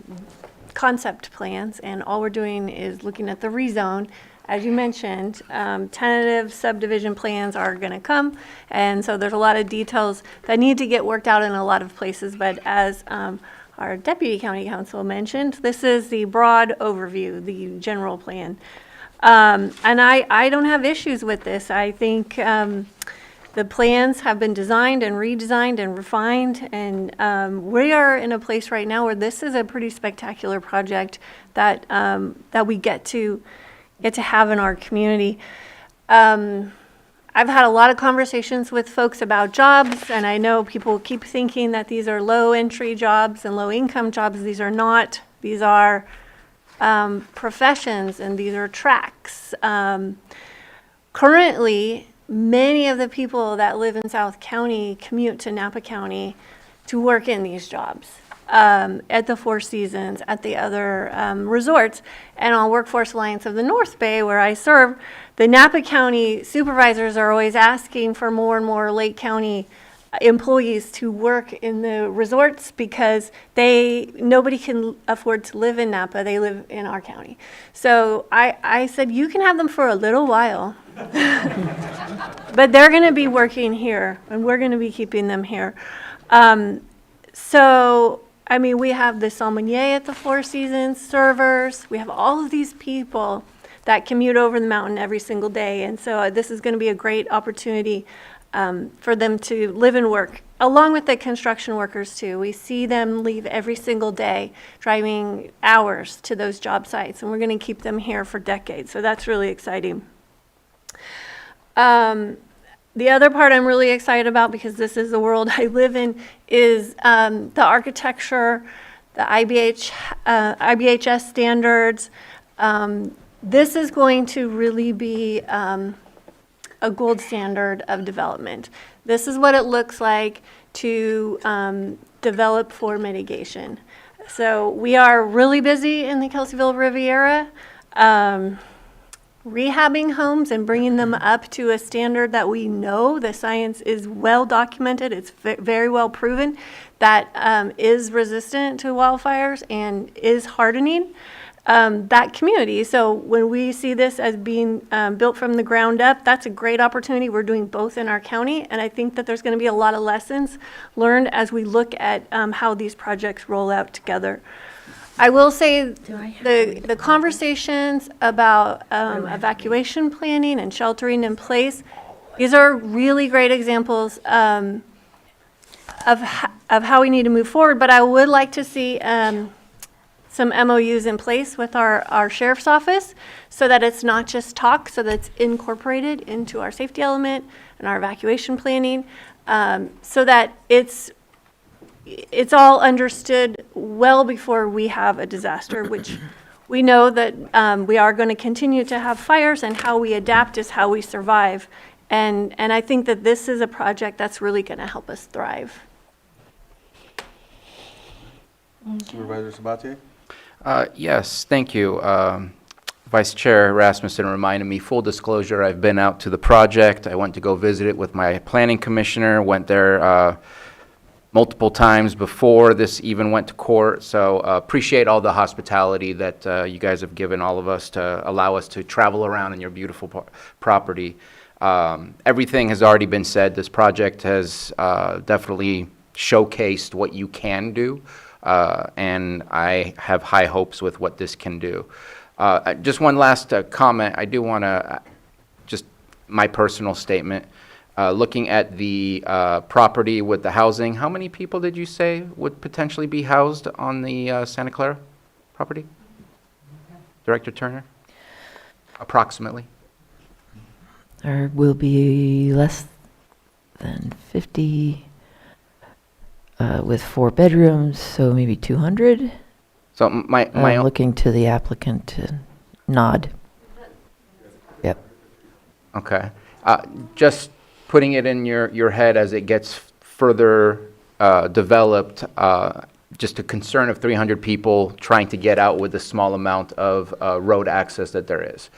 concept plans, and all we're doing is looking at the rezone. As you mentioned, tentative subdivision plans are going to come, and so there's a lot of details that need to get worked out in a lot of places. But as our deputy county counsel mentioned, this is the broad overview, the general plan. And I don't have issues with this. I think the plans have been designed and redesigned and refined, and we are in a place right now where this is a pretty spectacular project that that we get to have in our community. I've had a lot of conversations with folks about jobs, and I know people keep thinking that these are low entry jobs and low income jobs. These are not. These are professions, and these are tracks. Currently, many of the people that live in South County commute to Napa County to work in these jobs. at the Four Seasons, at the other resorts, and on Workforce Alliance of the North Bay, where I serve, the Napa County supervisors are always asking for more and more Lake County employees to work in the resorts because nobody can afford to live in Napa. They live in our county. So I said, you can have them for a little while, but they're going to be working here, and we're going to be keeping them here. So, I mean, we have the sommelier at the Four Seasons, servers. We have all of these people that commute over the mountain every single day. And so this is going to be a great opportunity for them to live and work, along with the construction workers too. We see them leave every single day, driving hours to those job sites, and we're going to keep them here for decades. So that's really exciting. The other part I'm really excited about, because this is the world I live in, is the architecture, the IBHS standards. This is going to really be a gold standard of development. This is what it looks like to develop for mitigation. So we are really busy in the Kelseyville Riviera, rehabbing homes and bringing them up to a standard that we know the science is well documented. It's very well proven that is resistant to wildfires and is hardening that community. So when we see this as being built from the ground up, that's a great opportunity. We're doing both in our county, and I think that there's going to be a lot of lessons learned as we look at how these projects roll out together. I will say the conversations about evacuation planning and sheltering in place, these are really great examples of how we need to move forward, but I would like to see some MOUs in place with our sheriff's office so that it's not just talk, so that it's incorporated into our safety element and our evacuation planning, so that it's all understood well before we have a disaster, which we know that we are going to continue to have fires, and how we adapt is how we survive. And I think that this is a project that's really going to help us thrive. Supervisor Sabatier? Yes, thank you. Vice Chair Rasmussen reminded me, full disclosure, I've been out to the project. I went to go visit it with my planning commissioner, went there multiple times before this even went to court. So appreciate all the hospitality that you guys have given all of us to allow us to travel around in your beautiful property. Everything has already been said. This project has definitely showcased what you can do. And I have high hopes with what this can do. Just one last comment. I do want to, just my personal statement, looking at the property with the housing, how many people did you say would potentially be housed on the Santa Clara property? Director Turner? Approximately? There will be less than 50 with 4 bedrooms, so maybe 200. So my I'm looking to the applicant to nod. Yep. Okay. Just putting it in your head as it gets further developed, just a concern of 300 people trying to get out with the small amount of road access that there is.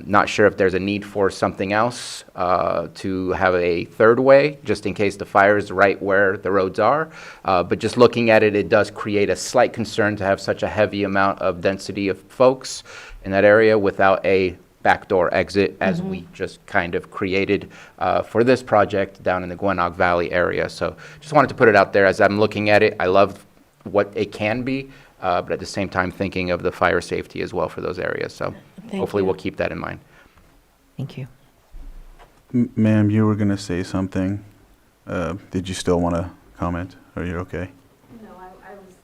Not sure if there's a need for something else to have a third way, just in case the fire is right where the roads are. But just looking at it, it does create a slight concern to have such a heavy amount of density of folks in that area without a backdoor exit, as we just kind of created for this project down in the Gwinnett Valley area. So just wanted to put it out there as I'm looking at it. I love what it can be, but at the same time thinking of the fire safety as well for those areas. So hopefully we'll keep that in mind. Thank you. Ma'am, you were going to say something. Did you still want to comment? Are you okay? No, I was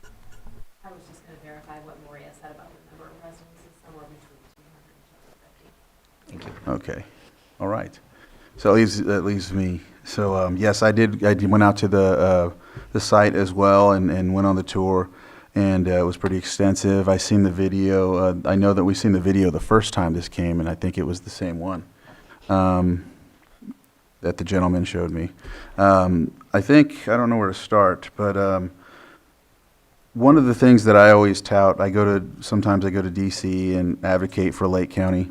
just going to verify what Maria said about the number of residents is somewhere between 200 and 250. Okay. All right. So that leaves me. So yes, I went out to the site as well and went on the tour. And it was pretty extensive. I seen the video. I know that we seen the video the first time this came, and I think it was the same one that the gentleman showed me. I think, I don't know where to start, but one of the things that I always tout, sometimes I go to DC and advocate for Lake County.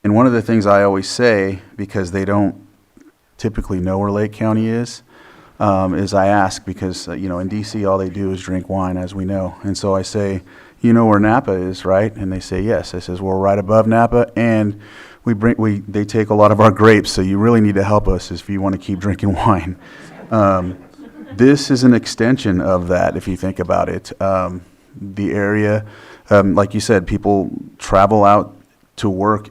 And one of the things I always say, because they don't typically know where Lake County is I ask, because, in DC, all they do is drink wine, as we know. And so I say, you know where Napa is, right? And they say, yes. I says, we're right above Napa, and they take a lot of our grapes, so you really need to help us if you want to keep drinking wine. This is an extension of that, if you think about it. The area, like you said, people travel out to work,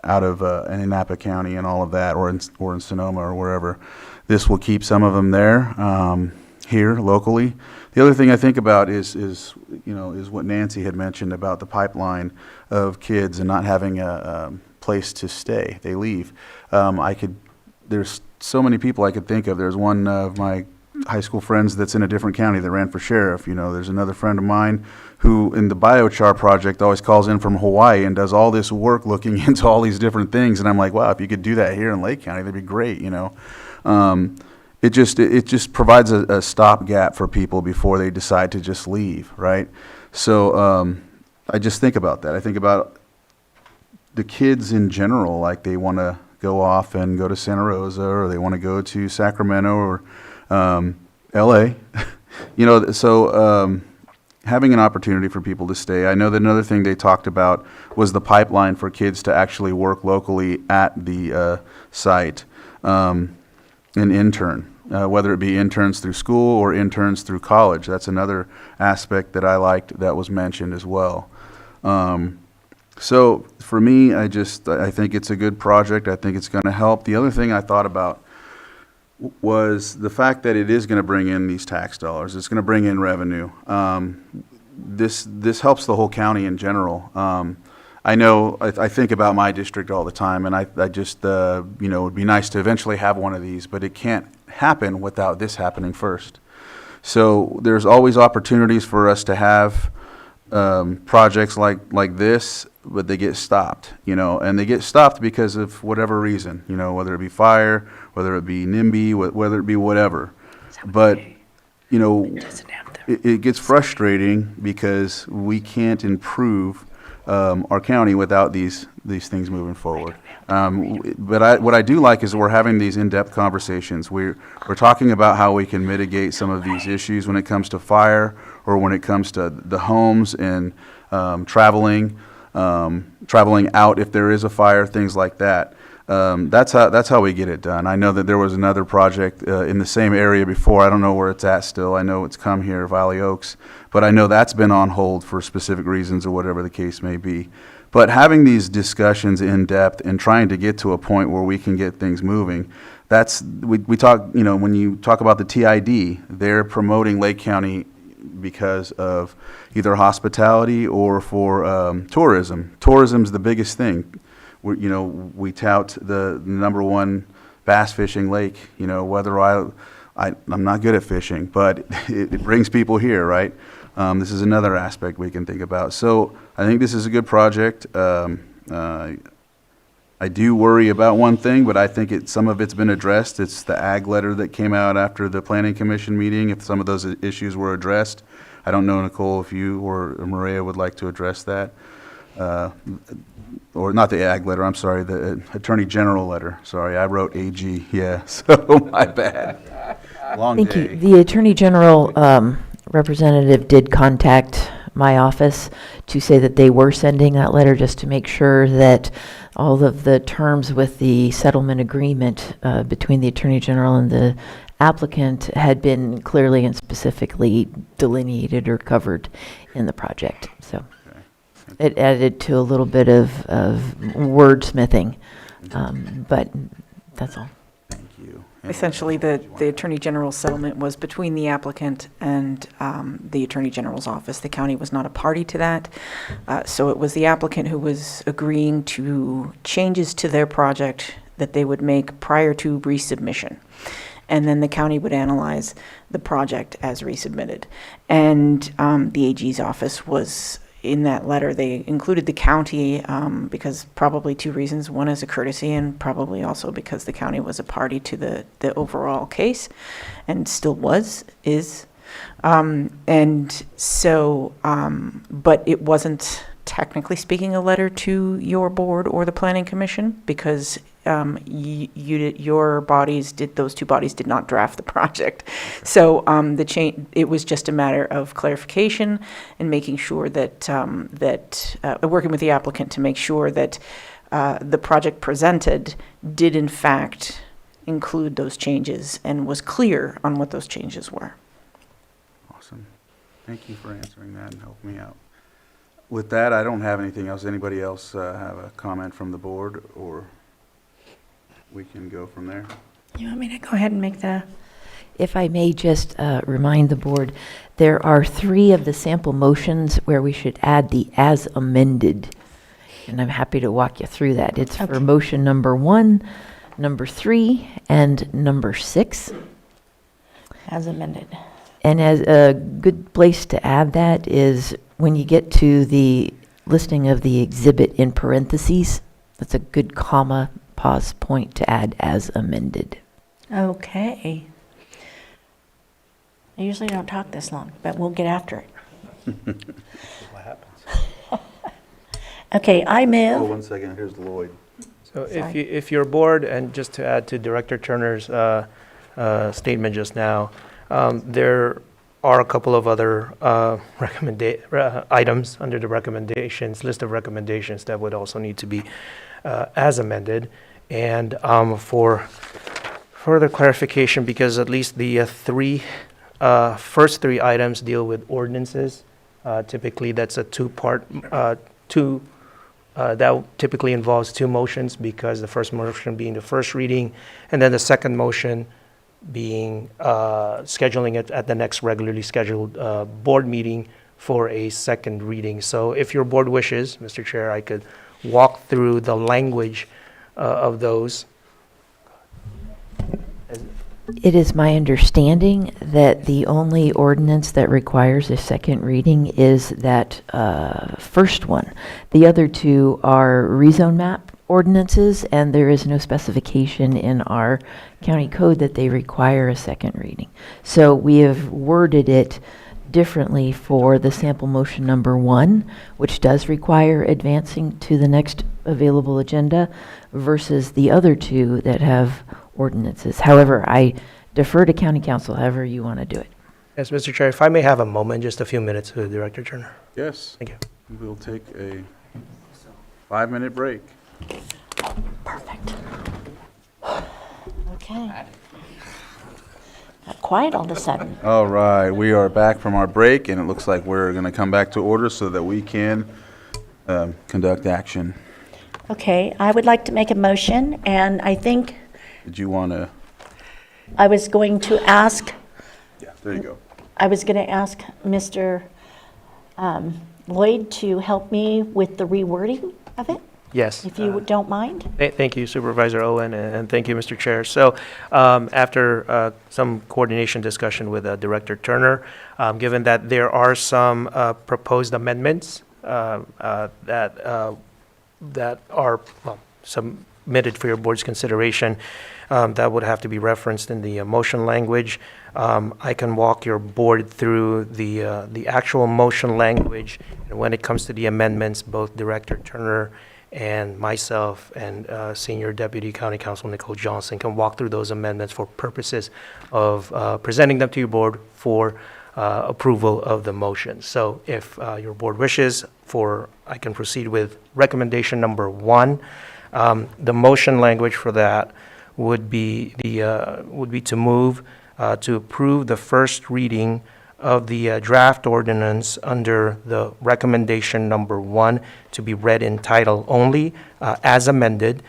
out of in Napa County and all of that, or in Sonoma or wherever. This will keep some of them there here locally. The other thing I think about is what Nancy had mentioned about the pipeline of kids and not having a place to stay. They leave. There's so many people I could think of. There's one of my high school friends that's in a different county that ran for sheriff. There's another friend of mine who in the biochar project always calls in from Hawaii and does all this work looking into all these different things. And I'm like, wow, if you could do that here in Lake County, that'd be great, It just provides a stopgap for people before they decide to just leave, right? So I just think about that. I think about the kids in general, like they want to go off and go to Santa Rosa, or they want to go to Sacramento or LA. Having an opportunity for people to stay. I know that another thing they talked about was the pipeline for kids to actually work locally at the site, an intern, whether it be interns through school or interns through college. That's another aspect that I liked that was mentioned as well. So for me, I think it's a good project. I think it's going to help. The other thing I thought about was the fact that it is going to bring in these tax dollars. It's going to bring in revenue. This helps the whole county in general. I know I think about my district all the time, and I just it would be nice to eventually have one of these, but it can't happen without this happening first. So there's always opportunities for us to have projects like this, but they get stopped, and they get stopped because of whatever reason, whether it be fire, whether it be NIMBY, whether it be whatever. But, it gets frustrating because we can't improve our county without these things moving forward. But what I do like is we're having these in-depth conversations. We're talking about how we can mitigate some of these issues when it comes to fire, or when it comes to the homes and traveling out if there is a fire, things like that. That's how we get it done. I know that there was another project in the same area before. I don't know where it's at still. I know it's come here, Valley Oaks, but I know that's been on hold for specific reasons or whatever the case may be. But having these discussions in depth and trying to get to a point where we can get things moving, we talk, when you talk about the TID, they're promoting Lake County because of either hospitality or for tourism. Tourism's the biggest thing. We tout the number one bass fishing lake, whether I'm not good at fishing, but it brings people here, right? This is another aspect we can think about. So I think this is a good project. I do worry about one thing, but I think some of it's been addressed. It's the ag letter that came out after the planning commission meeting. If some of those issues were addressed, I don't know, Nicole, if you or Maria would like to address that. Or not the ag letter, I'm sorry, the Attorney General letter. Sorry, I wrote AG, yeah, so my bad. Long Thank day. you. The Attorney General representative did contact my office to say that they were sending that letter just to make sure that all of the terms with the settlement agreement between the Attorney General and the applicant had been clearly and specifically delineated or covered in the project. So it added to a little bit of wordsmithing, but that's all. Thank you. Essentially, the Attorney General's settlement was between the applicant and the Attorney General's office. The county was not a party to that. So it was the applicant who was agreeing to changes to their project that they would make prior to resubmission. And then the county would analyze the project as resubmitted. And the AG's office was, in that letter, they included the county because probably two reasons. One is a courtesy, and probably also because the county was a party to the overall case, and still is. And so, but it wasn't technically speaking a letter to your board or the planning commission because those two bodies did not draft the project. So it was just a matter of clarification and making sure that working with the applicant to make sure that the project presented did in fact include those changes and was clear on what those changes were. Awesome. Thank you for answering that and helping me out. With that, I don't have anything else. Anybody else have a comment from the board, or we can go from there? You want me to go ahead and make the... If I may just remind the board, there are 3 of the sample motions where we should add the as amended. And I'm happy to walk you through that. It's for motion number 1, number 3, and number 6. As amended. And as a good place to add that is when you get to the listing of the exhibit in parentheses, that's a good comma pause point to add as amended. Okay. I usually don't talk this long, but we'll get after it. What happens? Okay, I move. Oh, 1 second. Here's Lloyd. So if your board, and just to add to Director Turner's statement just now, there are a couple of other items under the list of recommendations that would also need to be as amended. And for further clarification, because at least the first three items deal with ordinances. Typically, that's a two-part, that typically involves 2 motions, because the first motion being the first reading, and then the second motion being scheduling it at the next regularly scheduled board meeting for a second reading. So if your board wishes, Mr. Chair, I could walk through the language of those. It is my understanding that the only ordinance that requires a second reading is that first one. The other 2 are rezone map ordinances, and there is no specification in our county code that they require a second reading. So we have worded it differently for the sample motion number 1, which does require advancing to the next available agenda, versus the other 2 that have ordinances. However, I defer to county council however you want to do it. Yes, Mr. Chair, if I may have a moment, just a few minutes, Director Turner. Yes. Thank you. We'll take a 5-minute break. Perfect. Okay. Got quiet all of a sudden. All right, we are back from our break, and it looks like we're going to come back to order so that we can conduct action. Okay, I would like to make a motion, and I think Did you want to? I was going to ask, Yeah, there you go. I was going to ask Mr. Lloyd to help me with the rewording of it, Yes. if you don't mind. Thank you, Supervisor Owen, and thank you, Mr. Chair. So after some coordination discussion with Director Turner, given that there are some proposed amendments that are submitted for your board's consideration, that would have to be referenced in the motion language. I can walk your board through the actual motion language, and when it comes to the amendments, both Director Turner and myself and Senior Deputy County Counsel Nicole Johnson can walk through those amendments for purposes of presenting them to your board for approval of the motion. So if your board wishes, I can proceed with recommendation number 1. The motion language for that would be to move to approve the first reading of the draft ordinance under the recommendation number 1 to be read in title only, as amended,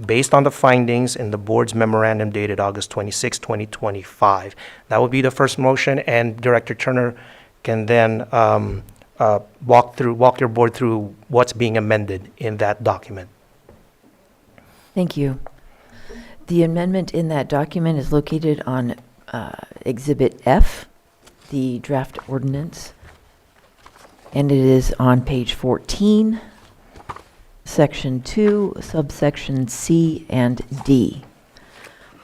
based on the findings in the board's memorandum dated August 26, 2025. That would be the first motion, and Director Turner can then walk your board through what's being amended in that document. Thank you. The amendment in that document is located on Exhibit F, the draft ordinance, and it is on page 14, Section 2, subsection C and D.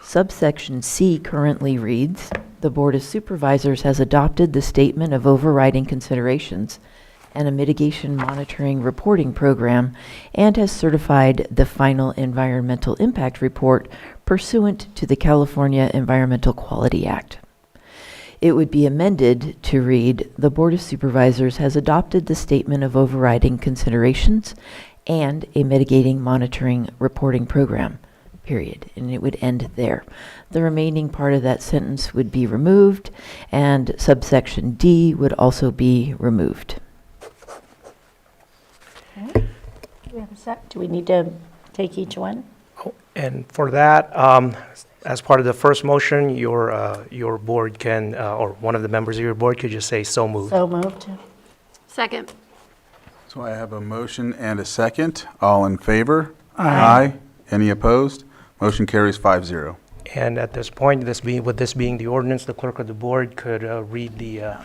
Subsection C currently reads, the Board of Supervisors has adopted the Statement of Overriding Considerations and a Mitigation Monitoring Reporting Program and has certified the final Environmental Impact Report pursuant to the California Environmental Quality Act. It would be amended to read, the Board of Supervisors has adopted the Statement of Overriding Considerations and a Mitigating Monitoring Reporting Program, period. And it would end there. The remaining part of that sentence would be removed, and subsection D would also be removed. Okay. Do we have a sec? Do we need to take each one? And for that, as part of the first motion, your board can, or one of the members of your board could just say, so moved. So moved. Second. So I have a motion and a second. All in favor? Aye. Any opposed? Motion carries 5-0. And at this point, with this being the ordinance, the clerk of the board could read the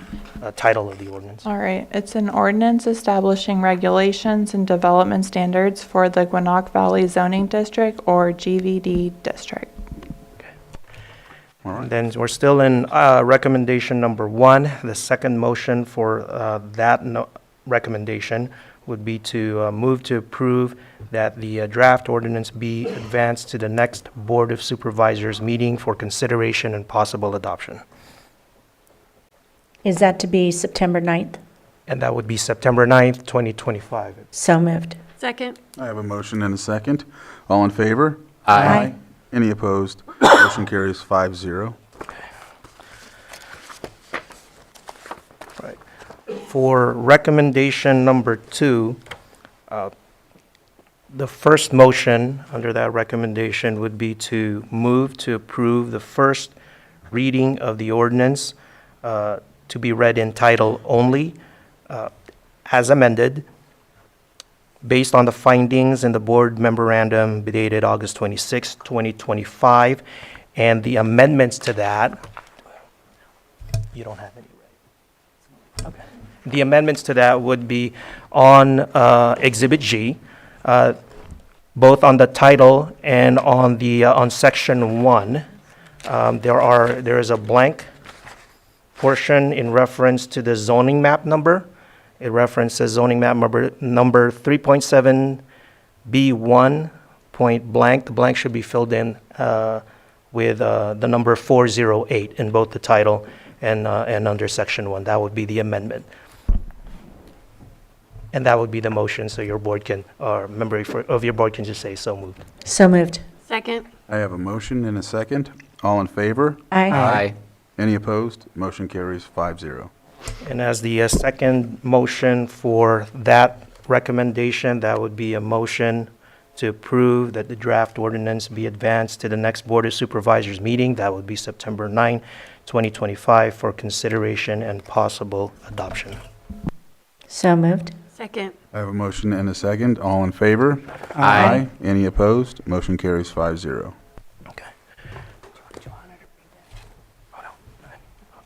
title of the ordinance. All right, it's an ordinance establishing regulations and development standards for the Gwinnett Valley Zoning District, or GVD District. All right. Then we're still in recommendation number 1. The second motion for that recommendation would be to move to approve that the draft ordinance be advanced to the next Board of Supervisors meeting for consideration and possible adoption. Is that to be September 9th? And that would be September 9th, 2025. So moved. Second. I have a motion and a second. All in favor? Aye. Any opposed? Motion carries 5-0. Right. For recommendation number 2, the first motion under that recommendation would be to move to approve the first reading of the ordinance to be read in title only, as amended, based on the findings in the board memorandum dated August 26, 2025, and the amendments to that. You don't have any, right? Okay. The amendments to that would be on Exhibit G, both on the title and on the on Section 1. There is a blank portion in reference to the zoning map number. It references zoning map number 3.7B1 point blank. The blank should be filled in with the number 408 in both the title and under Section 1. That would be the amendment. And that would be the motion, so your board can, or member of your board can just say so moved. So moved. Second. I have a motion and a second. All in favor? Aye. Any opposed? Motion carries 5-0. And as the second motion for that recommendation, that would be a motion to approve that the draft ordinance be advanced to the next Board of Supervisors meeting. That would be September 9, 2025, for consideration and possible adoption. So moved. Second. I have a motion and a second. All in favor? Aye. Any opposed? Motion carries 5-0.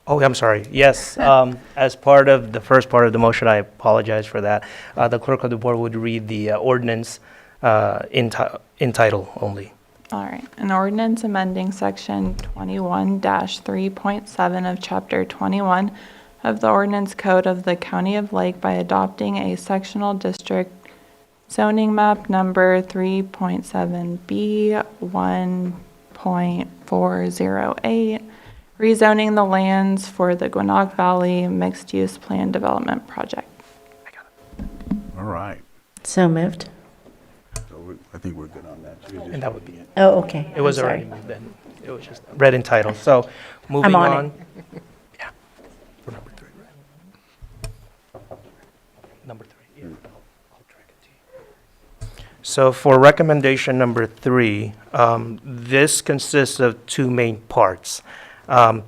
Oh, I'm sorry. Yes, as part of the first part of the motion, I apologize for that. The clerk of the board would read the ordinance in title only. All right, an ordinance amending section 21-3.7 of chapter 21 of the ordinance code of the County of Lake by adopting a sectional district zoning map number 3.7B 1.408, rezoning the lands for the Gwinnett Valley Mixed-Use Plan Development Project. All right. So moved. So I think we're good on that. And that would be it. Oh, okay. It was I'm already sorry. moved in. It was just read in title. So moving on on. it. Yeah. For number 3, right? Number 3, yeah. I'll track it to you. So for recommendation number 3, this consists of 2 main parts.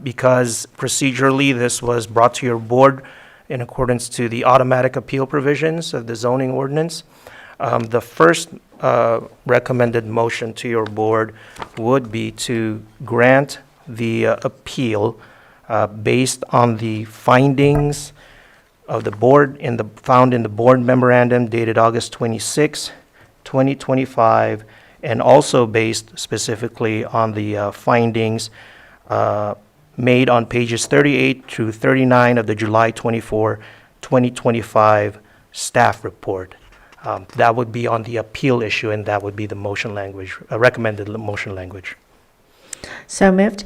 Because procedurally this was brought to your board in accordance to the automatic appeal provisions of the zoning ordinance. The first recommended motion to your board would be to grant the appeal based on the findings of the board found in the board memorandum dated August 26, 2025, and also based specifically on the findings made on pages 38 through 39 of the July 24, 2025 staff report. That would be on the appeal issue, and that would be the motion language, recommended motion language. So moved.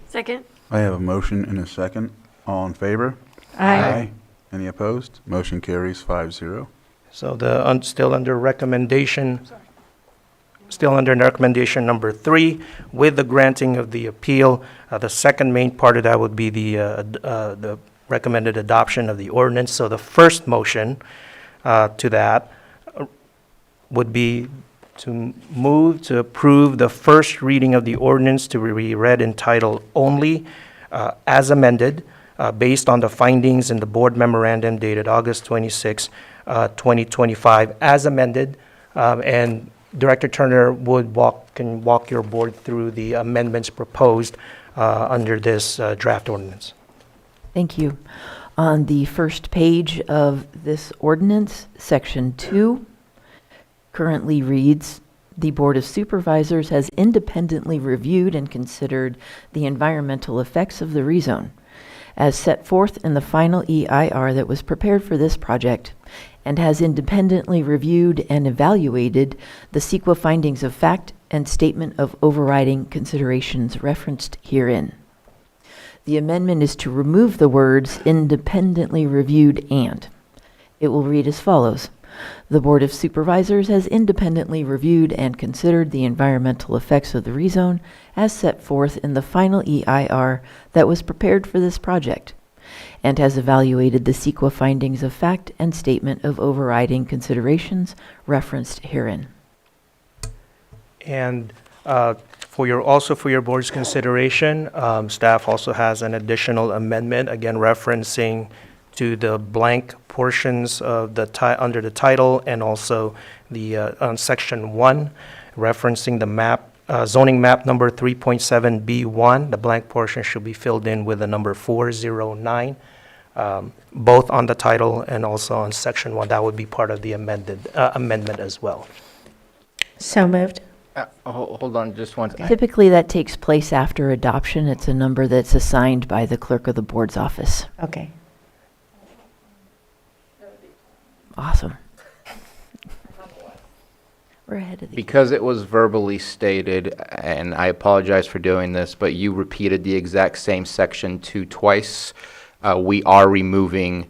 Second. I have a motion and a second. All in favor? Aye. Any opposed? Motion carries 5-0. So still under recommendation number 3, with the granting of the appeal. The second main part of that would be the recommended adoption of the ordinance. So the first motion to that would be to move to approve the first reading of the ordinance to be read in title only, as amended, based on the findings in the board memorandum dated August 26, 2025, as amended. And Director Turner can walk your board through the amendments proposed under this draft ordinance. Thank you. On the first page of this ordinance, Section 2 currently reads, "The Board of Supervisors has independently reviewed and considered the environmental effects of the rezone as set forth in the final EIR that was prepared for this project, and has independently reviewed and evaluated the CEQA findings of fact and statement of overriding considerations referenced herein." The amendment is to remove the words independently reviewed and. It will read as follows. The Board of Supervisors has independently reviewed and considered the environmental effects of the rezone as set forth in the final EIR that was prepared for this project, and has evaluated the CEQA findings of fact and statement of overriding considerations referenced herein. And for your board's consideration, staff also has an additional amendment, again referencing to the blank portions of under the title, and also the on section 1, referencing the map, zoning map number 3.7B1. The blank portion should be filled in with the number 409, both on the title and also on section 1. That would be part of the amendment as well. So moved. Hold on just one second. Typically, that takes place after adoption. It's a number that's assigned by the clerk of the board's office. Okay. Awesome. We're ahead of the Because it was verbally stated, and I apologize for doing this, but you repeated the exact same section 2 twice. We are removing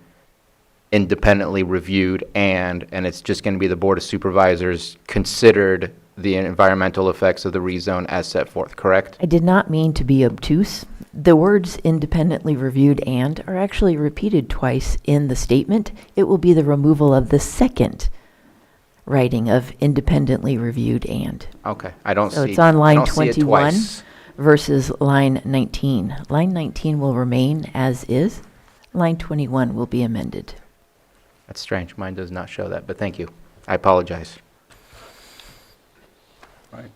independently reviewed and it's just going to be the Board of Supervisors considered the environmental effects of the rezone as set forth, correct? I did not mean to be obtuse. The words independently reviewed and are actually repeated twice in the statement. It will be the removal of the second writing of independently reviewed and. Okay, I don't So see. it's on I line don't see it 21 twice. versus line 19. Line 19 will remain as is. Line 21 will be amended. That's strange. Mine does not show that, but thank you. I apologize. Right.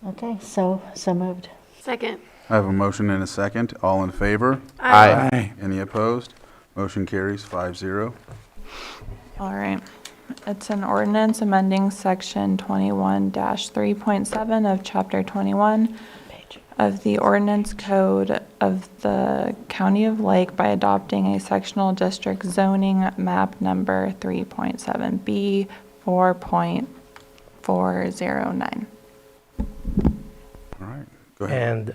Okay, so moved. Second. I have a motion and a second. All in favor? Aye. Aye. Any opposed? Motion carries 5-0. All right. It's an ordinance amending section 21-3.7 of chapter 21 of the ordinance code of the County of Lake by adopting a sectional district zoning map number 3.7B 4.409. All right, go ahead. And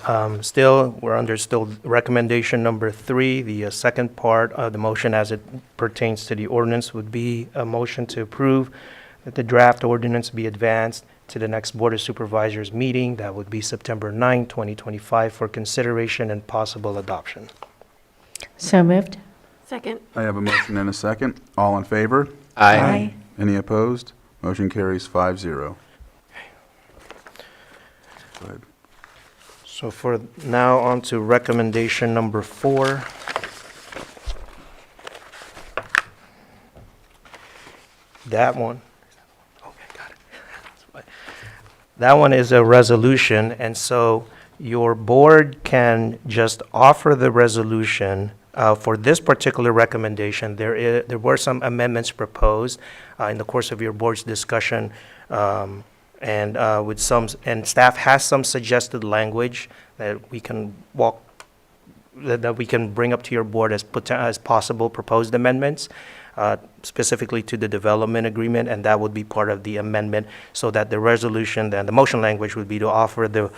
we're under recommendation number 3. The second part of the motion as it pertains to the ordinance would be a motion to approve that the draft ordinance be advanced to the next Board of Supervisors meeting. That would be September 9, 2025, for consideration and possible adoption. So moved. Second. I have a motion and a second. All in favor? Aye. Any opposed? Motion carries 5-0. Go ahead. So for now, on to recommendation number 4. That one. Okay, got it. That one is a resolution, and so your board can just offer the resolution. For this particular recommendation, there were some amendments proposed in the course of your board's discussion, and staff has some suggested language that we can that we can bring up to your board as possible proposed amendments, specifically to the development agreement, and that would be part of the amendment, so that the resolution, then the motion language would be to offer the,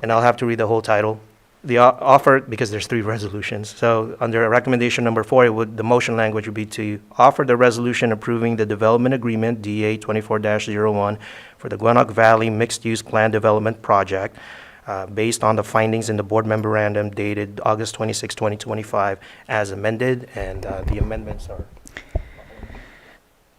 and I'll have to read the whole title, the offer, because there's 3 resolutions. So under recommendation number 4, the motion language would be to offer the resolution approving the development agreement, DA 24-01, for the Gwinnett Valley Mixed-Use Plan Development Project, based on the findings in the board memorandum dated August 26, 2025, as amended, and the amendments are.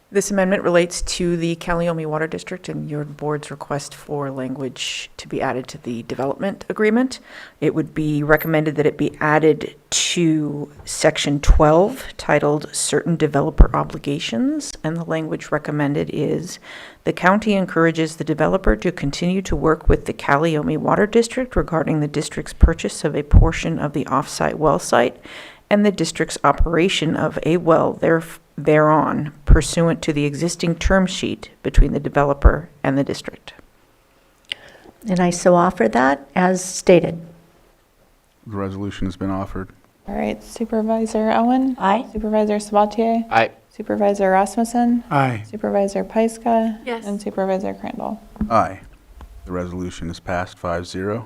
This amendment relates to the Calliope Water District and your board's request for language to be added to the development agreement. It would be recommended that it be added to section 12 titled Certain Developer Obligations, and the language recommended is: the county encourages the developer to continue to work with the Calliope Water District regarding the district's purchase of a portion of the offsite well site and the district's operation of a well thereon pursuant to the existing term sheet between the developer and the district. And I so offer that as stated. The resolution has been offered. All right, Supervisor Owen? Aye. Supervisor Sabatier? Aye. Supervisor Rasmussen? Aye. Supervisor Pyska? Yes. And Supervisor Crandall? Aye. The resolution is passed 5-0.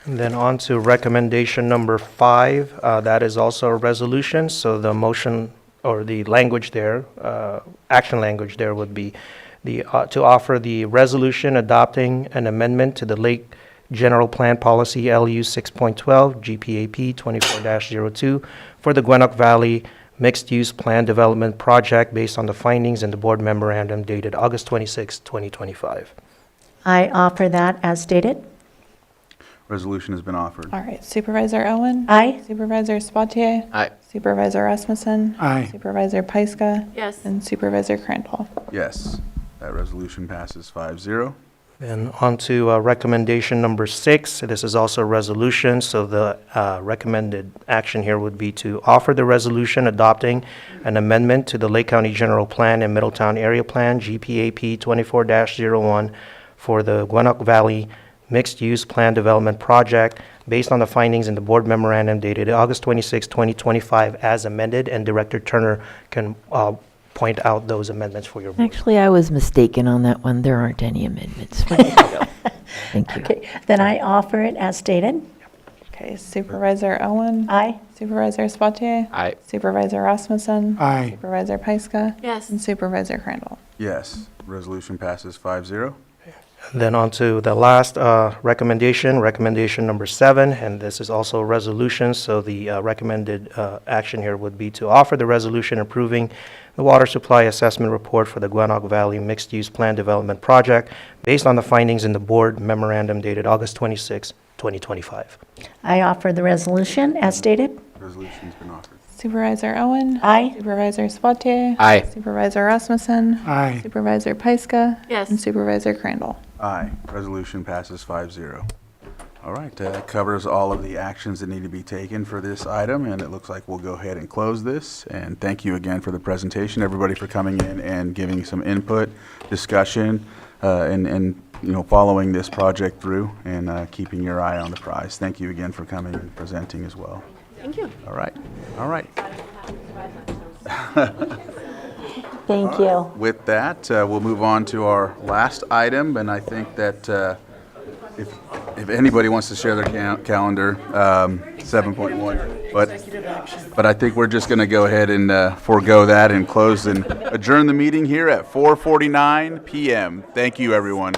And then on to recommendation number 5, that is also a resolution, so the motion, or the language there, action language there would be to offer the resolution adopting an amendment to the Lake General Plan Policy LU 6.12, GPAP 24-02, for the Gwinnett Valley Mixed-Use Plan Development Project based on the findings in the board memorandum dated August 26, 2025. I offer that as stated. Resolution has been offered. All right, Supervisor Owen? Aye. Supervisor Sabatier? Aye. Supervisor Rasmussen? Aye. Supervisor Pyska? Yes. And Supervisor Crandall? Yes, that resolution passes 5-0. Then on to recommendation number 6. This is also a resolution, so the recommended action here would be to offer the resolution adopting an amendment to the Lake County General Plan and Middletown Area Plan, GPAP 24-01, for the Gwinnett Valley Mixed-Use Plan Development Project based on the findings in the board memorandum dated August 26, 2025, as amended, and Director Turner can point out those amendments for your board. Actually, I was mistaken on that one. There aren't any amendments. We're good to go. Thank you. Okay, then I offer it as stated. Okay, Supervisor Owen? Aye. Supervisor Sabatier? Aye. Supervisor Rasmussen? Aye. Supervisor Pyska? Yes. And Supervisor Crandall? Yes, resolution passes 5-0. Then on to the last recommendation, recommendation number 7, and this is also a resolution, so the recommended action here would be to offer the resolution approving the water supply assessment report for the Gwinnett Valley Mixed-Use Plan Development Project based on the findings in the board memorandum dated August 26, 2025. I offer the resolution as stated. Resolution's been offered. Supervisor Owen? Aye. Supervisor Sabatier? Aye. Supervisor Rasmussen? Aye. Supervisor Pyska? Yes. And Supervisor Crandall? Aye, resolution passes 5-0. All right, that covers all of the actions that need to be taken for this item, and it looks like we'll go ahead and close this. And thank you again for the presentation, everybody, for coming in and giving some input, discussion, and you know, following this project through and keeping your eye on the prize. Thank you again for coming and presenting as well. Thank you. All right, all right. Thank you. With that, we'll move on to our last item, and I think that if anybody wants to share their calendar, 7.1, but I think we're just going to go ahead and forego that and close and adjourn the meeting here at 4:49 p.m. Thank you, everyone.